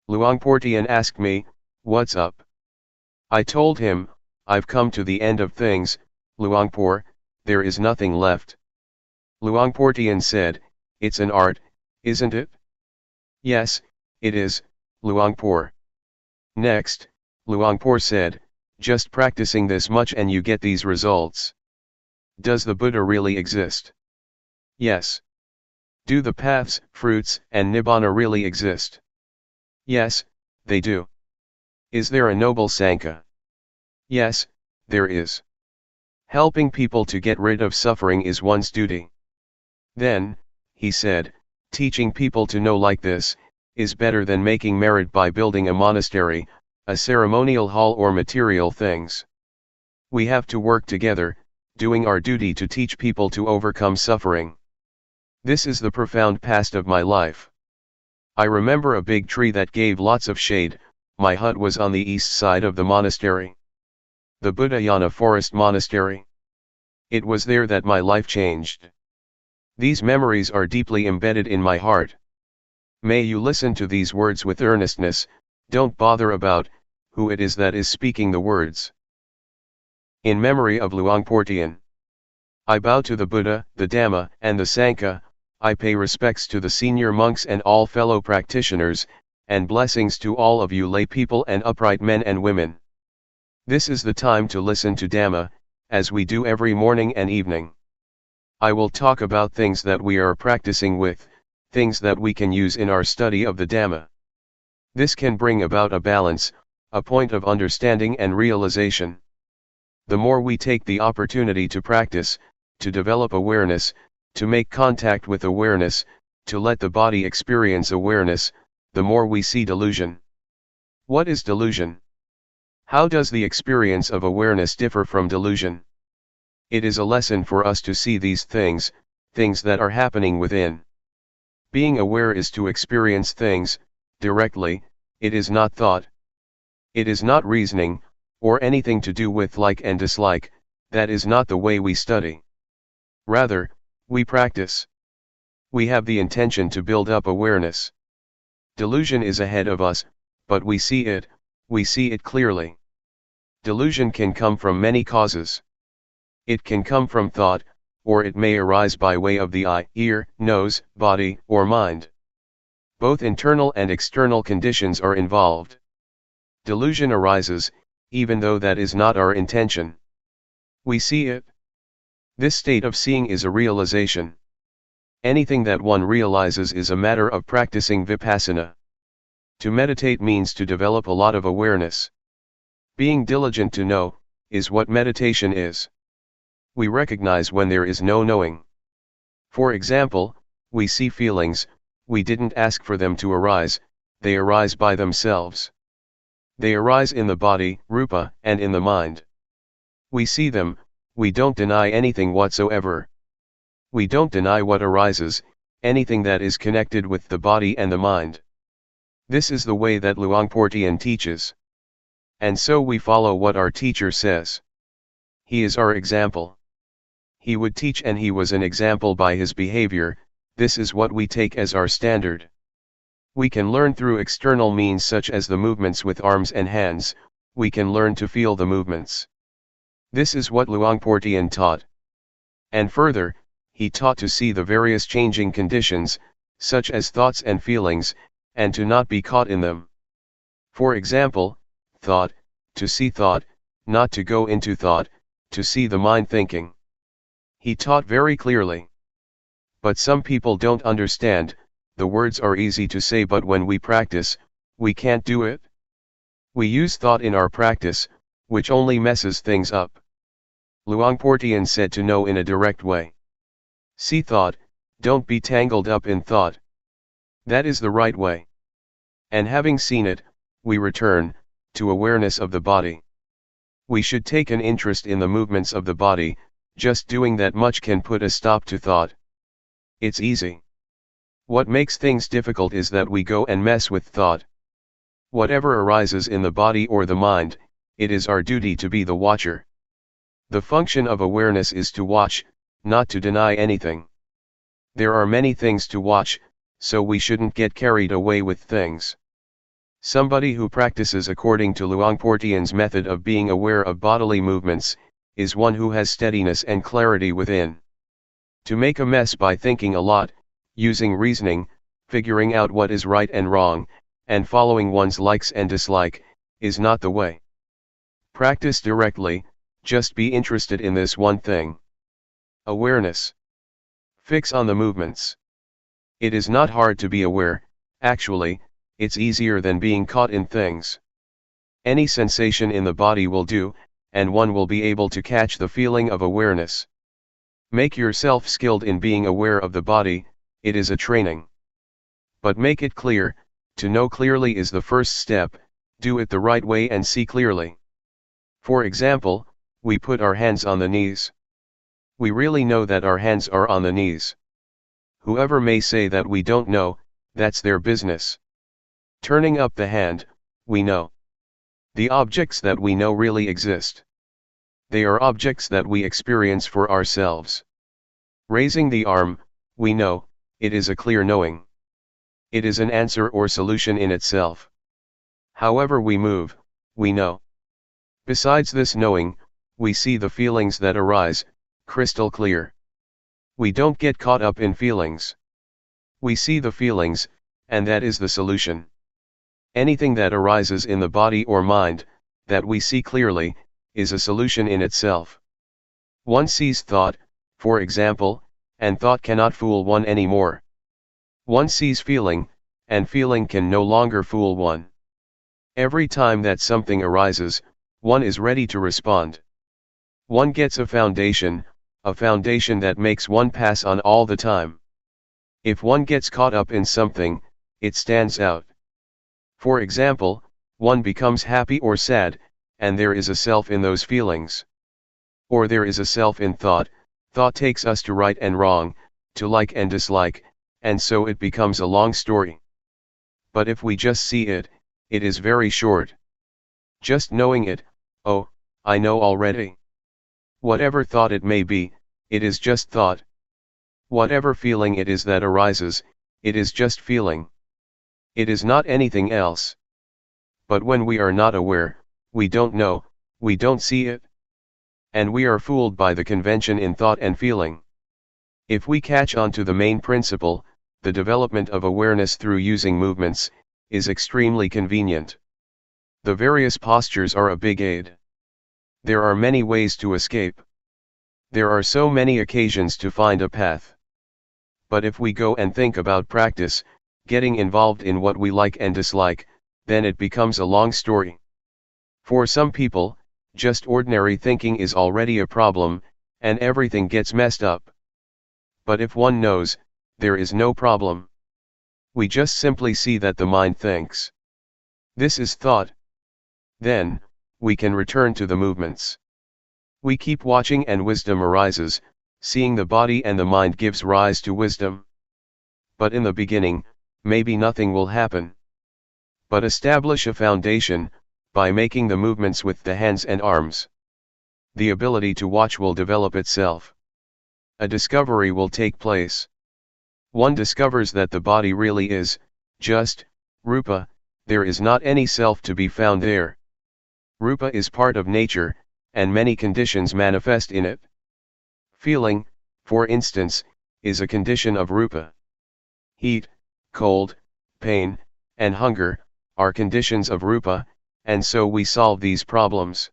Luangpor Teean asked me, "What's up?" I told him, "I've come to the end of things, Luangpor, there is nothing left." Luangpor Teean said, "It's an art, isn't it?" "Yes, it is, Luangpor." Next, Luangpor said, "Just practicing this much and you get these results. Does the Buddha really exist?" "Yes." "Do the paths, fruits, and Nibbana really exist?" "Yes, they do." "Is there a noble Sangha?" "Yes, there is. Helping people to get rid of suffering is one's duty." Then, he said, teaching people to know like this, is better than making merit by building a monastery, a ceremonial hall or material things. We have to work together, doing our duty to teach people to overcome suffering. This is the profound past of my life. I remember a big tree that gave lots of shade. My hut was on the east side of the monastery. The Buddhayana Forest Monastery. It was there that my life changed. These memories are deeply embedded in my heart. May you listen to these words with earnestness, don't bother about who it is that is speaking the words. In memory of Luangpor Teean. I bow to the Buddha, the Dhamma, and the Sangha. I pay respects to the senior monks and all fellow practitioners, and blessings to all of you lay people and upright men and women. This is the time to listen to Dhamma, as we do every morning and evening. I will talk about things that we are practicing with, things that we can use in our study of the Dhamma. This can bring about a balance, a point of understanding and realization. The more we take the opportunity to practice, to develop awareness, to make contact with awareness, to let the body experience awareness, the more we see delusion. What is delusion? How does the experience of awareness differ from delusion? It is a lesson for us to see these things that are happening within. Being aware is to experience things directly. It is not thought. It is not reasoning, or anything to do with like and dislike. That is not the way we study. Rather, we practice. We have the intention to build up awareness. Delusion is ahead of us, but we see it clearly. Delusion can come from many causes. It can come from thought, or it may arise by way of the eye, ear, nose, body, or mind. Both internal and external conditions are involved. Delusion arises, even though that is not our intention. We see it. This state of seeing is a realization. Anything that one realizes is a matter of practicing Vipassana. To meditate means to develop a lot of awareness. Being diligent to know, is what meditation is. We recognize when there is no knowing. For example, we see feelings, we didn't ask for them to arise, they arise by themselves. They arise in the body, rupa, and in the mind. We see them, we don't deny anything whatsoever. We don't deny what arises, anything that is connected with the body and the mind. This is the way that Luangpor Teean teaches. And so we follow what our teacher says. He is our example. He would teach and he was an example by his behavior. This is what we take as our standard. We can learn through external means such as the movements with arms and hands. We can learn to feel the movements. This is what Luangpor Teean taught. And further, he taught to see the various changing conditions, such as thoughts and feelings, and to not be caught in them. For example, thought, to see thought, not to go into thought, to see the mind thinking. He taught very clearly. But some people don't understand. The words are easy to say, but when we practice, we can't do it. We use thought in our practice, which only messes things up. Luangpor Teean said to know in a direct way. See thought, don't be tangled up in thought. That is the right way. And having seen it, we return to awareness of the body. We should take an interest in the movements of the body. Just doing that much can put a stop to thought. It's easy. What makes things difficult is that we go and mess with thought. Whatever arises in the body or the mind, it is our duty to be the watcher. The function of awareness is to watch, not to deny anything. There are many things to watch, so we shouldn't get carried away with things. Somebody who practices according to Luangpor Teean's method of being aware of bodily movements, is one who has steadiness and clarity within. To make a mess by thinking a lot, using reasoning, figuring out what is right and wrong, and following one's likes and dislike, is not the way. Practice directly, just be interested in this one thing. Awareness. Fix on the movements. It is not hard to be aware, actually, it's easier than being caught in things. Any sensation in the body will do, and one will be able to catch the feeling of awareness. Make yourself skilled in being aware of the body, it is a training. But make it clear, To know clearly is the first step, do it the right way and see clearly. For example, we put our hands on the knees. We really know that our hands are on the knees. Whoever may say that we don't know, that's their business. Turning up the hand, we know. The objects that we know really exist. They are objects that we experience for ourselves. Raising the arm, we know, it is a clear knowing. It is an answer or solution in itself. However we move, we know. Besides this knowing, we see the feelings that arise, crystal clear. We don't get caught up in feelings. We see the feelings, and that is the solution. Anything that arises in the body or mind, that we see clearly, is a solution in itself. One sees thought, for example, and thought cannot fool one anymore. One sees feeling, and feeling can no longer fool one. Every time that something arises, one is ready to respond. One gets a foundation that makes one pass on all the time. If one gets caught up in something, it stands out. For example, one becomes happy or sad, and there is a self in those feelings. Or there is a self in thought, thought takes us to right and wrong, to like and dislike, and so it becomes a long story. But if we just see it, it is very short. Just knowing it, oh, I know already. Whatever thought it may be, it is just thought. Whatever feeling it is that arises, it is just feeling. It is not anything else. But when we are not aware, we don't know, we don't see it. And we are fooled by the convention in thought and feeling. If we catch on to the main principle, the development of awareness through using movements, is extremely convenient. The various postures are a big aid. There are many ways to escape. There are so many occasions to find a path. But if we go and think about practice, getting involved in what we like and dislike, then it becomes a long story. For some people, just ordinary thinking is already a problem, and everything gets messed up. But if one knows, there is no problem. We just simply see that the mind thinks. This is thought. Then, we can return to the movements. We keep watching and wisdom arises, seeing the body and the mind gives rise to wisdom. But in the beginning, maybe nothing will happen. But establish a foundation, by making the movements with the hands and arms. The ability to watch will develop itself. A discovery will take place. One discovers that the body really is, just, rupa, there is not any self to be found there. Rupa is part of nature, and many conditions manifest in it. Feeling, for instance, is a condition of rupa. Heat, cold, pain, and hunger, are conditions of rupa, and so we solve these problems.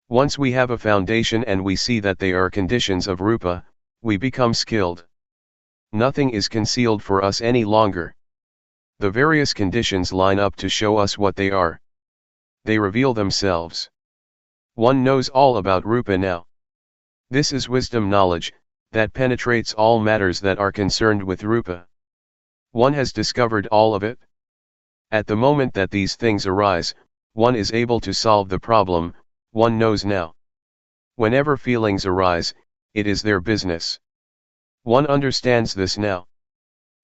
Once we have a foundation and we see that they are conditions of rupa, we become skilled. Nothing is concealed for us any longer. The various conditions line up to show us what they are. They reveal themselves. One knows all about rupa now. This is wisdom knowledge, that penetrates all matters that are concerned with rupa. One has discovered all of it. At the moment that these things arise, one is able to solve the problem, one knows now. Whenever feelings arise, it is their business. One understands this now.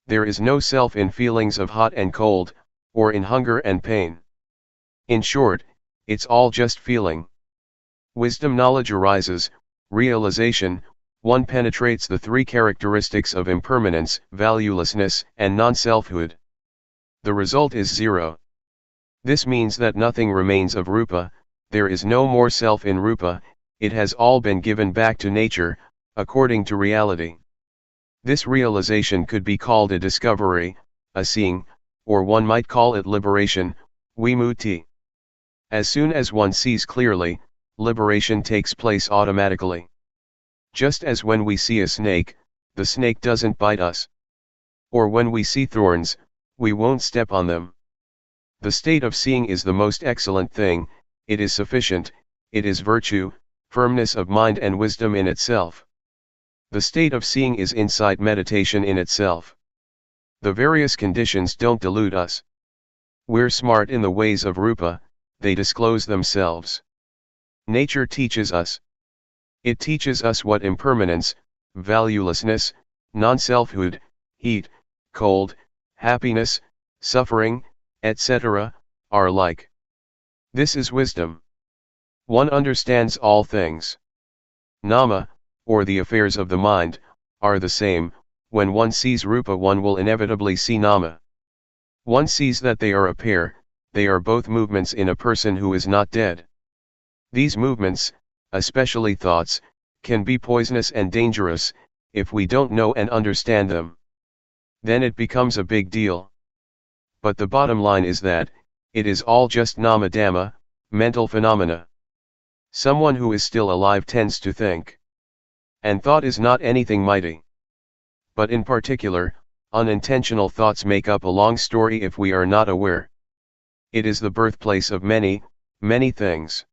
There is no self in feelings of hot and cold, or in hunger and pain. In short, it's all just feeling. Wisdom knowledge arises, realization, one penetrates the three characteristics of impermanence, valuelessness, and non-selfhood. The result is zero. This means that nothing remains of rupa, there is no more self in rupa, it has all been given back to nature, according to reality. This realization could be called a discovery, a seeing, or one might call it liberation, vimutti. As soon as one sees clearly, liberation takes place automatically. Just as when we see a snake, the snake doesn't bite us. Or when we see thorns, we won't step on them. The state of seeing is the most excellent thing, it is sufficient, it is virtue, firmness of mind and wisdom in itself. The state of seeing is insight meditation in itself. The various conditions don't delude us. We're smart in the ways of Rupa, they disclose themselves. Nature teaches us. It teaches us what impermanence, valuelessness, non-selfhood, heat, cold, happiness, suffering, etc., are like. This is wisdom. One understands all things. Nama, or the affairs of the mind, are the same. When one sees Rupa, one will inevitably see Nama. One sees that they are a pair, they are both movements in a person who is not dead. These movements, especially thoughts, can be poisonous and dangerous, if we don't know and understand them. Then it becomes a big deal. But the bottom line is that, it is all just nama dhamma, mental phenomena. Someone who is still alive tends to think. And thought is not anything mighty. But in particular, unintentional thoughts make up a long story if we are not aware. It is the birthplace of many, many things.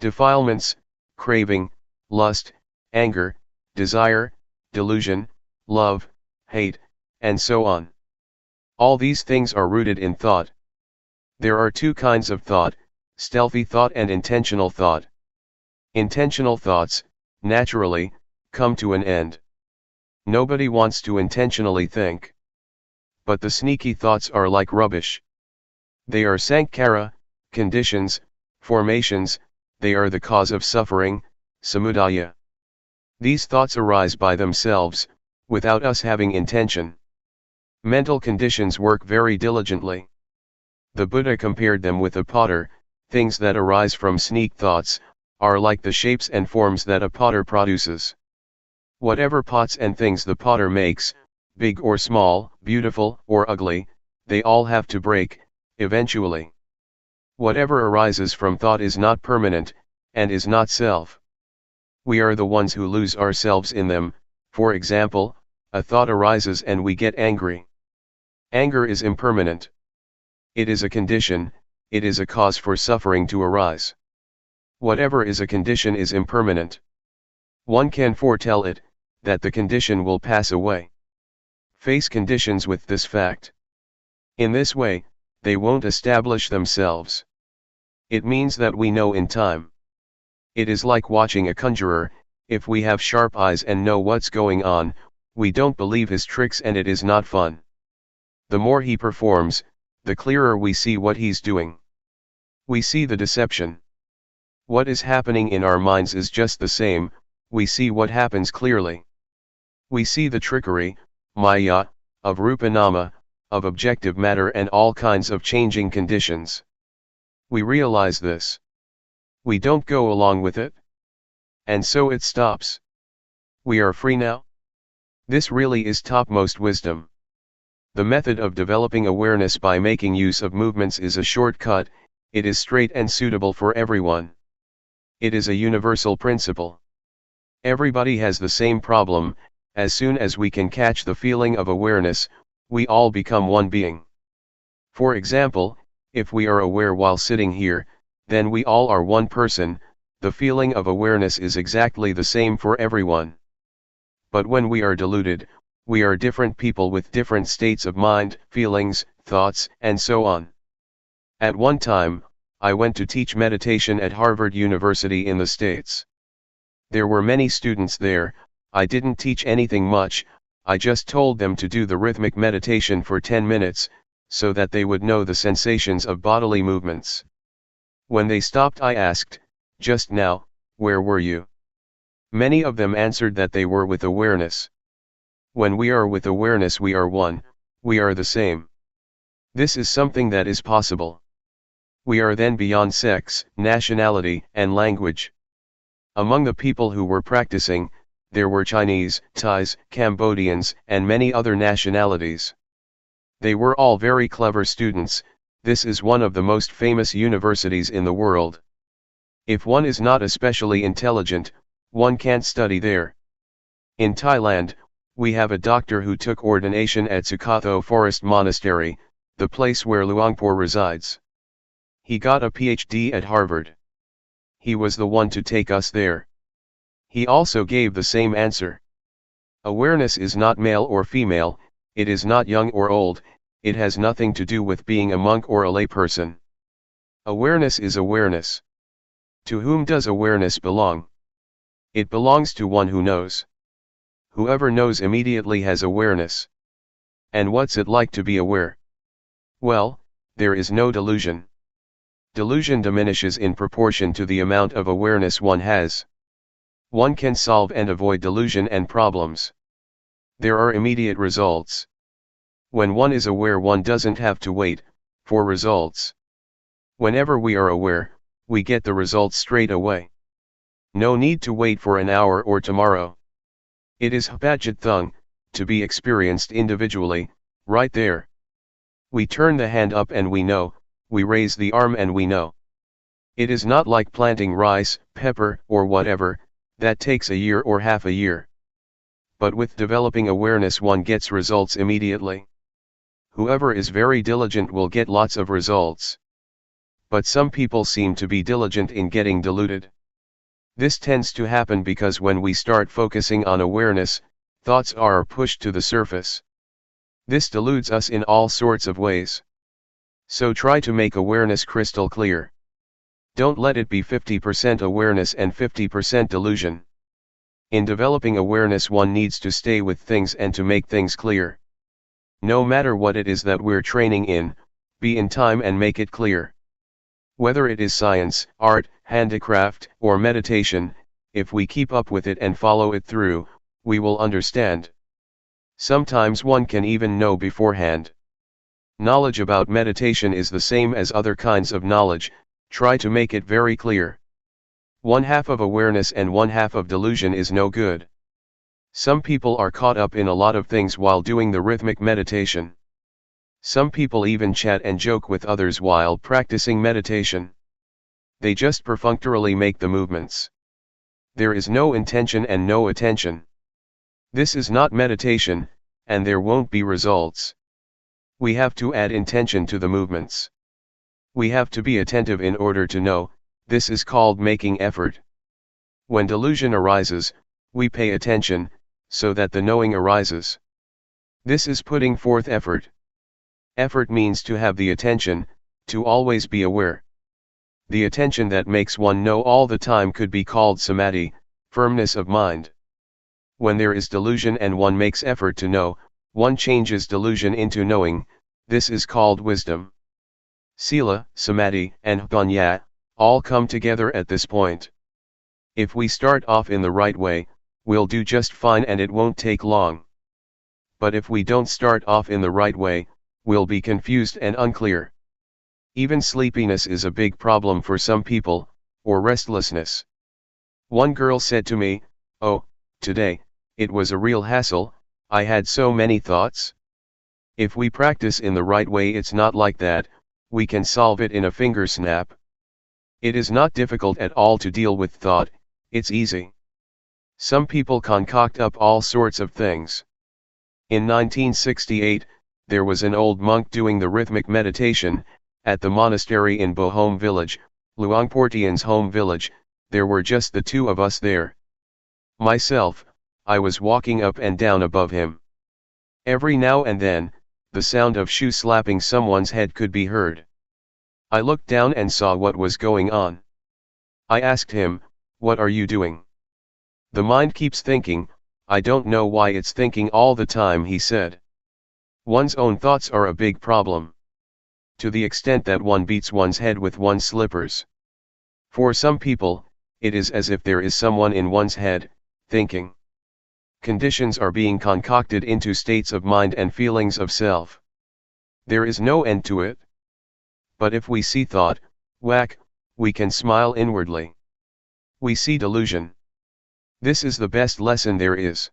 Defilements, craving, lust, anger, desire, delusion, love, hate, and so on. All these things are rooted in thought. There are two kinds of thought, stealthy thought and intentional thought. Intentional thoughts, naturally, come to an end. Nobody wants to intentionally think. But the sneaky thoughts are like rubbish. They are sankhara, conditions, formations, they are the cause of suffering, samudaya. These thoughts arise by themselves, without us having intention. Mental conditions work very diligently. The Buddha compared them with a potter. Things that arise from sneak thoughts, are like the shapes and forms that a potter produces. Whatever pots and things the potter makes, big or small, beautiful or ugly, they all have to break, eventually. Whatever arises from thought is not permanent, and is not self. We are the ones who lose ourselves in them. For example, a thought arises and we get angry. Anger is impermanent. It is a condition, it is a cause for suffering to arise. Whatever is a condition is impermanent. One can foretell it, that the condition will pass away. Face conditions with this fact. In this way, they won't establish themselves. It means that we know in time. It is like watching a conjurer. If we have sharp eyes and know what's going on, we don't believe his tricks and it is not fun. The more he performs, the clearer we see what he's doing. We see the deception. What is happening in our minds is just the same, we see what happens clearly. We see the trickery, maya, of rupa-nama, of objective matter and all kinds of changing conditions. We realize this. We don't go along with it. And so it stops. We are free now. This really is topmost wisdom. The method of developing awareness by making use of movements is a shortcut, it is straight and suitable for everyone. It is a universal principle. Everybody has the same problem. As soon as we can catch the feeling of awareness, we all become one being. For example, if we are aware while sitting here, then we all are one person. The feeling of awareness is exactly the same for everyone. But when we are deluded, we are different people with different states of mind, feelings, thoughts, and so on. At one time, I went to teach meditation at Harvard University in the States. There were many students there. I didn't teach anything much, I just told them to do the rhythmic meditation for 10 minutes, so that they would know the sensations of bodily movements. When they stopped, I asked, "Just now, where were you?" Many of them answered that they were with awareness. When we are with awareness, we are one, we are the same. This is something that is possible. We are then beyond sex, nationality, and language. Among the people who were practicing, there were Chinese, Thais, Cambodians, and many other nationalities. They were all very clever students. This is one of the most famous universities in the world. If one is not especially intelligent, one can't study there. In Thailand, we have a doctor who took ordination at Sukatho Forest Monastery, the place where Luangpor resides. He got a PhD at Harvard. He was the one to take us there. He also gave the same answer. Awareness is not male or female, it is not young or old, it has nothing to do with being a monk or a layperson. Awareness is awareness. To whom does awareness belong? It belongs to one who knows. Whoever knows immediately has awareness. And what's it like to be aware? Well, there is no delusion. Delusion diminishes in proportion to the amount of awareness one has. One can solve and avoid delusion and problems. There are immediate results. When one is aware, one doesn't have to wait for results. Whenever we are aware, we get the results straight away. No need to wait for an hour or tomorrow. It is Hapajit to be experienced individually, right there. We turn the hand up and we know, we raise the arm and we know. It is not like planting rice, pepper, or whatever, that takes a year or half a year. But with developing awareness one gets results immediately. Whoever is very diligent will get lots of results. But some people seem to be diligent in getting deluded. This tends to happen because when we start focusing on awareness, thoughts are pushed to the surface. This deludes us in all sorts of ways. So try to make awareness crystal clear. Don't let it be 50% awareness and 50% delusion. In developing awareness one needs to stay with things and to make things clear. No matter what it is that we're training in, be in time and make it clear. Whether it is science, art, handicraft, or meditation, if we keep up with it and follow it through, we will understand. Sometimes one can even know beforehand. Knowledge about meditation is the same as other kinds of knowledge, try to make it very clear. One half of awareness and one half of delusion is no good. Some people are caught up in a lot of things while doing the rhythmic meditation. Some people even chat and joke with others while practicing meditation. They just perfunctorily make the movements. There is no intention and no attention. This is not meditation, and there won't be results. We have to add intention to the movements. We have to be attentive in order to know, this is called making effort. When delusion arises, we pay attention, so that the knowing arises. This is putting forth effort. Effort means to have the attention, to always be aware. The attention that makes one know all the time could be called samadhi, firmness of mind. When there is delusion and one makes effort to know, one changes delusion into knowing, this is called wisdom. Sila, samadhi, and panya, all come together at this point. If we start off in the right way, we'll do just fine and it won't take long. But if we don't start off in the right way, we'll be confused and unclear. Even sleepiness is a big problem for some people, or restlessness. One girl said to me, "Oh, today, it was a real hassle, I had so many thoughts." If we practice in the right way, it's not like that, we can solve it in a finger snap. It is not difficult at all to deal with thought, it's easy. Some people concoct up all sorts of things. In 1968, there was an old monk doing the rhythmic meditation, at the monastery in Bohome village, Luangpor Teean's home village. There were just the two of us there. Myself, I was walking up and down above him. Every now and then, the sound of shoe slapping someone's head could be heard. I looked down and saw what was going on. I asked him, "What are you doing?" "The mind keeps thinking, I don't know why it's thinking all the time," he said. One's own thoughts are a big problem. To the extent that one beats one's head with one's slippers. For some people, it is as if there is someone in one's head, thinking. Conditions are being concocted into states of mind and feelings of self. There is no end to it. But if we see thought, whack, we can smile inwardly. We see delusion. This is the best lesson there is.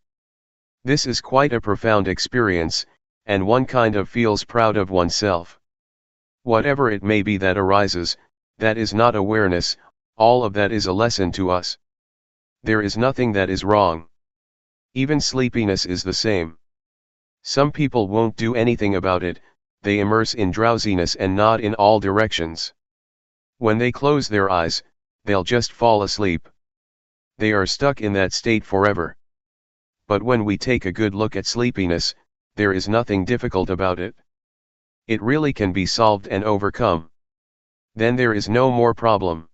This is quite a profound experience, and one kind of feels proud of oneself. Whatever it may be that arises, that is not awareness, all of that is a lesson to us. There is nothing that is wrong. Even sleepiness is the same. Some people won't do anything about it, they immerse in drowsiness and nod in all directions. When they close their eyes, they'll just fall asleep. They are stuck in that state forever. But when we take a good look at sleepiness, there is nothing difficult about it. It really can be solved and overcome. Then there is no more problem.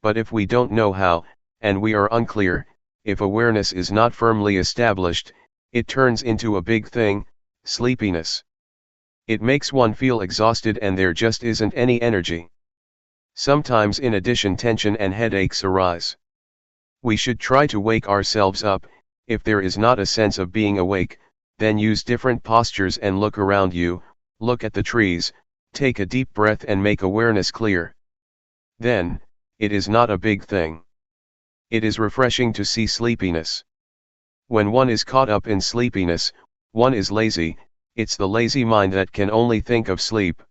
But if we don't know how, and we are unclear, if awareness is not firmly established, it turns into a big thing, sleepiness. It makes one feel exhausted and there just isn't any energy. Sometimes in addition tension and headaches arise. We should try to wake ourselves up. If there is not a sense of being awake, then use different postures and look around you, look at the trees, take a deep breath and make awareness clear. Then, it is not a big thing. It is refreshing to see sleepiness. When one is caught up in sleepiness, one is lazy. It's the lazy mind that can only think of sleep.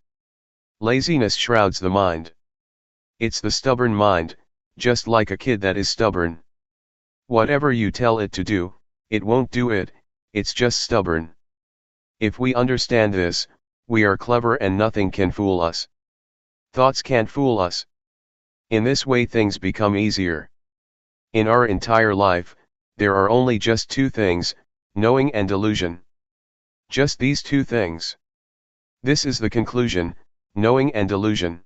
Laziness shrouds the mind. It's the stubborn mind, just like a kid that is stubborn. Whatever you tell it to do, it won't do it, it's just stubborn. If we understand this, we are clever and nothing can fool us. Thoughts can't fool us. In this way things become easier. In our entire life, there are only just two things, knowing and delusion. Just these two things. This is the conclusion, knowing and delusion.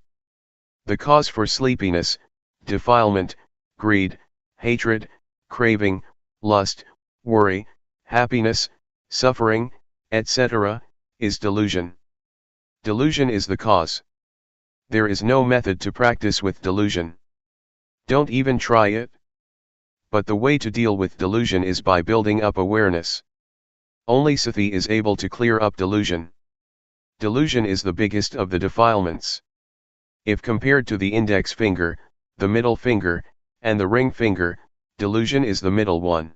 The cause for sleepiness, defilement, greed, hatred, craving, lust, worry, happiness, suffering, etc., is delusion. Delusion is the cause. There is no method to practice with delusion. Don't even try it. But the way to deal with delusion is by building up awareness. Only sati is able to clear up delusion. Delusion is the biggest of the defilements. If compared to the index finger, the middle finger, and the ring finger, delusion is the middle one.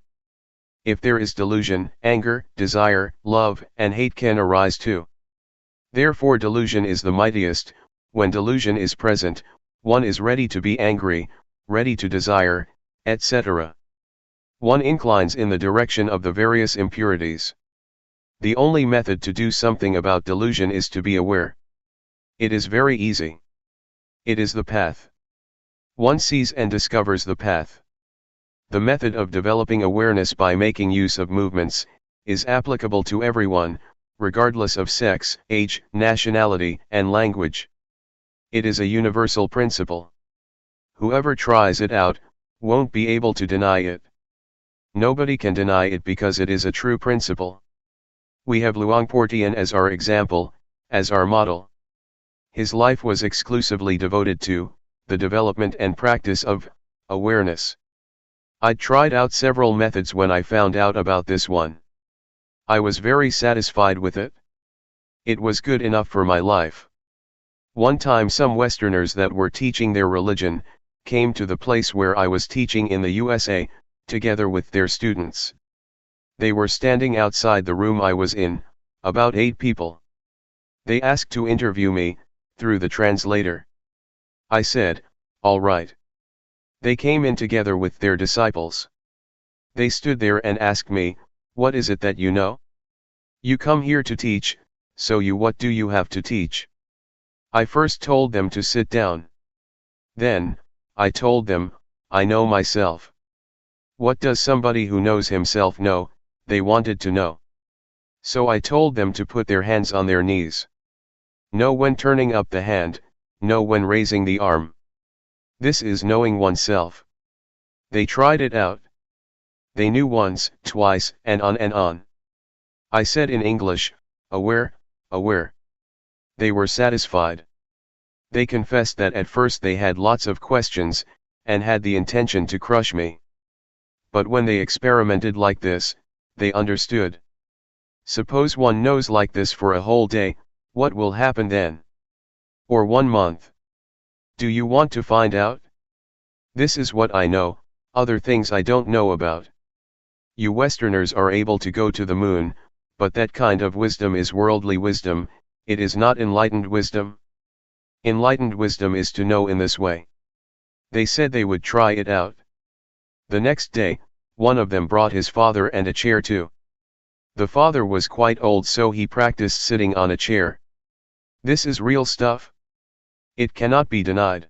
If there is delusion, anger, desire, love, and hate can arise too. Therefore delusion is the mightiest. When delusion is present, one is ready to be angry, ready to desire, etc. One inclines in the direction of the various impurities. The only method to do something about delusion is to be aware. It is very easy. It is the path. One sees and discovers the path. The method of developing awareness by making use of movements is applicable to everyone, regardless of sex, age, nationality, and language. It is a universal principle. Whoever tries it out won't be able to deny it. Nobody can deny it because it is a true principle. We have Luangpor Teean as our example, as our model. His life was exclusively devoted to the development and practice of awareness. I'd tried out several methods when I found out about this one. I was very satisfied with it. It was good enough for my life. One time some Westerners that were teaching their religion came to the place where I was teaching in the USA, together with their students. They were standing outside the room I was in, about 8 people. They asked to interview me, through the translator. I said, all right. They came in together with their disciples. They stood there and asked me, what is it that you know? You come here to teach, so what do you have to teach? I first told them to sit down. Then, I told them, I know myself. What does somebody who knows himself know? They wanted to know. So I told them to put their hands on their knees. Know when turning up the hand, know when raising the arm. This is knowing oneself. They tried it out. They knew once, twice, and on and on. I said in English, aware, aware. They were satisfied. They confessed that at first they had lots of questions, and had the intention to crush me. But when they experimented like this, they understood. Suppose one knows like this for a whole day, what will happen then? Or 1 month? Do you want to find out? This is what I know, other things I don't know about. You Westerners are able to go to the moon, but that kind of wisdom is worldly wisdom, it is not enlightened wisdom. Enlightened wisdom is to know in this way. They said they would try it out. The next day, one of them brought his father and a chair too. The father was quite old, so he practiced sitting on a chair. This is real stuff. It cannot be denied.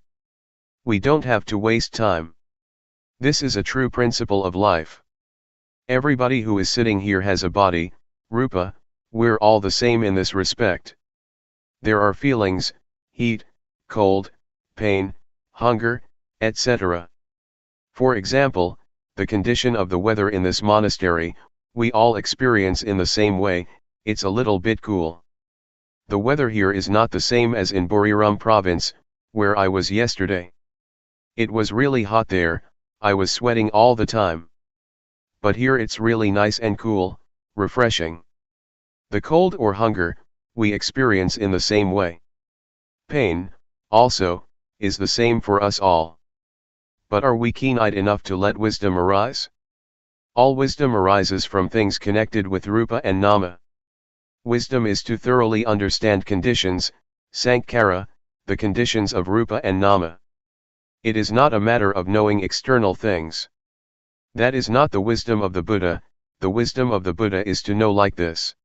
We don't have to waste time. This is a true principle of life. Everybody who is sitting here has a body, rupa, we're all the same in this respect. There are feelings, heat, cold, pain, hunger, etc. For example, the condition of the weather in this monastery, we all experience in the same way. It's a little bit cool. The weather here is not the same as in Buriram province, where I was yesterday. It was really hot there, I was sweating all the time. But here it's really nice and cool, refreshing. The cold or hunger, we experience in the same way. Pain, also, is the same for us all. But are we keen-eyed enough to let wisdom arise? All wisdom arises from things connected with Rupa and Nama. Wisdom is to thoroughly understand conditions, Sankhara, the conditions of Rupa and Nama. It is not a matter of knowing external things. That is not the wisdom of the Buddha. The wisdom of the Buddha is to know like this.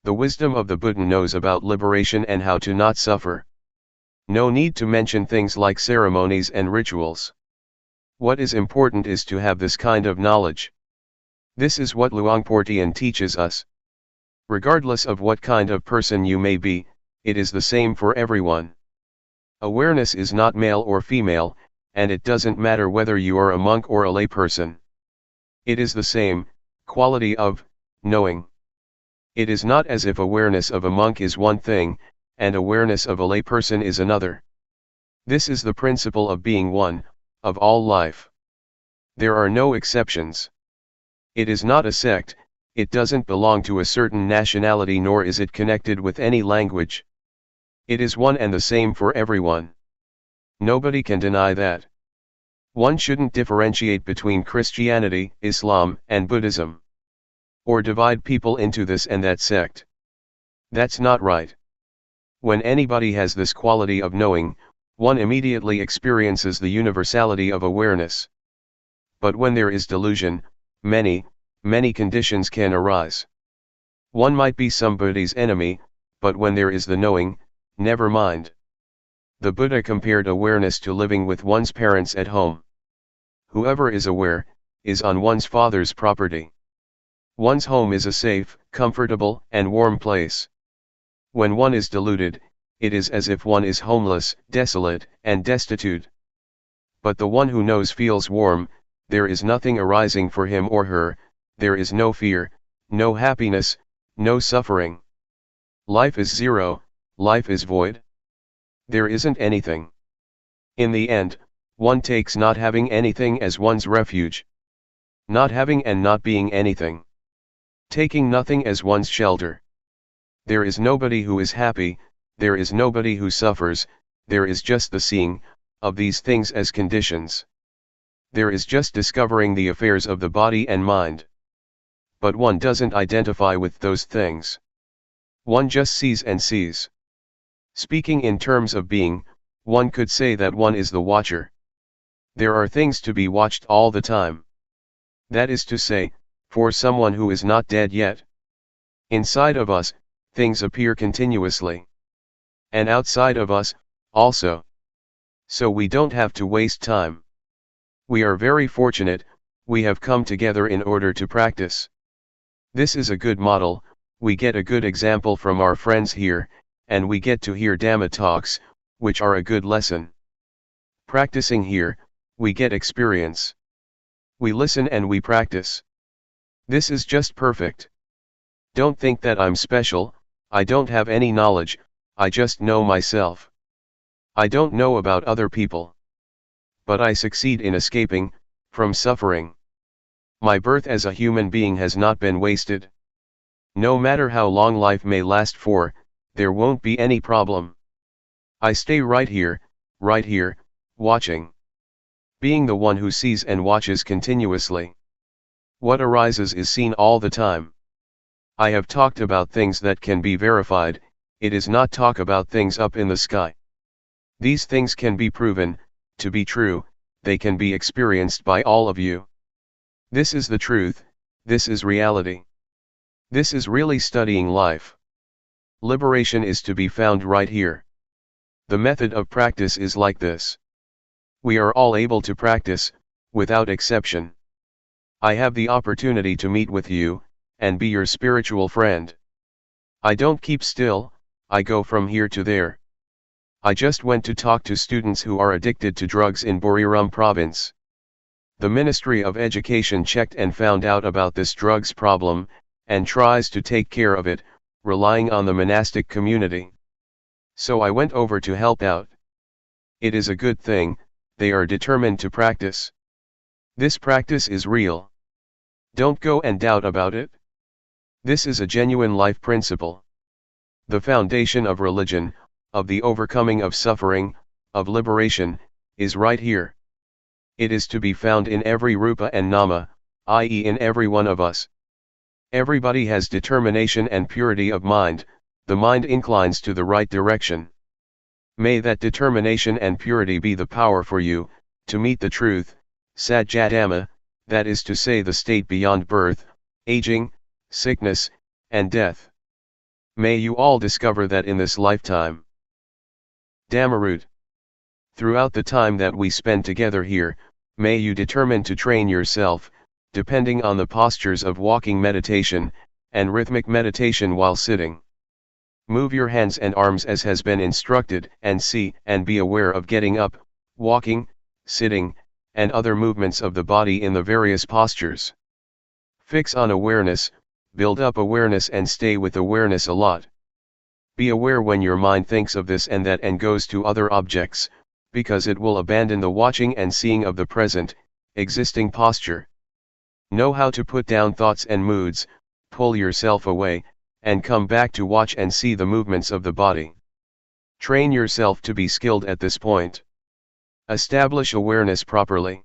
The wisdom of the Buddha knows about liberation and how to not suffer. No need to mention things like ceremonies and rituals. What is important is to have this kind of knowledge. This is what Luangpor Teean teaches us. Regardless of what kind of person you may be, it is the same for everyone. Awareness is not male or female, and it doesn't matter whether you are a monk or a layperson. It is the same quality of knowing. It is not as if awareness of a monk is one thing, and awareness of a layperson is another. This is the principle of being one, of all life. There are no exceptions. It is not a sect, it doesn't belong to a certain nationality, nor is it connected with any language. It is one and the same for everyone. Nobody can deny that. One shouldn't differentiate between Christianity, Islam, and Buddhism. Or divide people into this and that sect. That's not right. When anybody has this quality of knowing, one immediately experiences the universality of awareness. But when there is delusion, many conditions can arise. One might be somebody's enemy, but when there is the knowing, never mind. The Buddha compared awareness to living with one's parents at home. Whoever is aware, is on one's father's property. One's home is a safe, comfortable, and warm place. When one is deluded, it is as if one is homeless, desolate, and destitute. But the one who knows feels warm, there is nothing arising for him or her, there is no fear, no happiness, no suffering. Life is zero, life is void. There isn't anything. In the end, one takes not having anything as one's refuge. Not having and not being anything. Taking nothing as one's shelter. There is nobody who is happy, there is nobody who suffers, there is just the seeing of these things as conditions. There is just discovering the affairs of the body and mind. But one doesn't identify with those things. One just sees and sees. Speaking in terms of being, one could say that one is the watcher. There are things to be watched all the time. That is to say, for someone who is not dead yet. Inside of us, things appear continuously. And outside of us, also. So we don't have to waste time. We are very fortunate, we have come together in order to practice. This is a good model, we get a good example from our friends here, and we get to hear Dhamma talks, which are a good lesson. Practicing here, we get experience. We listen and we practice. This is just perfect. Don't think that I'm special, I don't have any knowledge, I just know myself. I don't know about other people. But I succeed in escaping from suffering. My birth as a human being has not been wasted. No matter how long life may last for, there won't be any problem. I stay right here, watching. Being the one who sees and watches continuously. What arises is seen all the time. I have talked about things that can be verified, it is not talk about things up in the sky. These things can be proven to be true, they can be experienced by all of you. This is the truth, this is reality. This is really studying life. Liberation is to be found right here. The method of practice is like this. We are all able to practice, without exception. I have the opportunity to meet with you, and be your spiritual friend. I don't keep still, I go from here to there. I just went to talk to students who are addicted to drugs in Buriram province. The Ministry of Education checked and found out about this drugs problem, and tries to take care of it, relying on the monastic community. So I went over to help out. It is a good thing, they are determined to practice. This practice is real. Don't go and doubt about it. This is a genuine life principle. The foundation of religion, of the overcoming of suffering, of liberation, is right here. It is to be found in every rupa and nama, i.e. in every one of us. Everybody has determination and purity of mind, the mind inclines to the right direction. May that determination and purity be the power for you, to meet the truth, Satjadhamma, that is to say the state beyond birth, aging, sickness, and death. May you all discover that in this lifetime. Dhammaroot. Throughout the time that we spend together here, may you determine to train yourself, depending on the postures of walking meditation, and rhythmic meditation while sitting. Move your hands and arms as has been instructed, and see and be aware of getting up, walking, sitting, and other movements of the body in the various postures. Fix on awareness, build up awareness and stay with awareness a lot. Be aware when your mind thinks of this and that and goes to other objects, because it will abandon the watching and seeing of the present, existing posture. Know how to put down thoughts and moods, pull yourself away, and come back to watch and see the movements of the body. Train yourself to be skilled at this point. Establish awareness properly.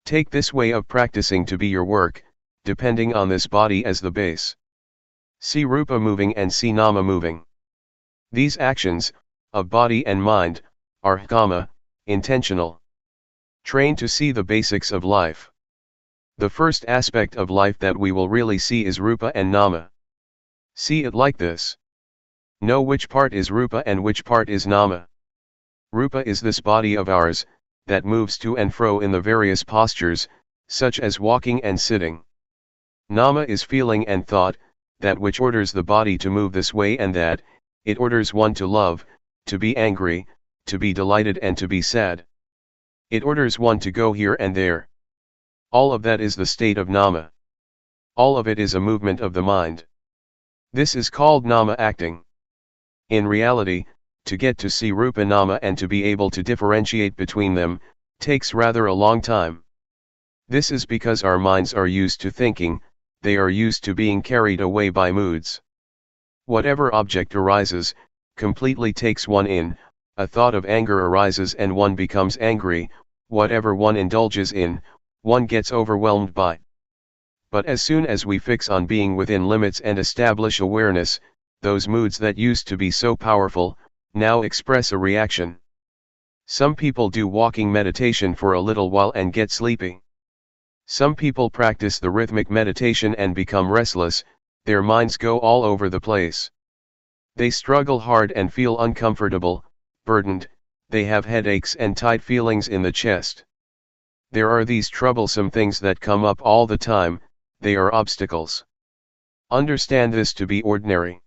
Take this way of practicing to be your work, depending on this body as the base. See rupa moving and see nama moving. These actions, of body and mind, are kamma, intentional. Train to see the basics of life. The first aspect of life that we will really see is rupa and nama. See it like this. Know which part is rupa and which part is nama. Rupa is this body of ours, that moves to and fro in the various postures, such as walking and sitting. Nama is feeling and thought, that which orders the body to move this way and that, it orders one to love, to be angry, to be delighted and to be sad. It orders one to go here and there. All of that is the state of nama. All of it is a movement of the mind. This is called nama acting. In reality, to get to see rupa nama and to be able to differentiate between them, takes rather a long time. This is because our minds are used to thinking, they are used to being carried away by moods. Whatever object arises, completely takes one in, a thought of anger arises and one becomes angry, whatever one indulges in, one gets overwhelmed by. But as soon as we fix on being within limits and establish awareness, those moods that used to be so powerful, now express a reaction. Some people do walking meditation for a little while and get sleepy. Some people practice the rhythmic meditation and become restless, their minds go all over the place. They struggle hard and feel uncomfortable, burdened, they have headaches and tight feelings in the chest. There are these troublesome things that come up all the time, they are obstacles. Understand this to be ordinary.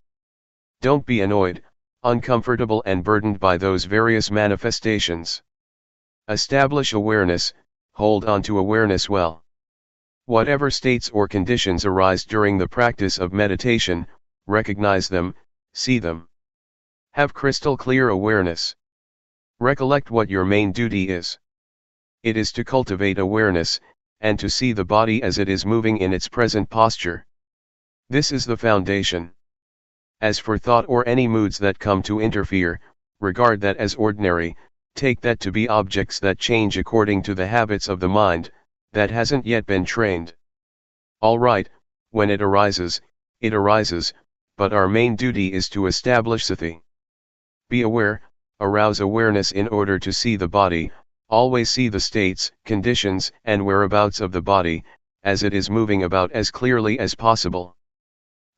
Don't be annoyed, uncomfortable and burdened by those various manifestations. Establish awareness, hold on to awareness well. Whatever states or conditions arise during the practice of meditation, recognize them, see them. Have crystal clear awareness. Recollect what your main duty is. It is to cultivate awareness, and to see the body as it is moving in its present posture. This is the foundation. As for thought or any moods that come to interfere, regard that as ordinary, take that to be objects that change according to the habits of the mind, that hasn't yet been trained. All right, when it arises, but our main duty is to establish sati. Be aware, arouse awareness in order to see the body, always see the states, conditions, and whereabouts of the body, as it is moving about as clearly as possible.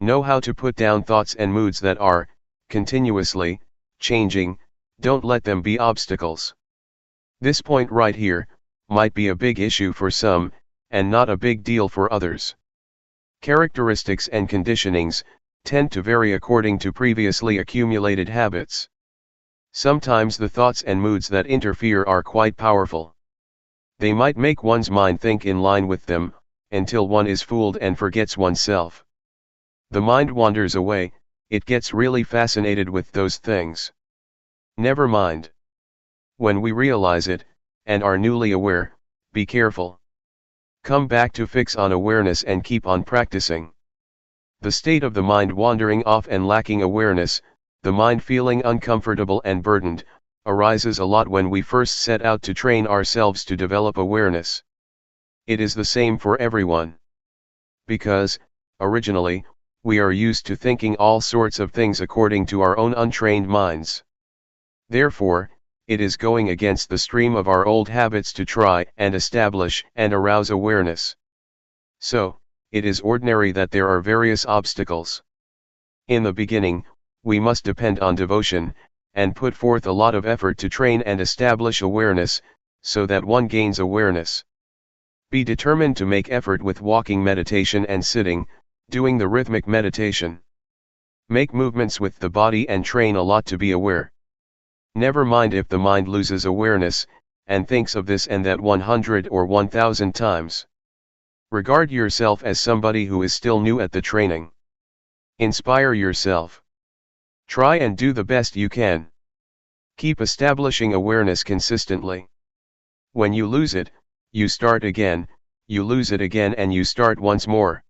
Know how to put down thoughts and moods that are, continuously, changing, don't let them be obstacles. This point right here, might be a big issue for some, and not a big deal for others. Characteristics and conditionings, tend to vary according to previously accumulated habits. Sometimes the thoughts and moods that interfere are quite powerful. They might make one's mind think in line with them, until one is fooled and forgets oneself. The mind wanders away, it gets really fascinated with those things. Never mind. When we realize it, and are newly aware, be careful. Come back to fix on awareness and keep on practicing. The state of the mind wandering off and lacking awareness, the mind feeling uncomfortable and burdened, arises a lot when we first set out to train ourselves to develop awareness. It is the same for everyone. Because, originally, we are used to thinking all sorts of things according to our own untrained minds. Therefore, it is going against the stream of our old habits to try and establish and arouse awareness. So, it is ordinary that there are various obstacles. In the beginning, we must depend on devotion, and put forth a lot of effort to train and establish awareness, so that one gains awareness. Be determined to make effort with walking meditation and sitting, doing the rhythmic meditation. Make movements with the body and train a lot to be aware. Never mind if the mind loses awareness, and thinks of this and that 100 or 1000 times. Regard yourself as somebody who is still new at the training. Inspire yourself. Try and do the best you can. Keep establishing awareness consistently. When you lose it, you start again, you lose it again and you start once more.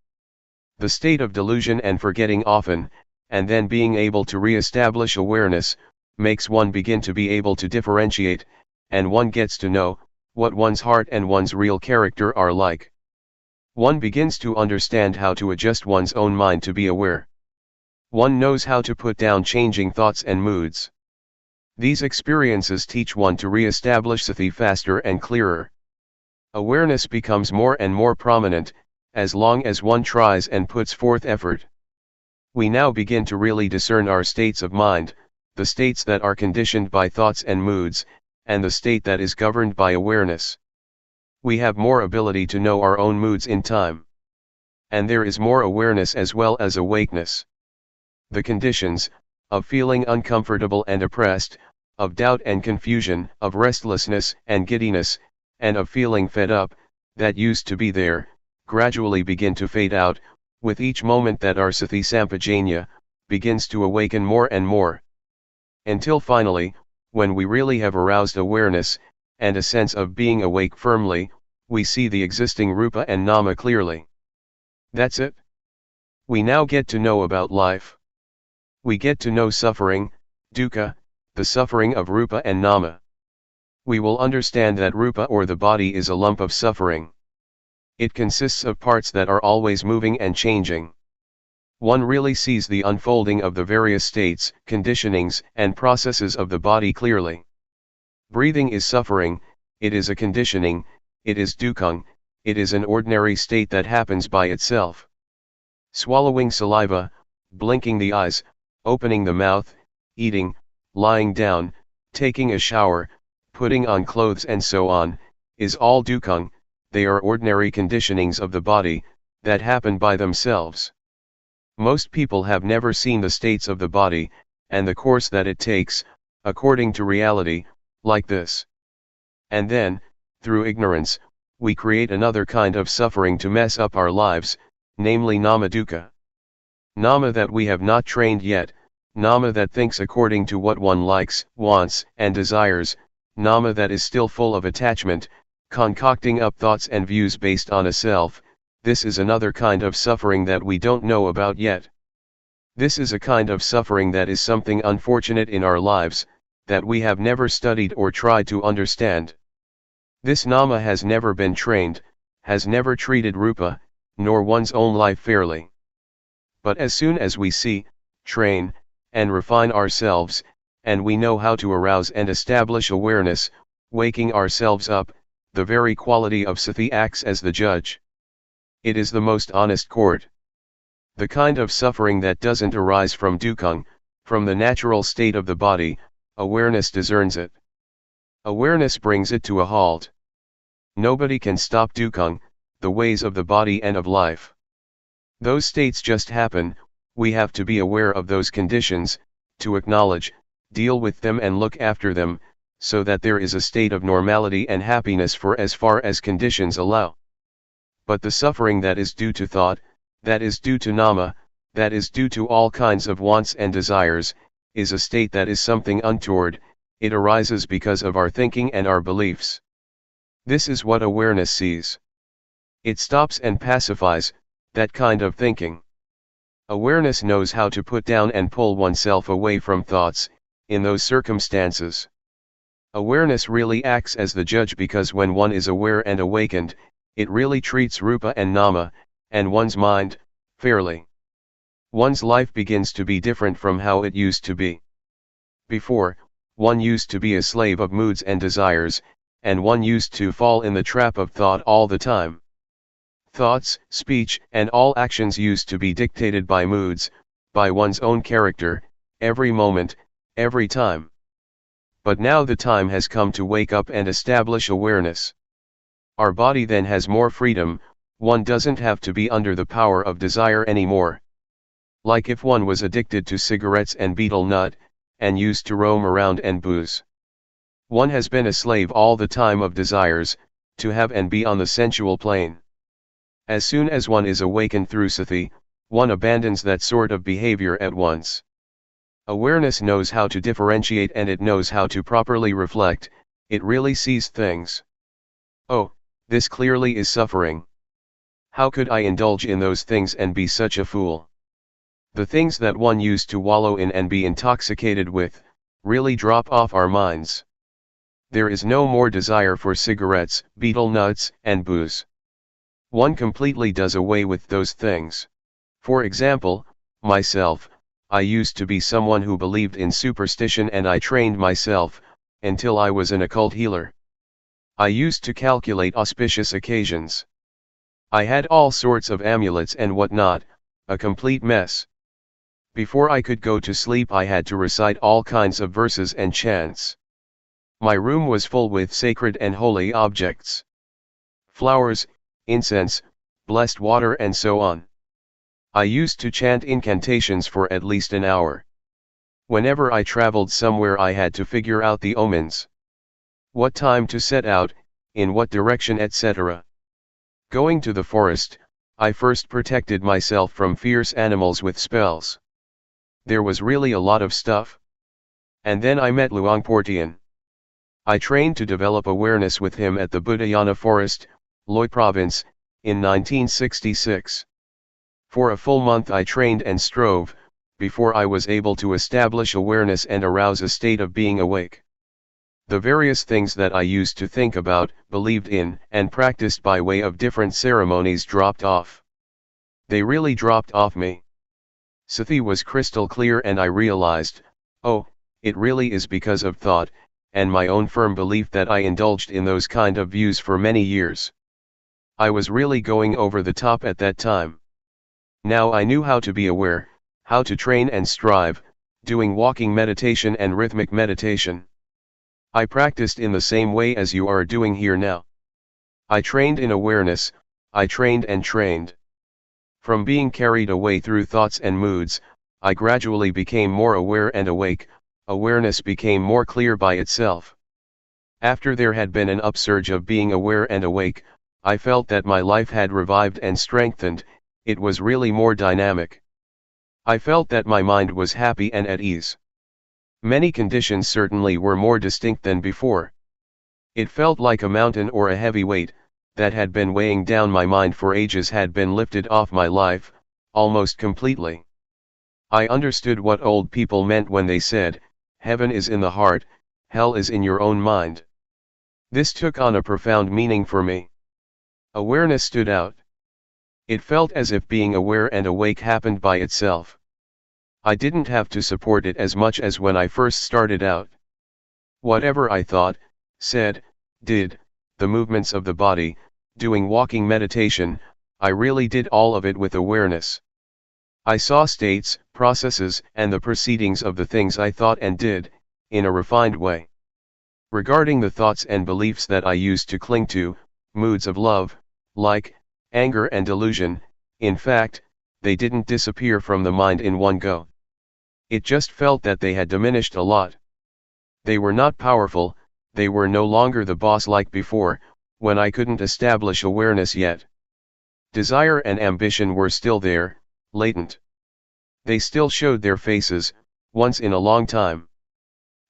The state of delusion and forgetting often, and then being able to re-establish awareness, makes one begin to be able to differentiate, and one gets to know what one's heart and one's real character are like. One begins to understand how to adjust one's own mind to be aware. One knows how to put down changing thoughts and moods. These experiences teach one to re-establish sati faster and clearer. Awareness becomes more and more prominent, as long as one tries and puts forth effort. We now begin to really discern our states of mind, the states that are conditioned by thoughts and moods, and the state that is governed by awareness. We have more ability to know our own moods in time. And there is more awareness as well as awakeness. The conditions, of feeling uncomfortable and oppressed, of doubt and confusion, of restlessness and giddiness, and of feeling fed up, that used to be there, gradually begin to fade out, with each moment that our sati sampajanya begins to awaken more and more. Until finally, when we really have aroused awareness, and a sense of being awake firmly, we see the existing rupa and nama clearly. That's it. We now get to know about life. We get to know suffering, dukkha, the suffering of rupa and nama. We will understand that rupa or the body is a lump of suffering. It consists of parts that are always moving and changing. One really sees the unfolding of the various states, conditionings, and processes of the body clearly. Breathing is suffering, it is a conditioning, it is dukkha, it is an ordinary state that happens by itself. Swallowing saliva, blinking the eyes, opening the mouth, eating, lying down, taking a shower, putting on clothes and so on, is all dukkha. They are ordinary conditionings of the body, that happen by themselves. Most people have never seen the states of the body, and the course that it takes, according to reality, like this. And then, through ignorance, we create another kind of suffering to mess up our lives, namely nama dukkha. Nama that we have not trained yet, nama that thinks according to what one likes, wants, and desires, nama that is still full of attachment, concocting up thoughts and views based on a self. This is another kind of suffering that we don't know about yet. This is a kind of suffering that is something unfortunate in our lives, that we have never studied or tried to understand. This nama has never been trained, has never treated rupa, nor one's own life fairly. But as soon as we see, train, and refine ourselves, and we know how to arouse and establish awareness, waking ourselves up, the very quality of sati acts as the judge. It is the most honest court. The kind of suffering that doesn't arise from dukkha, from the natural state of the body, awareness discerns it. Awareness brings it to a halt. Nobody can stop dukkha, the ways of the body and of life. Those states just happen, we have to be aware of those conditions, to acknowledge, deal with them and look after them, so that there is a state of normality and happiness for as far as conditions allow. But the suffering that is due to thought, that is due to nama, that is due to all kinds of wants and desires, is a state that is something untoward. It arises because of our thinking and our beliefs. This is what awareness sees. It stops and pacifies that kind of thinking. Awareness knows how to put down and pull oneself away from thoughts, in those circumstances. Awareness really acts as the judge, because when one is aware and awakened, it really treats rupa and nama, and one's mind, fairly. One's life begins to be different from how it used to be. Before, one used to be a slave of moods and desires, and one used to fall in the trap of thought all the time. Thoughts, speech, and all actions used to be dictated by moods, by one's own character, every moment, every time. But now the time has come to wake up and establish awareness. Our body then has more freedom, one doesn't have to be under the power of desire anymore. Like if one was addicted to cigarettes and betel nut, and used to roam around and booze. One has been a slave all the time of desires, to have and be on the sensual plane. As soon as one is awakened through sati, one abandons that sort of behavior at once. Awareness knows how to differentiate, and it knows how to properly reflect. It really sees things. Oh, this clearly is suffering. How could I indulge in those things and be such a fool? The things that one used to wallow in and be intoxicated with, really drop off our minds. There is no more desire for cigarettes, betel nuts, and booze. One completely does away with those things. For example, myself, I used to be someone who believed in superstition, and I trained myself, until I was an occult healer. I used to calculate auspicious occasions. I had all sorts of amulets and whatnot, a complete mess. Before I could go to sleep, I had to recite all kinds of verses and chants. My room was full with sacred and holy objects. Flowers, incense, blessed water, and so on. I used to chant incantations for at least an hour. Whenever I traveled somewhere, I had to figure out the omens. What time to set out, in what direction, etc. Going to the forest, I first protected myself from fierce animals with spells. There was really a lot of stuff. And then I met Luangpor Teean. I trained to develop awareness with him at the Budayana Forest, Loi Province, in 1966. For a full month I trained and strove, before I was able to establish awareness and arouse a state of being awake. The various things that I used to think about, believed in, and practiced by way of different ceremonies dropped off. They really dropped off me. Sati was crystal clear, and I realized, oh, it really is because of thought, and my own firm belief that I indulged in those kind of views for many years. I was really going over the top at that time. Now I knew how to be aware, how to train and strive, doing walking meditation and rhythmic meditation. I practiced in the same way as you are doing here now. I trained in awareness, I trained and trained. From being carried away through thoughts and moods, I gradually became more aware and awake. Awareness became more clear by itself. After there had been an upsurge of being aware and awake, I felt that my life had revived and strengthened. It was really more dynamic. I felt that my mind was happy and at ease. Many conditions certainly were more distinct than before. It felt like a mountain or a heavy weight, that had been weighing down my mind for ages, had been lifted off my life, almost completely. I understood what old people meant when they said, heaven is in the heart, hell is in your own mind. This took on a profound meaning for me. Awareness stood out. It felt as if being aware and awake happened by itself. I didn't have to support it as much as when I first started out. Whatever I thought, said, did, the movements of the body, doing walking meditation, I really did all of it with awareness. I saw states, processes, and the proceedings of the things I thought and did, in a refined way. Regarding the thoughts and beliefs that I used to cling to, moods of love, like, anger and delusion, in fact, they didn't disappear from the mind in one go. It just felt that they had diminished a lot. They were not powerful, they were no longer the boss like before, when I couldn't establish awareness yet. Desire and ambition were still there, latent. They still showed their faces, once in a long time.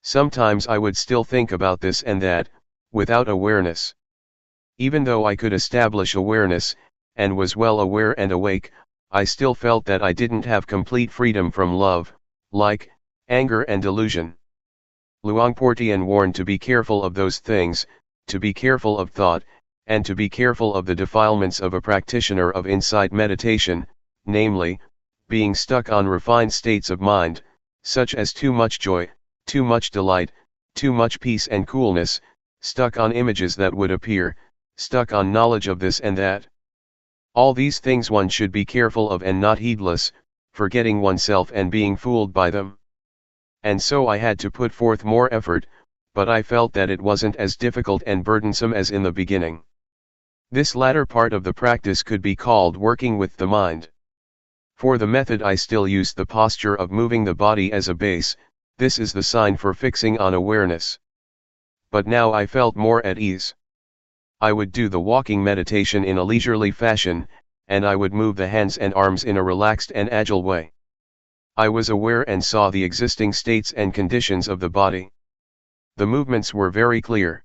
Sometimes I would still think about this and that, without awareness. Even though I could establish awareness, and was well aware and awake, I still felt that I didn't have complete freedom from love, like, anger and delusion. Luangpor Teean warned to be careful of those things, to be careful of thought, and to be careful of the defilements of a practitioner of insight meditation, namely, being stuck on refined states of mind, such as too much joy, too much delight, too much peace and coolness, stuck on images that would appear, stuck on knowledge of this and that. All these things one should be careful of and not heedless, forgetting oneself and being fooled by them. And so I had to put forth more effort, but I felt that it wasn't as difficult and burdensome as in the beginning. This latter part of the practice could be called working with the mind. For the method I still used the posture of moving the body as a base. This is the sign for fixing on awareness. But now I felt more at ease. I would do the walking meditation in a leisurely fashion, and I would move the hands and arms in a relaxed and agile way. I was aware and saw the existing states and conditions of the body. The movements were very clear.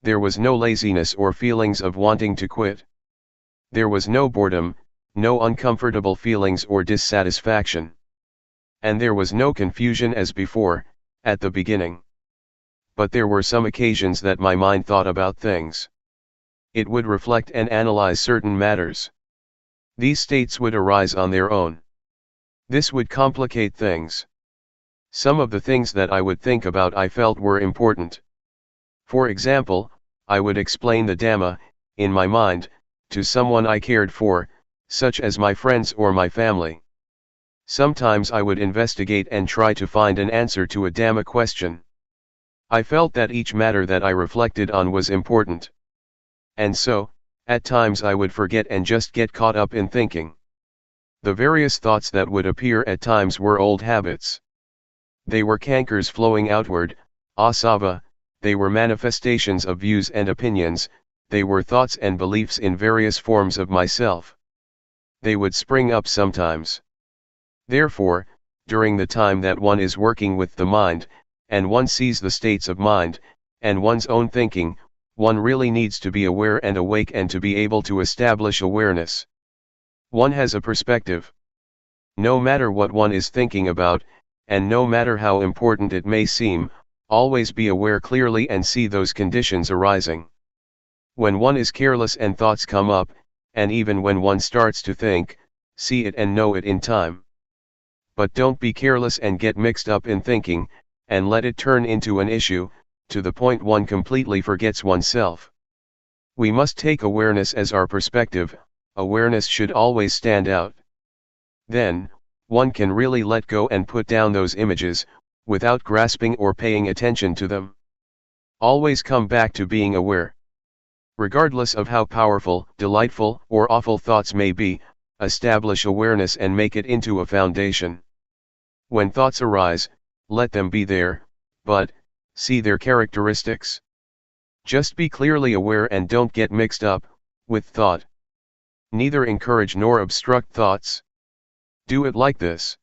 There was no laziness or feelings of wanting to quit. There was no boredom, no uncomfortable feelings or dissatisfaction. And there was no confusion as before, at the beginning. But there were some occasions that my mind thought about things. It would reflect and analyze certain matters. These states would arise on their own. This would complicate things. Some of the things that I would think about I felt were important. For example, I would explain the Dhamma, in my mind, to someone I cared for, such as my friends or my family. Sometimes I would investigate and try to find an answer to a Dhamma question. I felt that each matter that I reflected on was important. And so, at times I would forget and just get caught up in thinking. The various thoughts that would appear at times were old habits. They were cankers flowing outward, asava, they were manifestations of views and opinions, they were thoughts and beliefs in various forms of myself. They would spring up sometimes. Therefore, during the time that one is working with the mind, and one sees the states of mind, and one's own thinking, one really needs to be aware and awake and to be able to establish awareness. One has a perspective. No matter what one is thinking about, and no matter how important it may seem, always be aware clearly and see those conditions arising. When one is careless and thoughts come up, and even when one starts to think, see it and know it in time. But don't be careless and get mixed up in thinking, and let it turn into an issue, to the point one completely forgets oneself. We must take awareness as our perspective. Awareness should always stand out. Then, one can really let go and put down those images, without grasping or paying attention to them. Always come back to being aware. Regardless of how powerful, delightful, or awful thoughts may be, establish awareness and make it into a foundation. When thoughts arise, let them be there, but, see their characteristics. Just be clearly aware and don't get mixed up with thought. Neither encourage nor obstruct thoughts. Do it like this.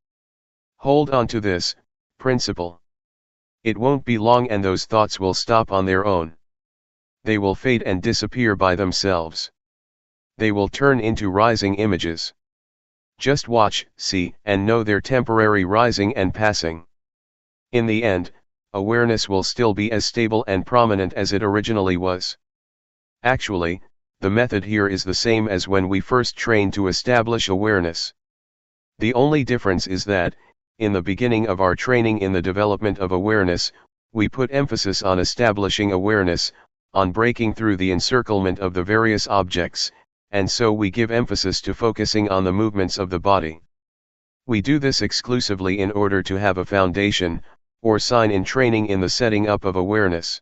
Hold on to this principle. It won't be long and those thoughts will stop on their own. They will fade and disappear by themselves. They will turn into rising images. Just watch, see, and know their temporary rising and passing. In the end, awareness will still be as stable and prominent as it originally was. Actually, the method here is the same as when we first trained to establish awareness. The only difference is that, in the beginning of our training in the development of awareness, we put emphasis on establishing awareness, on breaking through the encirclement of the various objects, and so we give emphasis to focusing on the movements of the body. We do this exclusively in order to have a foundation, or sign in training in the setting up of awareness.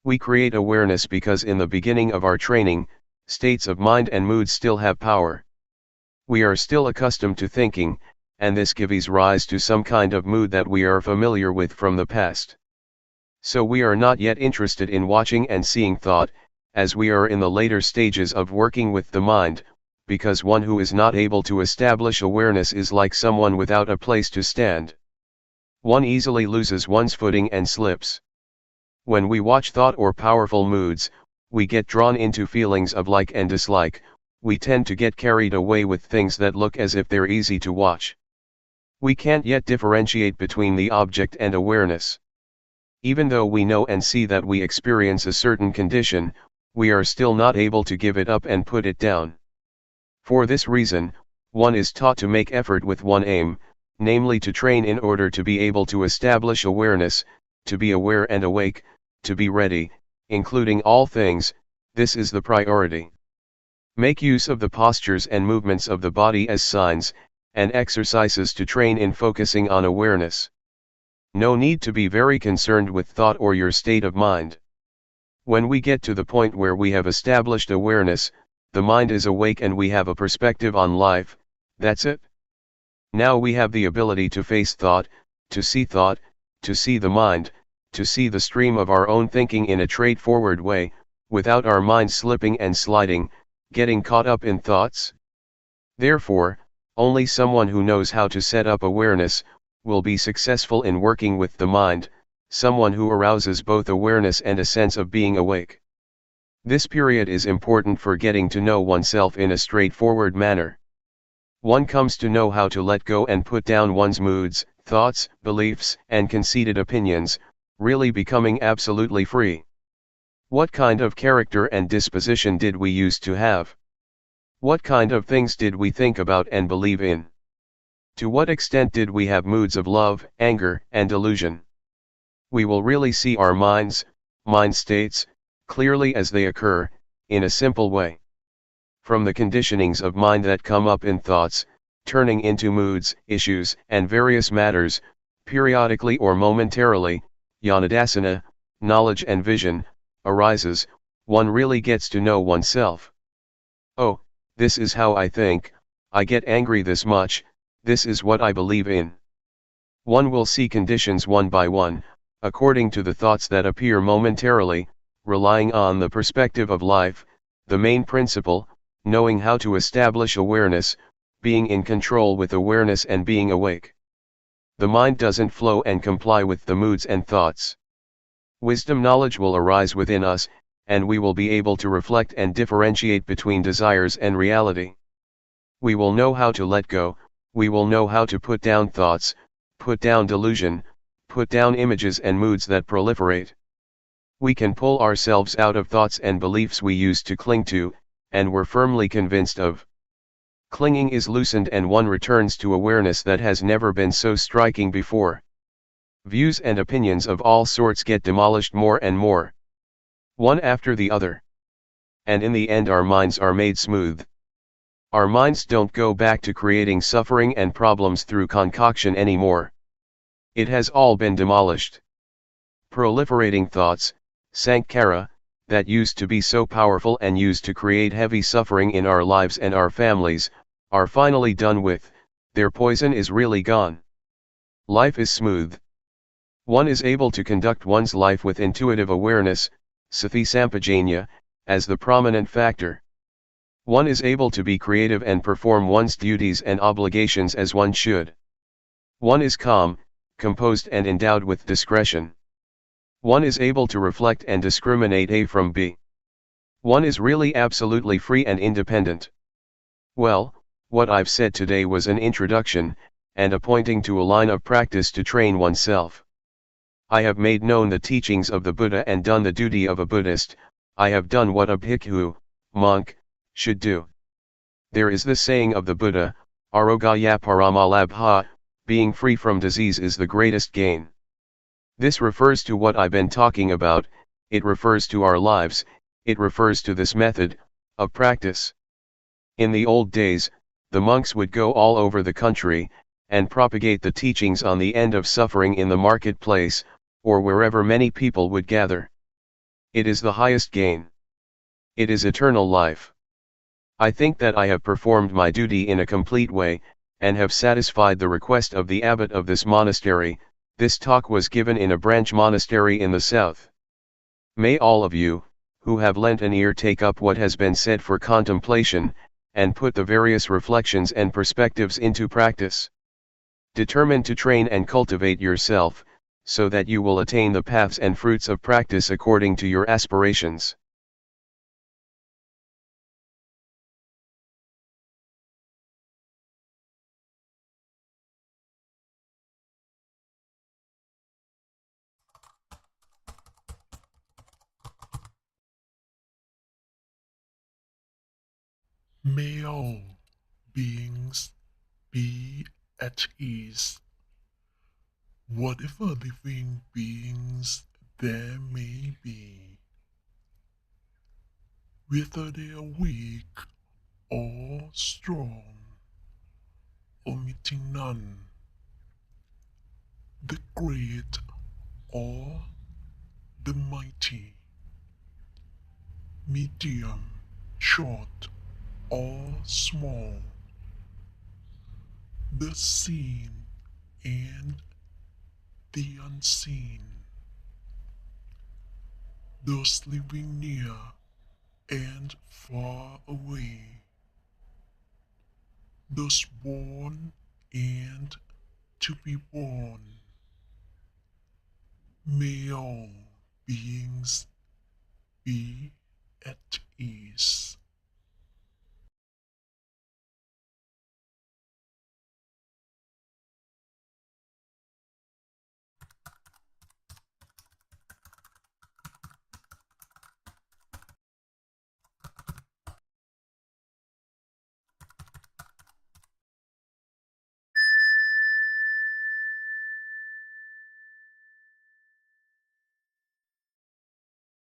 We create awareness because in the beginning of our training, states of mind and mood still have power. We are still accustomed to thinking, and this gives rise to some kind of mood that we are familiar with from the past. So we are not yet interested in watching and seeing thought, as we are in the later stages of working with the mind, because one who is not able to establish awareness is like someone without a place to stand. One easily loses one's footing and slips. When we watch thought or powerful moods, we get drawn into feelings of like and dislike. We tend to get carried away with things that look as if they're easy to watch. We can't yet differentiate between the object and awareness. Even though we know and see that we experience a certain condition, we are still not able to give it up and put it down. For this reason, one is taught to make effort with one aim, namely to train in order to be able to establish awareness, to be aware and awake, to be ready, including all things. This is the priority. Make use of the postures and movements of the body as signs, and exercises to train in focusing on awareness. No need to be very concerned with thought or your state of mind. When we get to the point where we have established awareness, the mind is awake and we have a perspective on life, that's it. Now we have the ability to face thought, to see the mind, to see the stream of our own thinking in a straightforward way, without our mind slipping and sliding, getting caught up in thoughts. Therefore, only someone who knows how to set up awareness will be successful in working with the mind, someone who arouses both awareness and a sense of being awake. This period is important for getting to know oneself in a straightforward manner. One comes to know how to let go and put down one's moods, thoughts, beliefs, and conceited opinions, really becoming absolutely free. What kind of character and disposition did we used to have? What kind of things did we think about and believe in? To what extent did we have moods of love, anger, and delusion? We will really see our mind states, clearly as they occur, in a simple way. From the conditionings of mind that come up in thoughts, turning into moods, issues, and various matters, periodically or momentarily, Yanadasana, knowledge and vision, arises, one really gets to know oneself. Oh, this is how I think, I get angry this much, this is what I believe in. One will see conditions one by one, according to the thoughts that appear momentarily, relying on the perspective of life, the main principle, knowing how to establish awareness, being in control with awareness and being awake. The mind doesn't flow and comply with the moods and thoughts. Wisdom knowledge will arise within us, and we will be able to reflect and differentiate between desires and reality. We will know how to let go, we will know how to put down thoughts, put down delusion, put down images and moods that proliferate. We can pull ourselves out of thoughts and beliefs we used to cling to, and were firmly convinced of. Clinging is loosened and one returns to awareness that has never been so striking before. Views and opinions of all sorts get demolished more and more, one after the other. And in the end our minds are made smooth. Our minds don't go back to creating suffering and problems through concoction anymore. It has all been demolished. Proliferating thoughts, sankhara, that used to be so powerful and used to create heavy suffering in our lives and our families, are finally done with, their poison is really gone. Life is smooth. One is able to conduct one's life with intuitive awareness, sati sampajanya, as the prominent factor. One is able to be creative and perform one's duties and obligations as one should. One is calm, composed and endowed with discretion. One is able to reflect and discriminate A from B. One is really absolutely free and independent. Well, what I've said today was an introduction, and a pointing to a line of practice to train oneself. I have made known the teachings of the Buddha and done the duty of a Buddhist. I have done what a bhikkhu, monk, should do. There is the saying of the Buddha, Arogaya Paramalabha, being free from disease is the greatest gain. This refers to what I've been talking about, it refers to our lives, it refers to this method of practice. In the old days, the monks would go all over the country, and propagate the teachings on the end of suffering in the marketplace, or wherever many people would gather. It is the highest gain. It is eternal life. I think that I have performed my duty in a complete way, and have satisfied the request of the abbot of this monastery. This talk was given in a branch monastery in the south. May all of you, who have lent an ear, take up what has been said for contemplation, and put the various reflections and perspectives into practice. Determine to train and cultivate yourself, so that you will attain the paths and fruits of practice according to your aspirations. May all beings be at ease. Whatever living beings there may be, whether they are weak or strong, omitting none, the great or the mighty, medium, short or small, the seen and the unseen, those living near and far away, those born and to be born. May all beings be at ease.